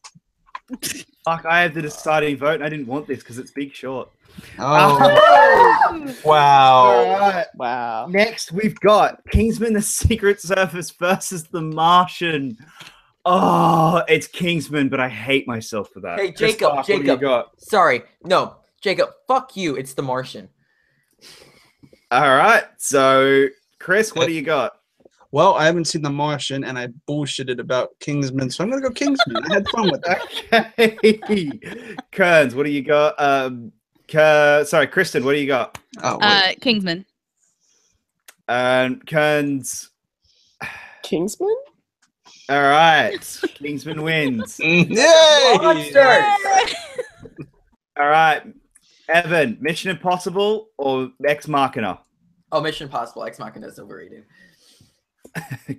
Speaker 7: Fuck, I have the deciding vote, and I didn't want this because it's Big Short.
Speaker 4: Oh, wow!
Speaker 7: All right.
Speaker 6: Wow.
Speaker 7: Next, we've got Kingsman: The Secret Service versus The Martian. Oh, it's Kingsman, but I hate myself for that.
Speaker 1: Hey,
Speaker 7: Chris
Speaker 1: Jacob,
Speaker 7: Clark, what do you
Speaker 1: Jacob.
Speaker 7: got?
Speaker 1: Sorry, no, Jacob. Fuck you. It's The Martian.
Speaker 7: All right, so Chris, what do you got?
Speaker 4: Well, I haven't seen The Martian, and I bullshitted about Kingsman, so I'm gonna go Kingsman. I had fun with that.
Speaker 7: Okay. Kearns, what do you got? Sorry, Kristen, what do you got?
Speaker 4: Oh, wait.
Speaker 5: Kingsman.
Speaker 7: Kearns.
Speaker 6: Kingsman?
Speaker 7: All right, Kingsman wins.
Speaker 4: Yay!
Speaker 1: Monsters!
Speaker 7: All right, Evan, Mission Impossible or Ex Machina?
Speaker 1: Oh, Mission Impossible. Ex Machina is overrated.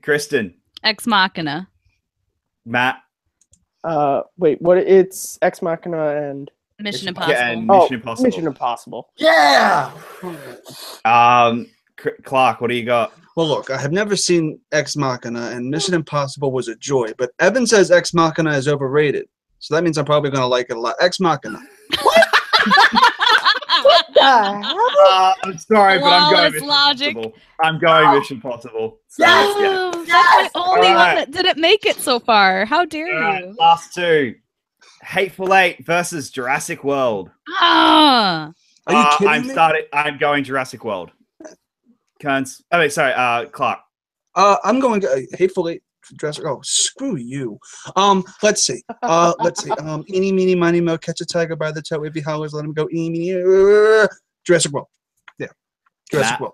Speaker 7: Kristen.
Speaker 5: Ex Machina.
Speaker 7: Matt.
Speaker 6: Wait, what? It's Ex Machina and
Speaker 5: Mission
Speaker 1: Mission
Speaker 5: Impossible.
Speaker 7: Yeah, and
Speaker 6: oh,
Speaker 7: Mission Impossible.
Speaker 6: Mission Impossible.
Speaker 1: Yeah.
Speaker 7: Clark, what do you got?
Speaker 4: Well, look, I have never seen Ex Machina, and Mission Impossible was a joy. But Evan says Ex Machina is overrated, so that means I'm probably gonna like it a lot. Ex Machina.
Speaker 7: I'm sorry, but I'm going
Speaker 5: Flawless
Speaker 7: Mission
Speaker 5: logic.
Speaker 7: Impossible. I'm going Mission Impossible. So,
Speaker 1: Yes!
Speaker 7: yeah.
Speaker 5: Oh, that's my only
Speaker 7: All right.
Speaker 5: one that didn't make it so far. How dare
Speaker 7: All right,
Speaker 5: you?
Speaker 7: last two. Hateful Eight versus Jurassic World.
Speaker 5: Ah,
Speaker 4: Are you kidding me?
Speaker 7: I'm going Jurassic World. Kearns. Oh wait, sorry. Clark.
Speaker 4: I'm going Hateful Eight. Jurassic. Oh, screw you. Let's see. Eeny, meeny, miny, mo, catch a tiger by the toe. If he hollers, let him go. Eeny, meeny, Jurassic World. Yeah, Jurassic
Speaker 7: Matt.
Speaker 4: World.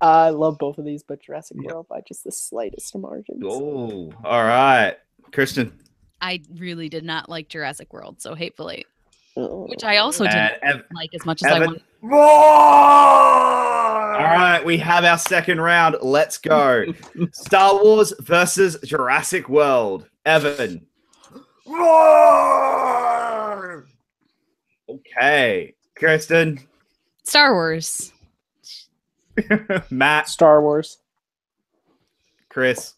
Speaker 6: I love both of these, but Jurassic World by just the slightest margins.
Speaker 7: Oh, all right, Kristen.
Speaker 5: I really did not like Jurassic World, so Hateful Eight,
Speaker 6: Oh.
Speaker 5: which I also didn't like as much as I
Speaker 7: Evan.
Speaker 5: wanted.
Speaker 7: All right, we have our second round. Let's go. Star Wars versus Jurassic World. Evan. Okay. Kirsten.
Speaker 5: Star Wars.
Speaker 7: Matt.
Speaker 6: Star Wars.
Speaker 7: Chris.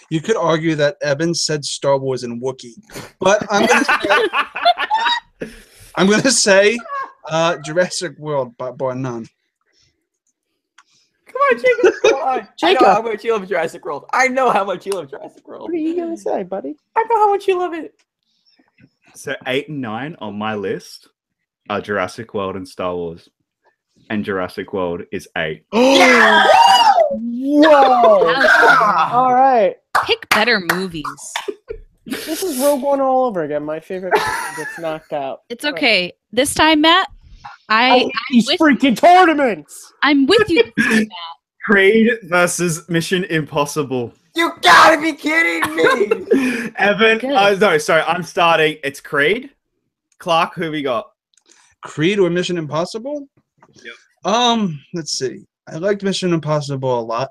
Speaker 4: You could argue that Evan said Star Wars and Wookiee, but I'm gonna say Jurassic World by bar none.
Speaker 1: Come on, Jacob. Come on.
Speaker 6: Jacob.
Speaker 1: I know how much you love Jurassic World. I know how much you love Jurassic World.
Speaker 6: What are you gonna say, buddy?
Speaker 1: I know how much you love it.
Speaker 7: So 8 and 9 on my list are Jurassic World and Star Wars. And Jurassic World is 8.
Speaker 1: Yeah!
Speaker 6: Whoa! All right.
Speaker 5: Pick better movies.
Speaker 6: This is Rogue One all over again. My favorite gets knocked out.
Speaker 5: It's okay. This time, Matt, I'm
Speaker 6: These
Speaker 5: with,
Speaker 6: freaking tournaments.
Speaker 5: I'm with you. This time, Matt.
Speaker 7: Creed versus Mission Impossible.
Speaker 1: You gotta be kidding me!
Speaker 7: Evan.
Speaker 5: Good.
Speaker 7: No, sorry. I'm starting. It's Creed. Clark, who we got?
Speaker 4: Creed or Mission Impossible?
Speaker 7: Yep.
Speaker 4: Let's see. I liked Mission Impossible a lot,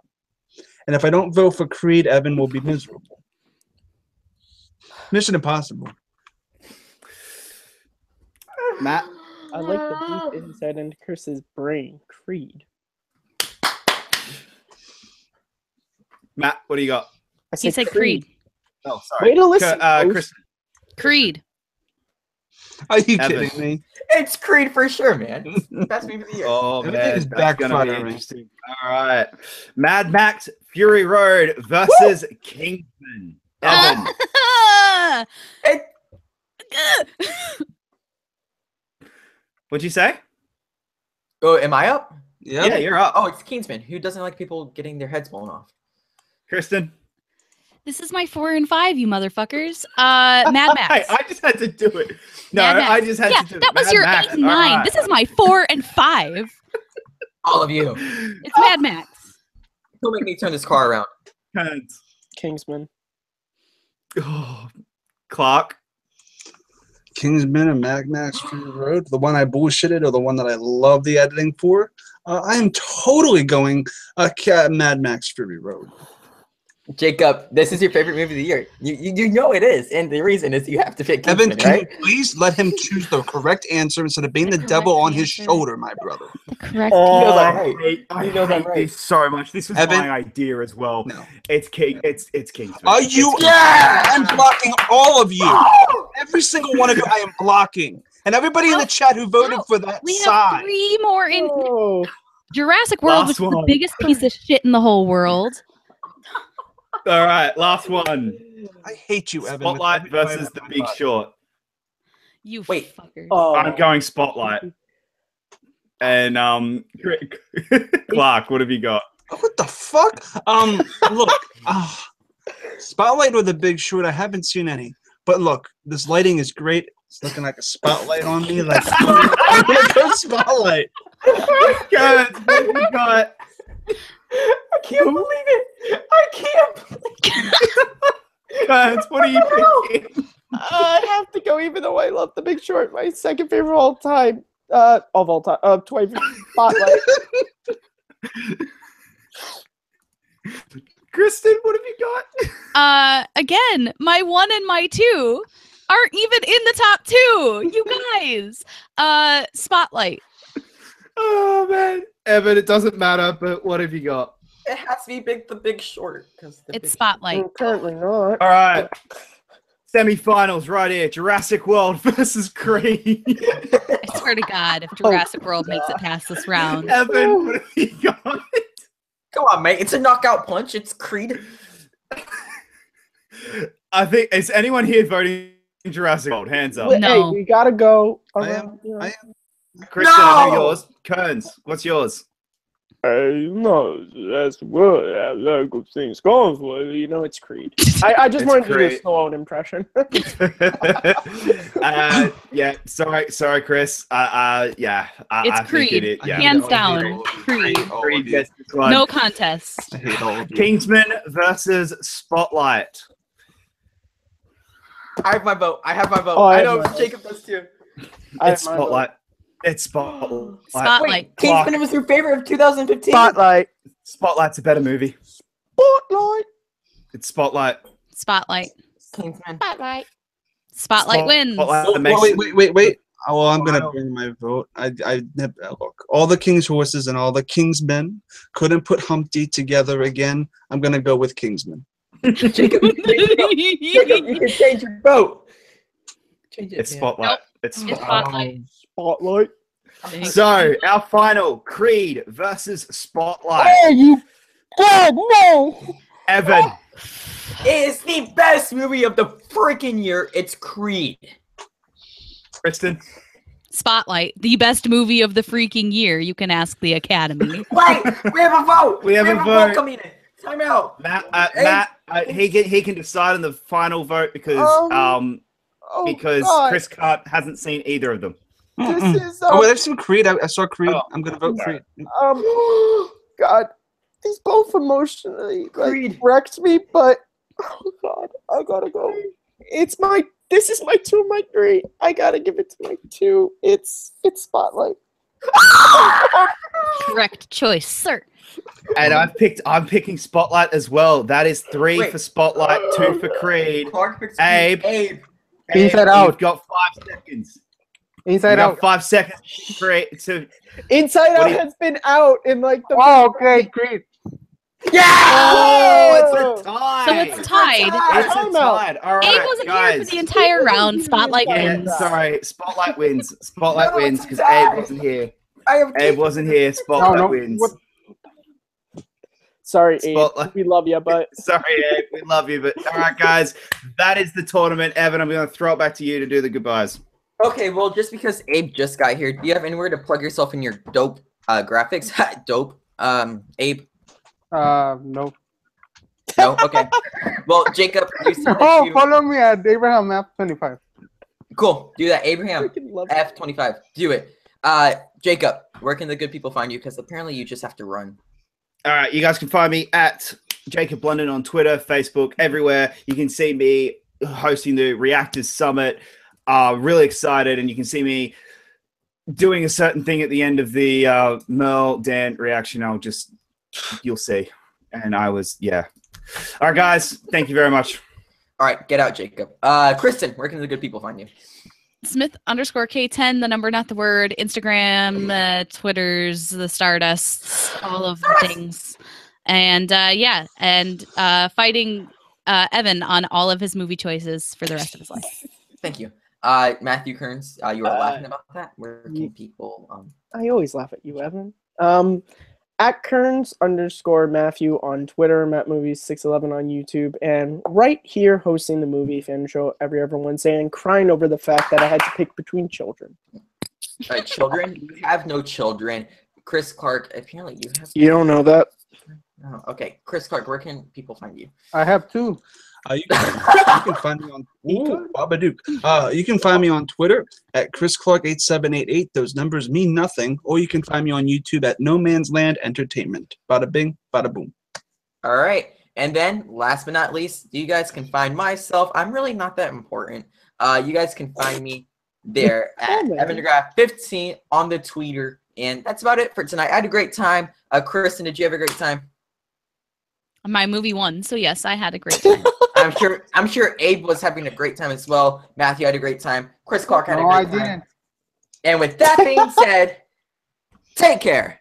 Speaker 4: and if I don't vote for Creed, Evan will be miserable. Mission Impossible.
Speaker 7: Matt.
Speaker 6: I like the deep insight into Chris's brain. Creed.
Speaker 7: Matt, what do you got?
Speaker 6: I
Speaker 5: He said Creed.
Speaker 7: Oh, sorry.
Speaker 6: Way to listen.
Speaker 7: Kristen.
Speaker 5: Creed.
Speaker 4: Are you
Speaker 7: Evan.
Speaker 4: kidding me?
Speaker 1: It's Creed for sure, man. It's the best movie of the year.
Speaker 7: Oh
Speaker 4: Everything
Speaker 7: man,
Speaker 4: is
Speaker 7: that's gonna be
Speaker 4: backfiring.
Speaker 7: interesting. All right, Mad Max Fury Road versus Kingsman. Evan.
Speaker 1: It-
Speaker 7: What'd you say?
Speaker 1: oh, am I up?
Speaker 4: Yep.
Speaker 7: Yeah, you're up.
Speaker 1: Oh, it's Kingsman. Who doesn't like people getting their heads blown off?
Speaker 7: Kristen.
Speaker 5: This is my 4 and 5, you motherfuckers. Mad Max.
Speaker 7: Hey, I just had to do it. No,
Speaker 5: Mad Max.
Speaker 7: I just had to do it.
Speaker 5: That was
Speaker 7: Mad
Speaker 5: your
Speaker 7: Max.
Speaker 5: 8 and 9.
Speaker 7: All right.
Speaker 5: This is my 4 and 5.
Speaker 1: All of you.
Speaker 5: It's Mad Max.
Speaker 1: Don't make me turn this car around.
Speaker 7: Hands.
Speaker 6: Kingsman.
Speaker 7: Oh, Clark.
Speaker 4: Kingsman and Mad Max Fury Road, the one I bullshitted or the one that I love the editing for. I am totally going Mad Max Fury Road.
Speaker 1: Jacob, this is your favorite movie of the year. You know it is, and the reason is you have to pick
Speaker 4: Evan,
Speaker 1: Kingsman,
Speaker 4: can
Speaker 1: right?
Speaker 4: you please let him choose the correct answer instead of being the devil on his
Speaker 5: answer.
Speaker 4: shoulder, my brother?
Speaker 5: The correct
Speaker 1: knows I'm
Speaker 7: I
Speaker 1: right.
Speaker 7: hate, I
Speaker 1: He knows I'm
Speaker 7: hate
Speaker 1: right.
Speaker 7: this so much. This was
Speaker 4: Evan?
Speaker 7: my idea as well.
Speaker 4: No.
Speaker 7: It's Kingsman.
Speaker 4: Are you?
Speaker 7: It's
Speaker 4: Yeah! I'm blocking all of you. Every single one of you I am blocking. And everybody in the chat who voted for that
Speaker 5: We have
Speaker 4: side.
Speaker 5: 3 more in
Speaker 6: Oh,
Speaker 5: Jurassic World,
Speaker 7: Last
Speaker 5: which is the
Speaker 7: one.
Speaker 5: biggest piece of shit in the whole world.
Speaker 7: All right, last one.
Speaker 4: I hate you, Evan. with
Speaker 7: Spotlight
Speaker 4: every fiber
Speaker 7: versus
Speaker 4: of
Speaker 7: The
Speaker 4: my
Speaker 7: Big
Speaker 4: body.
Speaker 7: Short.
Speaker 5: You
Speaker 1: Wait.
Speaker 5: fuckers.
Speaker 6: oh.
Speaker 7: I'm going Spotlight. And Clark, what have you got?
Speaker 4: What the fuck? Look, Spotlight or The Big Short, I haven't seen any. But look, this lighting is great. It's looking like a spotlight on me. Like, I'm gonna go Spotlight.
Speaker 7: Good. What have you got?
Speaker 1: I can't believe it. I can't.
Speaker 7: Guys, what are you picking?
Speaker 6: I have to go, even though I love The Big Short, my second favorite of all time. Of all time. 20 Spotlight.
Speaker 7: Kristen, what have you got?
Speaker 5: Again, my 1 and my 2 aren't even in the top 2. You guys. Spotlight.
Speaker 7: Oh man, Evan, it doesn't matter. But what have you got?
Speaker 1: It has to be The Big Short because
Speaker 5: It's Spotlight.
Speaker 6: Apparently not.
Speaker 7: All right, semi-finals right here: Jurassic World versus Creed.
Speaker 5: I swear to God, if Jurassic World makes it past this round.
Speaker 7: Evan, what have you got?
Speaker 1: Come on, mate. It's a knockout punch. It's Creed.
Speaker 7: I think is anyone here voting Jurassic World? Hands up.
Speaker 5: No.
Speaker 6: Hey, we gotta go.
Speaker 4: I am. I am.
Speaker 7: Kristen, I know
Speaker 1: No!
Speaker 7: yours. Kearns, what's yours?
Speaker 6: No, that's good. I like good things going for you. You know, it's Creed. I just
Speaker 7: It's
Speaker 6: wanted to do a
Speaker 7: Creed.
Speaker 6: Stallone impression.
Speaker 7: Yeah, sorry, Chris. Yeah, I
Speaker 5: It's
Speaker 7: think
Speaker 5: Creed.
Speaker 7: it, yeah.
Speaker 5: Hands
Speaker 4: I hate
Speaker 5: down.
Speaker 4: all of you.
Speaker 5: Creed.
Speaker 4: I hate all of
Speaker 7: Creed
Speaker 4: you.
Speaker 7: gets this one.
Speaker 5: No contest.
Speaker 4: I hate all of you.
Speaker 7: Kingsman versus Spotlight.
Speaker 1: I have my vote. I have my vote.
Speaker 6: Oh, I
Speaker 1: I
Speaker 6: have
Speaker 1: know
Speaker 6: my vote.
Speaker 1: Jacob does too.
Speaker 7: It's Spotlight. It's Spotlight.
Speaker 5: Spotlight.
Speaker 1: Wait, Kingsman was your favorite of 2015?
Speaker 6: Spotlight.
Speaker 7: Spotlight's a better movie.
Speaker 6: Spotlight.
Speaker 7: It's Spotlight.
Speaker 5: Spotlight.
Speaker 1: Kingsman.
Speaker 5: Spotlight wins.
Speaker 7: Spotlight
Speaker 4: Oh,
Speaker 7: makes-
Speaker 4: wait. Oh, well, I'm gonna bring my vote. I look. All the king's horses and all the king's men couldn't put Humpty together again. I'm gonna go with Kingsman.
Speaker 1: Jacob, you can change your vote. Change it.
Speaker 7: It's
Speaker 1: man.
Speaker 7: Spotlight.
Speaker 5: Nope.
Speaker 7: It's
Speaker 5: It's
Speaker 7: Spotlight.
Speaker 5: Spotlight.
Speaker 6: Spotlight.
Speaker 7: So our final Creed versus Spotlight.
Speaker 6: Hey, you God, no!
Speaker 7: Evan.
Speaker 1: It is the best movie of the freaking year. It's Creed.
Speaker 7: Kristen.
Speaker 5: Spotlight, the best movie of the freaking year. You can ask the Academy.
Speaker 1: Wait, we have a vote.
Speaker 7: We have a vote.
Speaker 1: coming in. Time out.
Speaker 7: Matt, he can decide on the final vote because
Speaker 6: Oh, God.
Speaker 7: Chris hasn't seen either of them.
Speaker 6: This is
Speaker 4: Oh, wait, I've seen Creed. I saw Creed.
Speaker 7: Oh.
Speaker 4: I'm gonna vote Creed.
Speaker 6: God, these both emotionally
Speaker 1: Creed.
Speaker 6: wrecked me, but oh God, I gotta go. This is my 2, my 3. I gotta give it to my 2. It's Spotlight.
Speaker 5: Correct choice, sir.
Speaker 7: And I'm picking Spotlight as well. That is 3
Speaker 1: Wait.
Speaker 7: for Spotlight, 2 for Creed.
Speaker 1: Clark picks
Speaker 7: Abe.
Speaker 1: Abe.
Speaker 6: Inside Out.
Speaker 7: You've got 5 seconds.
Speaker 6: Inside
Speaker 7: You've got
Speaker 6: Out.
Speaker 7: 5 seconds to
Speaker 6: Inside
Speaker 7: What
Speaker 6: Out
Speaker 7: do you-
Speaker 6: has been out in like the.
Speaker 2: Oh, okay, great.
Speaker 1: Yeah!
Speaker 2: Oh, it's a tie.
Speaker 5: So it's tied.
Speaker 2: It's a tie. All right,
Speaker 5: Abe wasn't
Speaker 2: guys.
Speaker 5: here for the entire round. Spotlight
Speaker 2: Yeah,
Speaker 5: wins.
Speaker 2: sorry. Spotlight wins. Spotlight
Speaker 1: No,
Speaker 2: wins
Speaker 1: it's a
Speaker 2: because
Speaker 1: tie.
Speaker 2: Abe wasn't here.
Speaker 1: I have
Speaker 2: Abe wasn't here. Spotlight
Speaker 8: No,
Speaker 2: wins.
Speaker 8: what-
Speaker 6: Sorry, Abe.
Speaker 2: Spotlight.
Speaker 6: We love you, but
Speaker 2: Sorry, Abe. We love you, but all right, guys. That is the tournament. Evan, I'm going to throw it back to you to do the goodbyes.
Speaker 1: Okay, well, just because Abe just got here, do you have anywhere to plug yourself in your dope graphics? Dope. Abe?
Speaker 8: No.
Speaker 1: No? Okay. Well, Jacob, you said that
Speaker 8: Oh,
Speaker 1: you...
Speaker 8: follow me at Abraham Map 25.
Speaker 1: Cool. Do that. Abraham,
Speaker 6: freaking love
Speaker 1: F25. Do it. Jacob, where can the good people find you? Because apparently you just have to run.
Speaker 2: All right, you guys can find me at Jacob London on Twitter, Facebook, everywhere. You can see me hosting the Reactors Summit. Really excited, and you can see me doing a certain thing at the end of the Merle Dan reaction. You'll see. And yeah. All right, guys, thank you very much.
Speaker 1: All right, get out, Jacob. Kristen, where can the good people find you?
Speaker 5: Smith_K10, the number, not the word. Instagram, Twitter's, the Stardusts, all of the things. And fighting Evan on all of his movie choices for the rest of his life.
Speaker 1: Thank you. Matthew Kearns, you were laughing about that. Where can people...
Speaker 6: I always laugh at you, Evan. At Kearns_Matthew on Twitter, MattMovies611 on YouTube, and right here hosting the Movie Fan Show every other Wednesday and crying over the fact that I had to pick between children.
Speaker 1: Children? You have no children. Chris Clark, apparently you have...
Speaker 6: You don't know that?
Speaker 1: Oh, okay. Chris Clark, where can people find you?
Speaker 8: I have 2.
Speaker 4: You can find me on you can find me on Twitter at ChrisClark8788. Those numbers mean nothing. Or you can find me on YouTube at No Man's Land Entertainment. Bada bing, bada boom.
Speaker 1: All right. And then, last but not least, you guys can find myself. I'm really not that important. You guys can find me there at EvanDeGraff15 on the Twitter. And that's about it for tonight. I had a great time. Kristen, did you have a great time?
Speaker 5: My movie won, so yes, I had a great time.
Speaker 1: I'm sure Abe was having a great time as well. Matthew had a great time. Chris Clark had a great time.
Speaker 8: I didn't.
Speaker 1: And with that being said, take care.